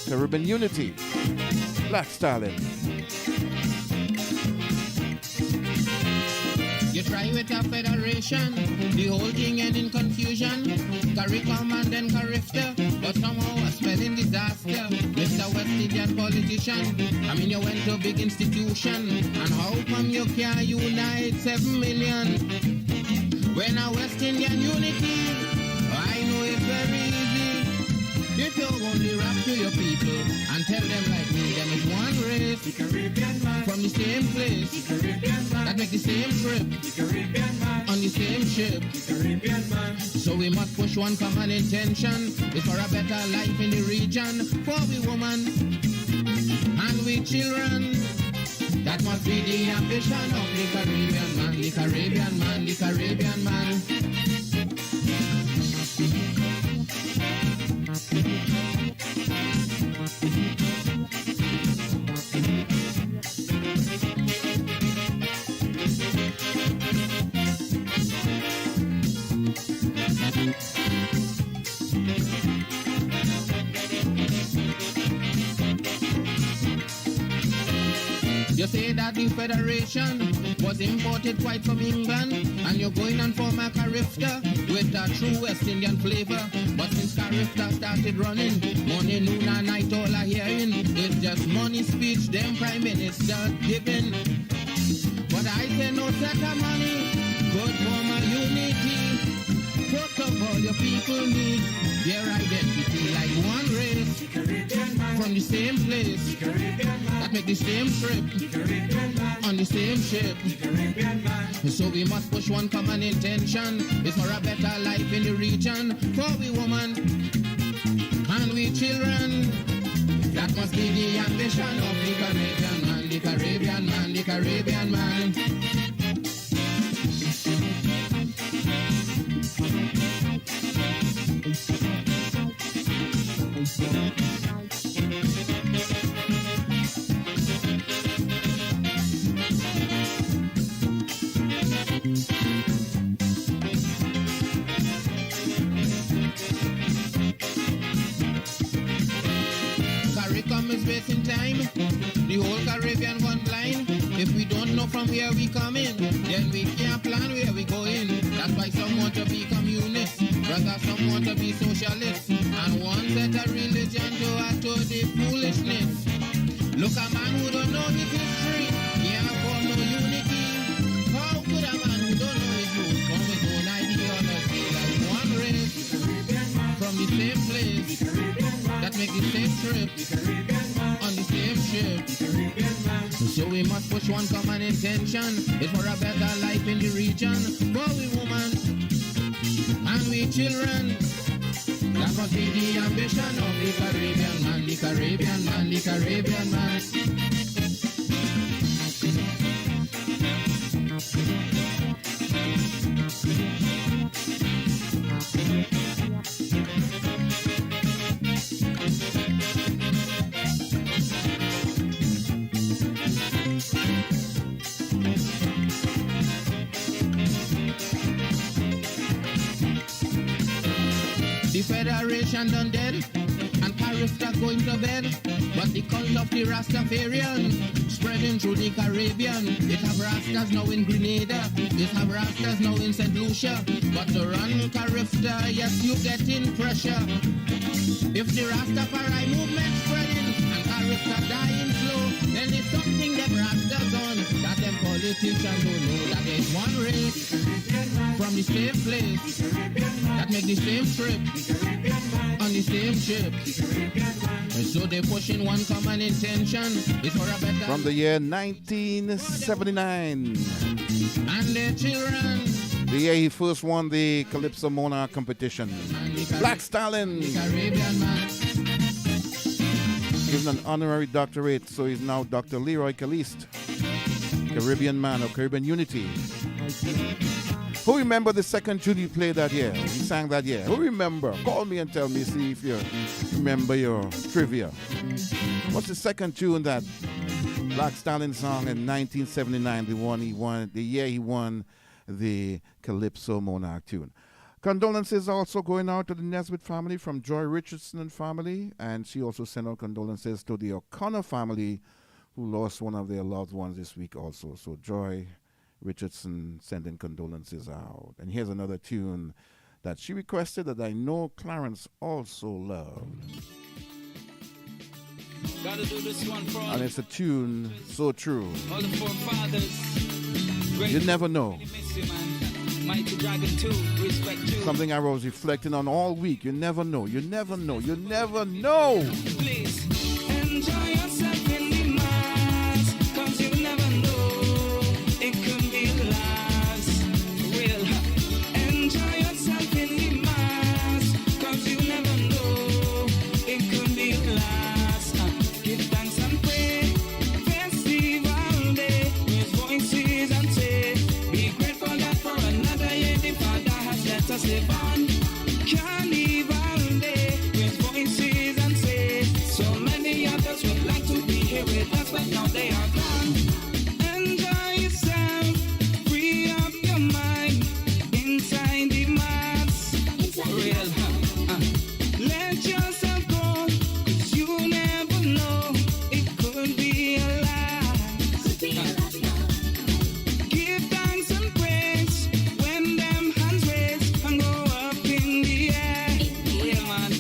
Caribbean Unity, Black Stallion. You try with a federation, the whole thing end in confusion. CARICOM and then CARIFTA, but somehow a spelling disaster. Mr. West Indian politician, I mean you went to a big institution, and how come you can't unite 7 million? When a West Indian unity, I know it's very easy. If you only rap to your people and tell them like me, them is one race, the Caribbean man, from the same place, the Caribbean man, that make the same trip, the Caribbean man, on the same ship, the Caribbean man. So we must push one common intention, it's for a better life in the region, for we woman and we children. That must be the ambition of the Caribbean man, the Caribbean man, the Caribbean man. You say that the Federation was imported quite from England, and you're going and form a CARIFTA with a true West Indian flavor. But since CARIFTA started running, morning, noon, and night all I hearing, it's just money speech, them prime minister giving. But I say no set of money, good form a unity. First of all, your people need their identity like one race, from the same place, that make the same trip, on the same ship. So we must push one common intention, it's for a better life in the region, for we woman and we children. That must be the ambition of the Caribbean man, the Caribbean man, the Caribbean man. CARICOM is wasting time, the whole Caribbean gone blind. If we don't know from where we come in, then we can't plan where we go in. That's why some want to be communist, rather some want to be socialist, and one set a religion to add to the foolishness. Look, a man who don't know his history can't form no unity. How could a man who don't know his roots form his own ideology like one race, from the same place, that make the same trip, on the same ship? So we must push one common intention, it's for a better life in the region, for we woman and we children. That must be the ambition of the Caribbean man, the Caribbean man, the Caribbean man. The Federation done dead, and CARIFTA going to bed. But the cult of the Rastafarian spreading through the Caribbean. It have Rastas now in Grenada, it have Rastas now in St. Lucia. But to run CARIFTA, yes, you getting pressure. If the Rastafari movement spreading and CARIFTA dying slow, then it's something them Rastas on that them politicians don't know. That there's one race from the same place that make the same trip on the same ship. And so they pushing one common intention, it's for a better. From the year 1979. And their children. The year he first won the Calypso Monarch competition. Black Stallion. Given an honorary doctorate, so he's now Dr. Leroy Caliste. Caribbean man of Caribbean Unity. Who remember the second tune you played that year? You sang that year. Who remember? Call me and tell me, see if you remember your trivia. What's the second tune that Black Stallion song in 1979, the year he won the Calypso Monarch tune? Condolences also going out to the Nesbitt family from Joy Richardson and family, and she also sent out condolences to the O'Connor family who lost one of their loved ones this week also. So Joy Richardson sending condolences out. And here's another tune that she requested that I know Clarence also loved. Gotta do this one for all, And it's a tune so true. all the forefathers. Great You never know. miss you, man. Mighty Dragon 2, respect you. Something I was reflecting on all week. You never know. You never know. You never know. Please enjoy yourself in the mass, 'cause you never know, it could be the last. Real, enjoy yourself in the mass, 'cause you never know, it could be the last. Give thanks and pray, festival day, raise voices and say, be grateful that for another year the Father has let us live on. Carnival day, raise voices and say, so many others would like to be here with us, but now they are gone. Enjoy yourself, free up your mind, inside the mass. Real, let yourself go, 'cause you never know, it could be a last. Give thanks and praise when them hands raise and go up in the air. Real man,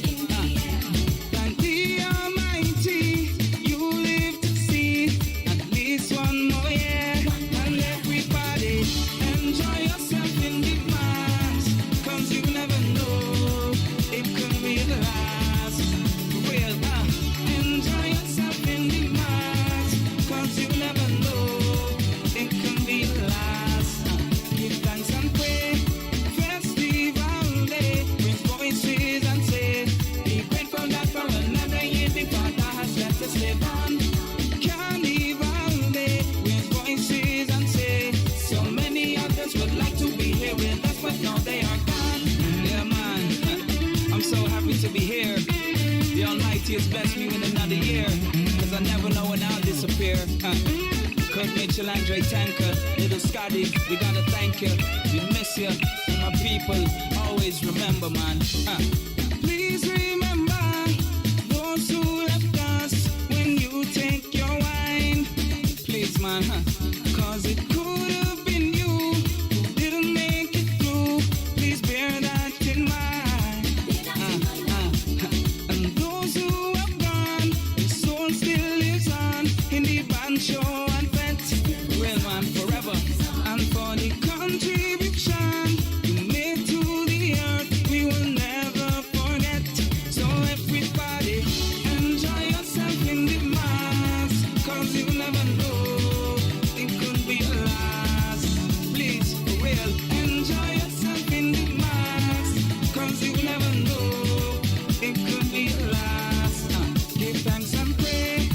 thank the Almighty, you live to see at least one more year. And everybody, enjoy yourself in the mass, 'cause you never know, it could be the last. Real, enjoy yourself in the mass, 'cause you never know, it could be the last. Give thanks and pray, festival day, raise voices and say, be grateful that for another year the Father has let us live on. Carnival day, raise voices and say, so many others would like to be here with us, but now they are gone. Yeah, man, I'm so happy to be here. The Almighty has blessed me with another year, 'cause I never know when I'll disappear. Kurt Mitchell, Andre Tanker, Little Scotty, we gotta thank you. We miss you, and my people always remember, man. Please remember those who left us when you take your wine. Please, man, 'cause it could have been you who didn't make it through. Please bear that in mind. And those who have gone, their soul still lives on in the banjo and vet. Real man forever. And for the contribution you made to the earth, we will never forget. So everybody, enjoy yourself in the mass, 'cause you never know, it could be the last. Please, for real, enjoy yourself in the mass, 'cause you never know, it could be the last. Give thanks and pray,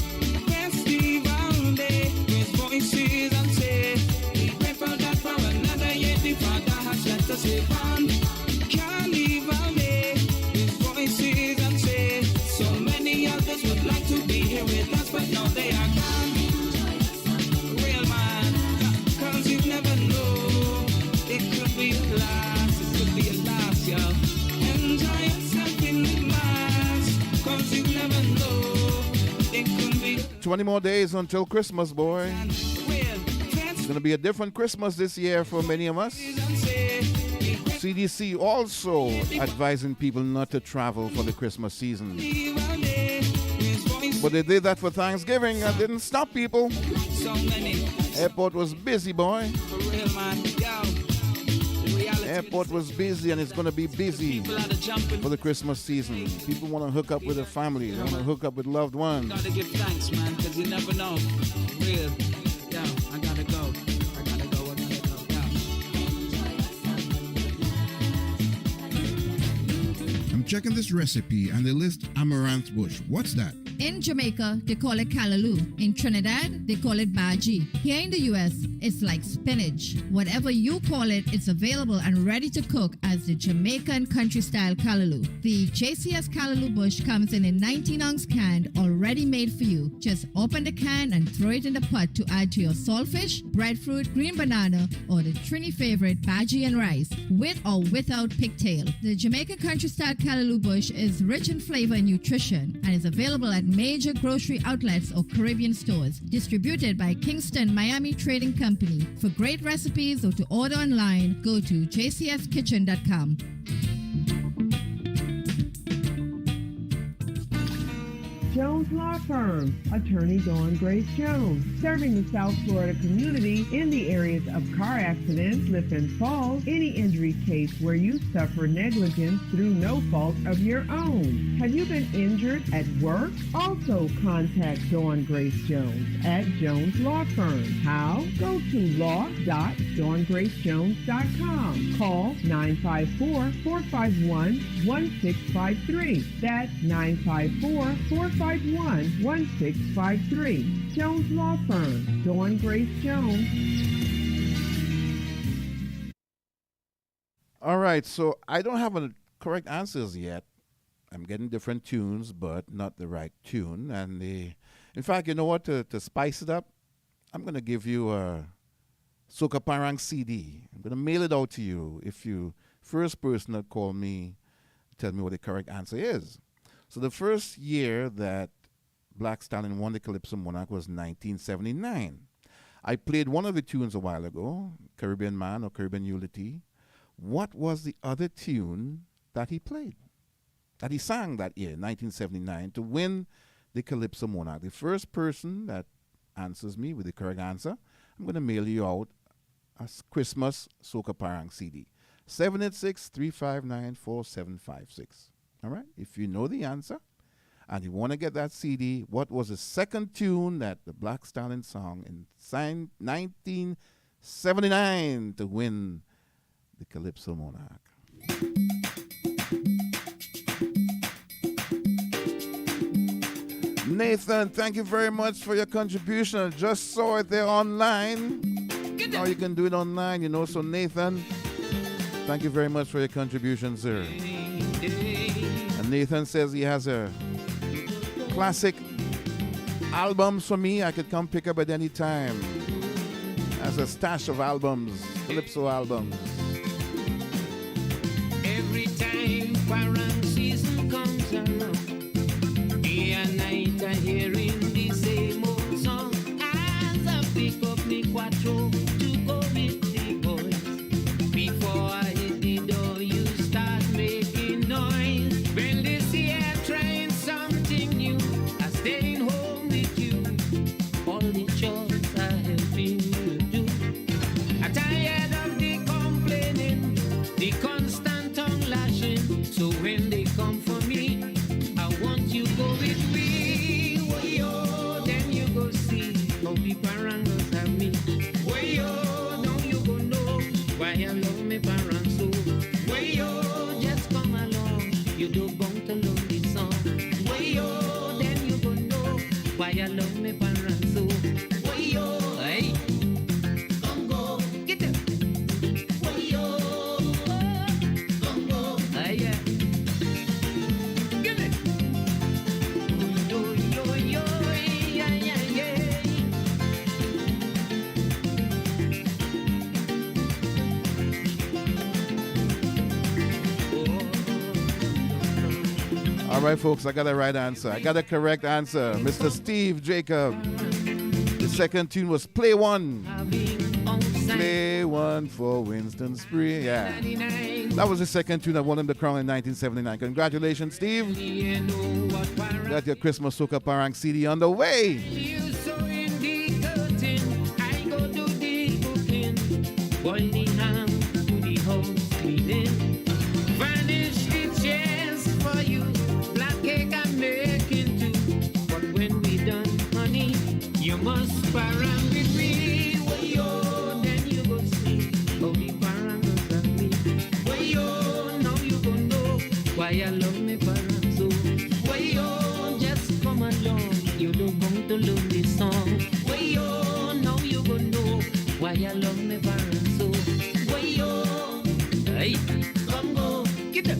festival day, raise voices and say, be grateful that for another year the Father has let us live on. Carnival day, raise voices and say, so many others would like to be here with us, but now they are gone. Real man, 'cause you never know, it could be the last, it could be the last, yo. Enjoy yourself in the mass, 'cause you never know, it could be 20 more days until Christmas, boy. real. It's going to be a different Christmas this year for many of us. CDC also advising people not to travel for the Christmas season. But they did that for Thanksgiving and didn't stop people. So many, Airport was busy, boy. for real, man, yo. The reality Airport was busy and it's going to be busy people out of jumping. for the Christmas season. People want to hook up with their family. They want to hook up with loved ones. Gotta give thanks, man, 'cause you never know. Real, yo, I gotta go. I gotta go, yo. I'm checking this recipe and they list amaranth bush. What's that? In Jamaica, they call it callaloo. In Trinidad, they call it bhaji. Here in the US, it's like spinach. Whatever you call it, it's available and ready to cook as the Jamaican country-style callaloo. The JCS callaloo bush comes in a 19-ounce can already made for you. Just open the can and throw it in the pot to add to your saltfish, breadfruit, green banana, or the Trini favorite bhaji and rice, with or without pigtail. The Jamaican country-style callaloo bush is rich in flavor and nutrition and is available at major grocery outlets or Caribbean stores. Distributed by Kingston Miami Trading Company. For great recipes or to order online, go to jcskitchen.com. Jones Law Firm, attorney Dawn Grace Jones, serving the South Florida community in the areas of car accidents, slip and fall, any injury case where you suffer negligence through no fault of your own. Have you been injured at work? Also contact Dawn Grace Jones at Jones Law Firm. How? Go to law.dawngracejones.com. Call 954-451-1653. That's 954-451-1653. Jones Law Firm, Dawn Grace Jones. All right, so I don't have a correct answers yet. I'm getting different tunes, but not the right tune. And in fact, you know what? To spice it up, I'm going to give you a Soca Parang CD. I'm going to mail it out to you if you first person that call me, tell me what the correct answer is. So the first year that Black Stallion won the Calypso Monarch was 1979. I played one of the tunes a while ago, Caribbean Man or Caribbean Unity. What was the other tune that he played, that he sang that year, 1979, to win the Calypso Monarch? The first person that answers me with the correct answer, I'm going to mail you out a Christmas Soca Parang CD. 786-359-4756. All right? If you know the answer and you want to get that CD, what was the second tune that the Black Stallion song in 1979 to win the Calypso Monarch? Nathan, thank you very much for your contribution. I just saw it there online. Now you can do it online, you know. So Nathan, thank you very much for your contribution, sir. And Nathan says he has a classic albums for me. I could come pick up at any time. Has a stash of albums, Calypso albums. Every time Parang season comes around, day and night I hearing the same old song. As I pick up the quattro to go with the boys, before I hit the door you start making noise. Well, this year trying something new, I staying home with you, all the chores I have been to do. I'm tired of the complaining, the constant tongue lashing. So when they come for me, I want you go with me. Yo, then you go see how the parangos have me. Yo, now you go know why I love me parang so. Yo, just come along, you do bound to love this song. Yo, then you go know why I love me parang so. Yo, hey, come go, get up. Yo, come go, hey, yeah. Give it. Yo, yo, yo, yeah, yeah, yeah. All right, folks, I got the right answer. I got the correct answer. Mr. Steve Jacob. The second tune was Play One. Play One for Winston Spree. Yeah. That was the second tune that won him the crown in 1979. Congratulations, Steve. Got your Christmas Soca Parang CD on the way. You sew in the curtain, I go do the cooking, boil the ham, do the house cleaning, furnish the chairs for you, black cake I'm making too. But when we done, honey, you must parang with me. Yo, then you go see how the parangos have me. Yo, now you go know why I love me parang so. Yo, just come along, you don't want to love this song. Yo, now you go know why I love me parang so. Yo, hey, come go, get up.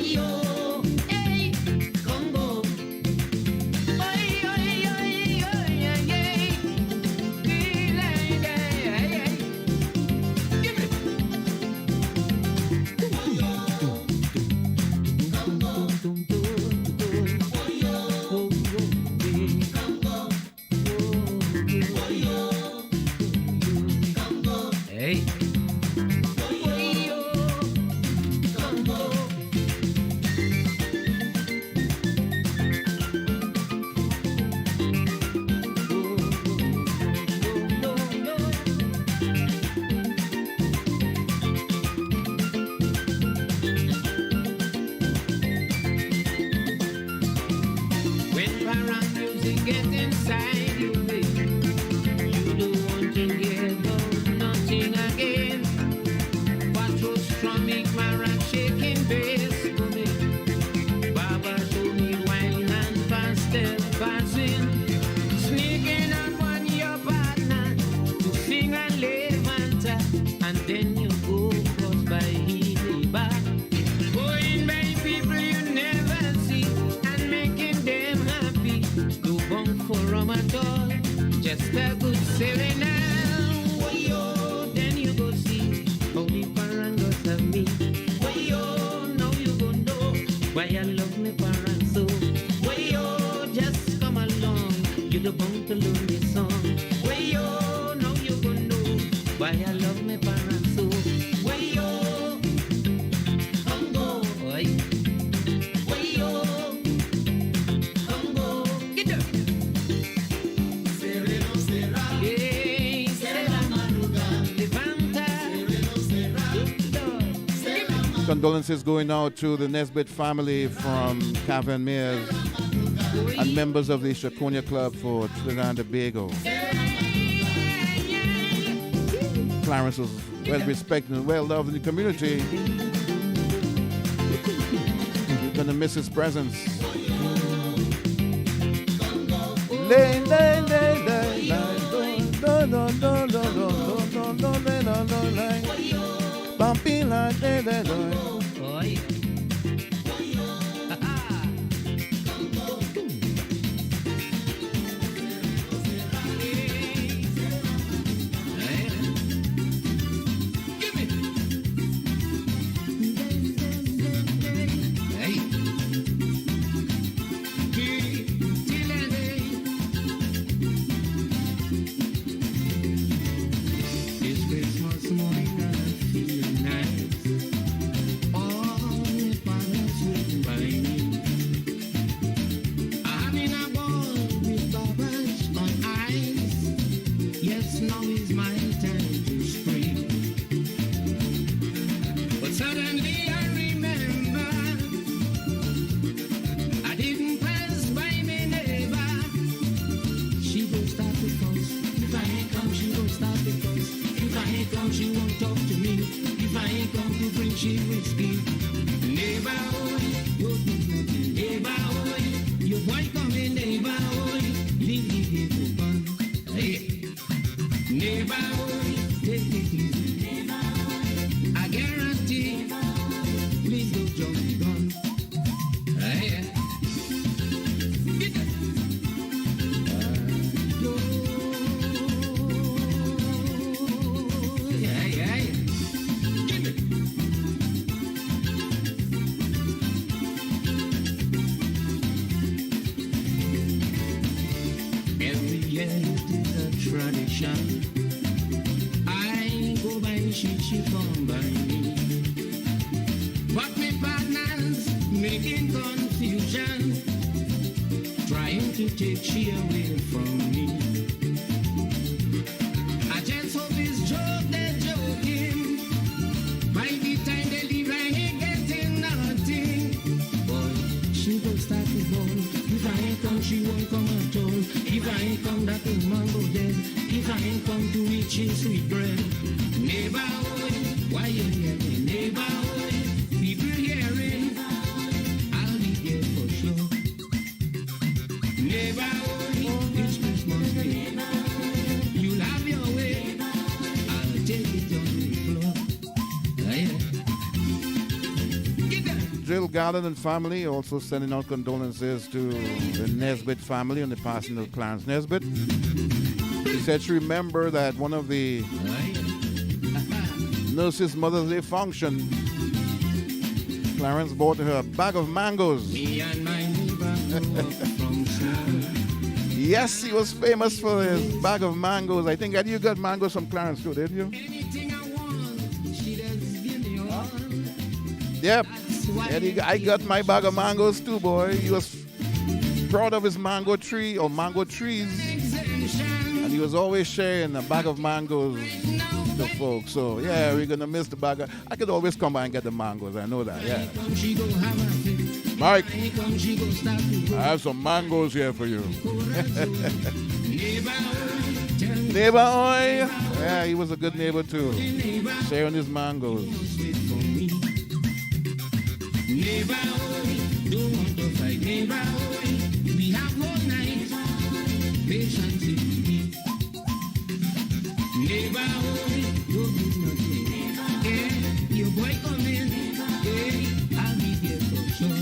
Yo, hey, come go. Oi, oi, oi, oi, oi, oi. Feel like that, hey, hey. Give it. Come go. Oh, When parang music get inside you, baby, you don't want to get nothing again. Quattro strumming, marang shaking bass for me. Baba show me wine and pastel passing, sneaking up on your partner to sing a levanta, and then you go cross by his back. Going by people you never see and making them happy. No bunk for rum at all, just a good serenade. Oh, yo, then you go see how the parangos have me. Oh, yo, now you go know why I love me parang so. Oh, yo, just come along, you the bunk to learn this song. Oh, yo, now you go know why I love me parang so. Oh, yo, come go, oi. Oh, yo, come go, get up. Hey, será levanta. Condolences going out to the Nesbitt family from Cavan Mears and members of the Shakonia Club for Trinidad and Tobago. Clarence was well respected and well loved in the community. You're gonna miss his presence. Lay, lay, lay, lay, lay, do, do, do, do, do, do, do, lay, lay, lay, lay. Bumpy like lay, lay, lay. It's Christmas morning and I feel nice. All the parents waiting by me. I'm in a ball with bubbles on ice. Yes, now is my time to scream. But suddenly I remember I didn't pass by my neighbor. She gon' start to fuss. If I ain't come, she gon' start to fuss. If I ain't come, she won't talk to me. If I ain't come to bring she whiskey. Neighbor, oi, you do nothing. Neighbor, oi, your boy coming. Neighbor, oi, leave the gate open. Hey, neighbor, oi, take it easy. Neighbor, oi, I guarantee. Please don't jump the gun. Hey, get that. Yeah, yeah, yeah. Give it. Every year it is a tradition. I go by she come by me. But my partners making confusion, trying to take she away from me. I just hope it's joke they're joking. By the time they leave, I ain't getting nothing. Boy, she gon' start to go. If I ain't come, she won't come at all. If I ain't come, that woman go dead. If I ain't come to eat his sweet bread. Neighbor, oi, why you hearing? Neighbor, oi, people hearing. I'll be here for sure. Neighbor, oi, it's Christmas Day. You'll have your way. I'll take it on the floor. Get that. Jill Garland and family also sending out condolences to the Nesbitt family on the passing of Clarence Nesbitt. She said she remembered that one of the nurse's Mother's Day function, Clarence bought her a bag of mangoes. Me and my neighbor from school. Yes, he was famous for his bag of mangoes. I think you got mangoes from Clarence too, did you? Anything I want, Yep. And I got my bag of mangoes too, boy. He was proud of his mango tree or mango trees. And he was always sharing a bag of mangoes to folks. So, yeah, we're going to miss the bag. I could always come by and get the mangoes. I know that, yeah. Mike, I have some mangoes here for you. Neighbor, oi. Yeah, he was a good neighbor too. Sharing his mangoes. Neighbor, don't want to fight. Neighbor, we have all night. Patience with me. Neighbor, don't do nothing. Yeah, your boy coming. Yeah, I'll be there for sure.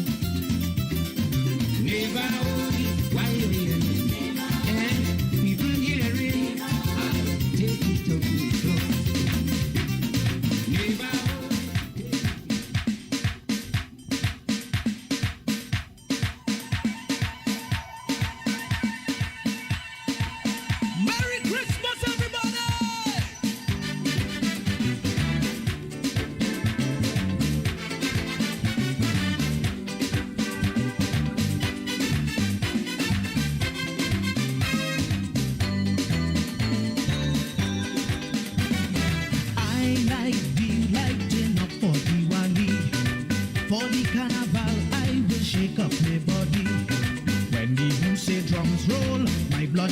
Neighbor, why you hearing? Yeah, people hearing. I'll take it to the floor. Neighbor.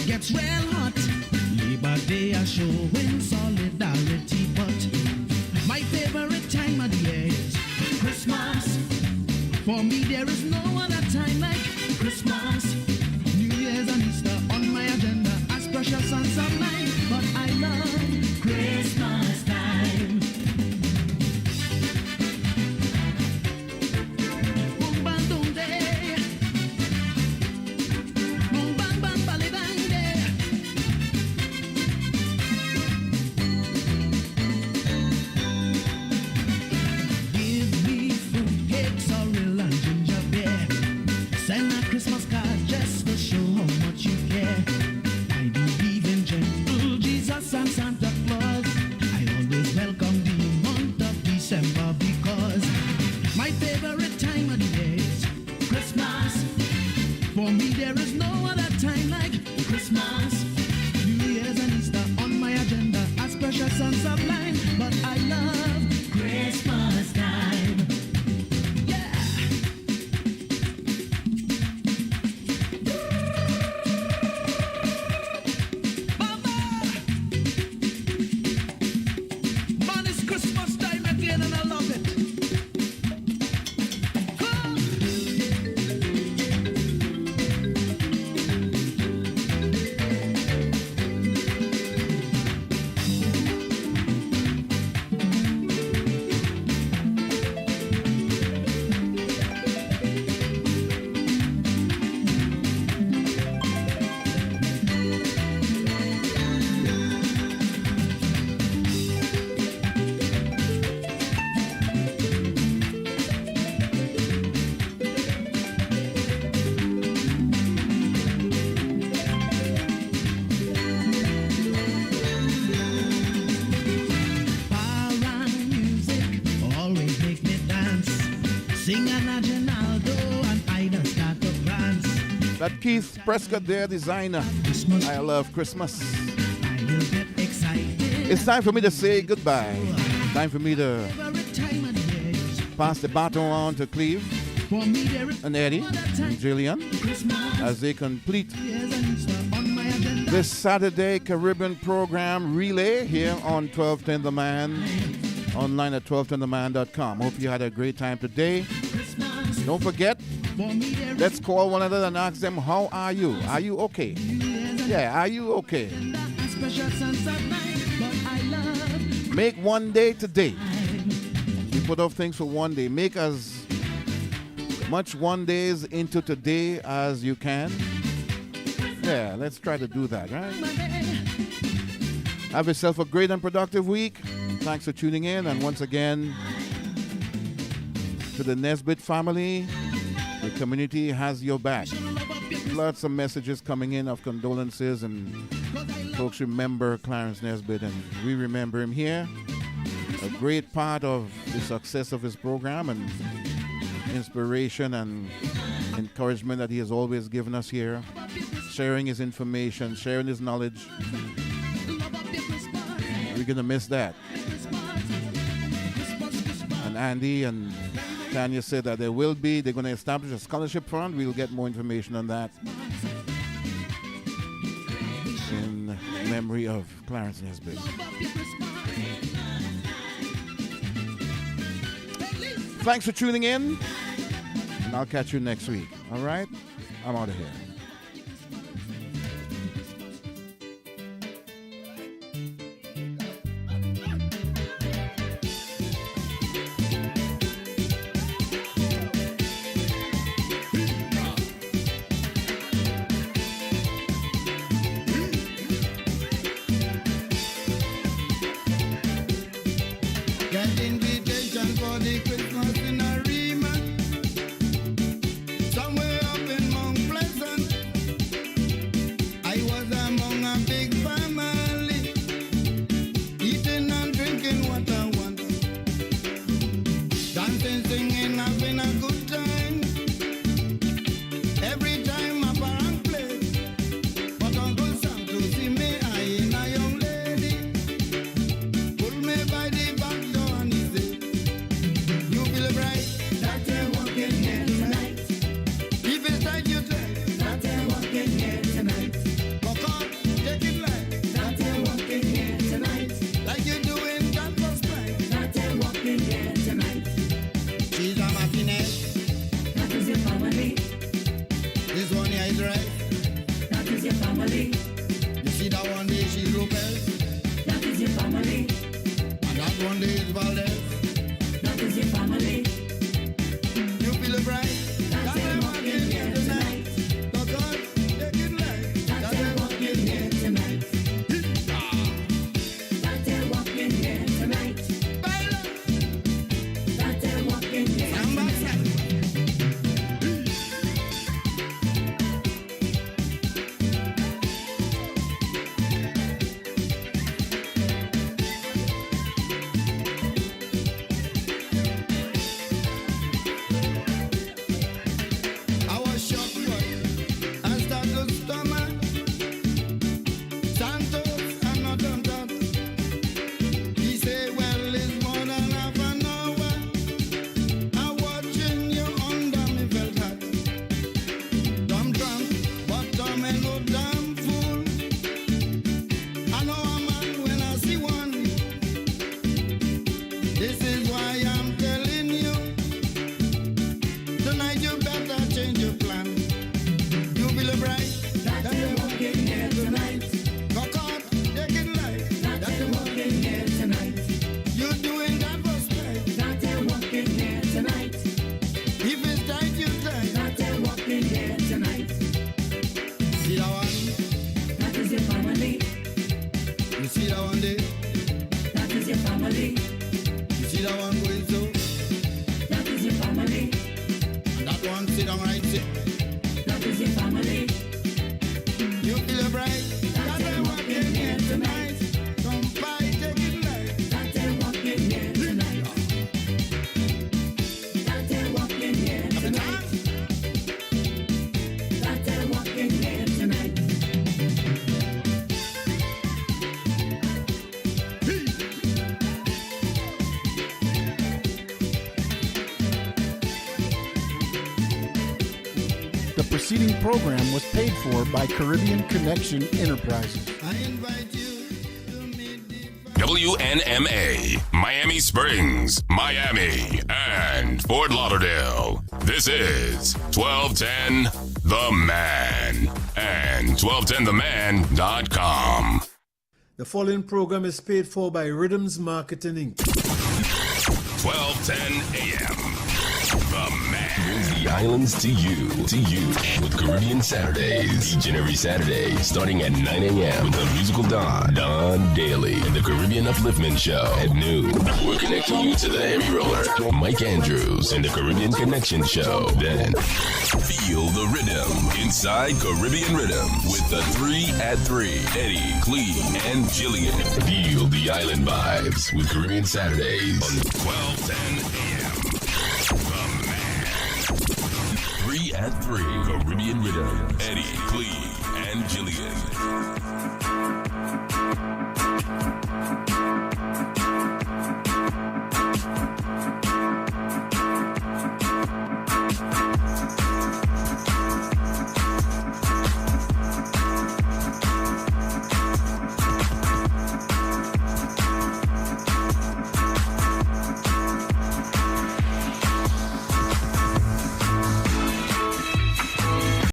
Gets real hot. Labor Day are showing solidarity, but my favorite time of the year is Christmas. For me, there is no other time like Christmas. New Year's and Easter on my agenda as precious sons of mine, but I love Christmas time. Boom, bang, boom, day. Boom, bang, bang, bally, bang. Christmas card just to show how much you care. I believe in gentle Jesus and Santa Claus. I always welcome the month of December because my favorite time of the year is Christmas. For me there is no other time like Christmas. New Year's and Easter on my agenda as precious sons of mine, but I love Christmas time. That Keith Prescott there, designer. I love Christmas. It's time for me to say goodbye. Time for me to pass the baton on to Cleve and Eddie and Jillian as they complete this Saturday Caribbean program relay here on 1210 The Man, online at 1210theman.com. Hope you had a great time today. Don't forget, let's call one another and ask them, how are you? Are you okay? Yeah, are you okay? Make one day today. We put off things for one day. Make as much one days into today as you can. Yeah, let's try to do that, right? Have yourself a great and productive week. Thanks for tuning in. And once again, to the Nesbitt family, the community has your back. Lots of messages coming in of condolences, and folks remember Clarence Nesbitt, and we remember him here a great part of the success of his program and inspiration and encouragement that he has always given us here, sharing his information, sharing his knowledge. We're going to miss that. And Andy and Tanya said that they're going to establish a scholarship fund. We'll get more information on that in memory of Clarence Nesbitt. Thanks for tuning in, and I'll catch you next week. All right? I'm out of here. Get invitation for the Christmas in a Riemann, somewhere up in Mount Pleasant. I was among a big family, eating and drinking what I want, dancing, singing, having a good time. Every time my parents play, but Uncle Sam to see me, I ain't a young lady, pull me by the back door and he say, you feel bright, that you're walking here tonight. If it's tight, you tell, that you're walking here tonight. Walk on, take it light, that you're walking here tonight. Like you're doing that first night, that you're walking here tonight. She's a Martinez, that is your family. This one here is right, that is your family. You see that one day she's Lopez, that is your family. And that one day is Valdez, that is your family. You feel it bright, that you're walking here tonight. Talk on, take it light, that you're walking here tonight. That you're walking here tonight. That you're walking here tonight. I was shocked, boy, and started to stammer. Santos, I'm not on top. He say, well, it's more than half an hour. I'm watching you under me felt hot. Dumb drunk, but dumb and no damn fool. I know a man when I see one. This is why I'm telling you. Tonight you better change your plan. You feel it bright, that you're walking here tonight. Walk out, take it light, that you're walking here tonight. You're doing that first right, that you're walking here tonight. If it's tight, you tight, that you're walking here tonight. See that one? That is your family. You see that one there? That is your family. You see that one going so? That is your family. And that one sit down right there. That is your family. You feel it bright, that you're walking here tonight. Come by, take it light, that you're walking here tonight. That you're walking here tonight. That you're walking here tonight. The preceding program was paid for by Caribbean Connection Enterprises. I invite you to meet the WNMA, Miami Springs, Miami, and Fort Lauderdale. This is 1210 The Man and 1210theman.com. The following program is paid for by Rhythms Marketing Inc. 1210 a.m. The Man brings the islands to you with Caribbean Saturdays. Each and every Saturday, starting at 9 a.m. with the musical Don Daly, and the Caribbean Upliftment Show at noon. We're connecting you to the heavy roller, Mike Andrews, and the Caribbean Connection Show. Then, feel the rhythm inside Caribbean Rhythm with the 3 at 3, Eddie, Clee, and Jillian. Feel the island vibes with Caribbean Saturdays on 1210 a.m. 3 at 3, Caribbean Rhythm, Eddie, Clee, and Jillian.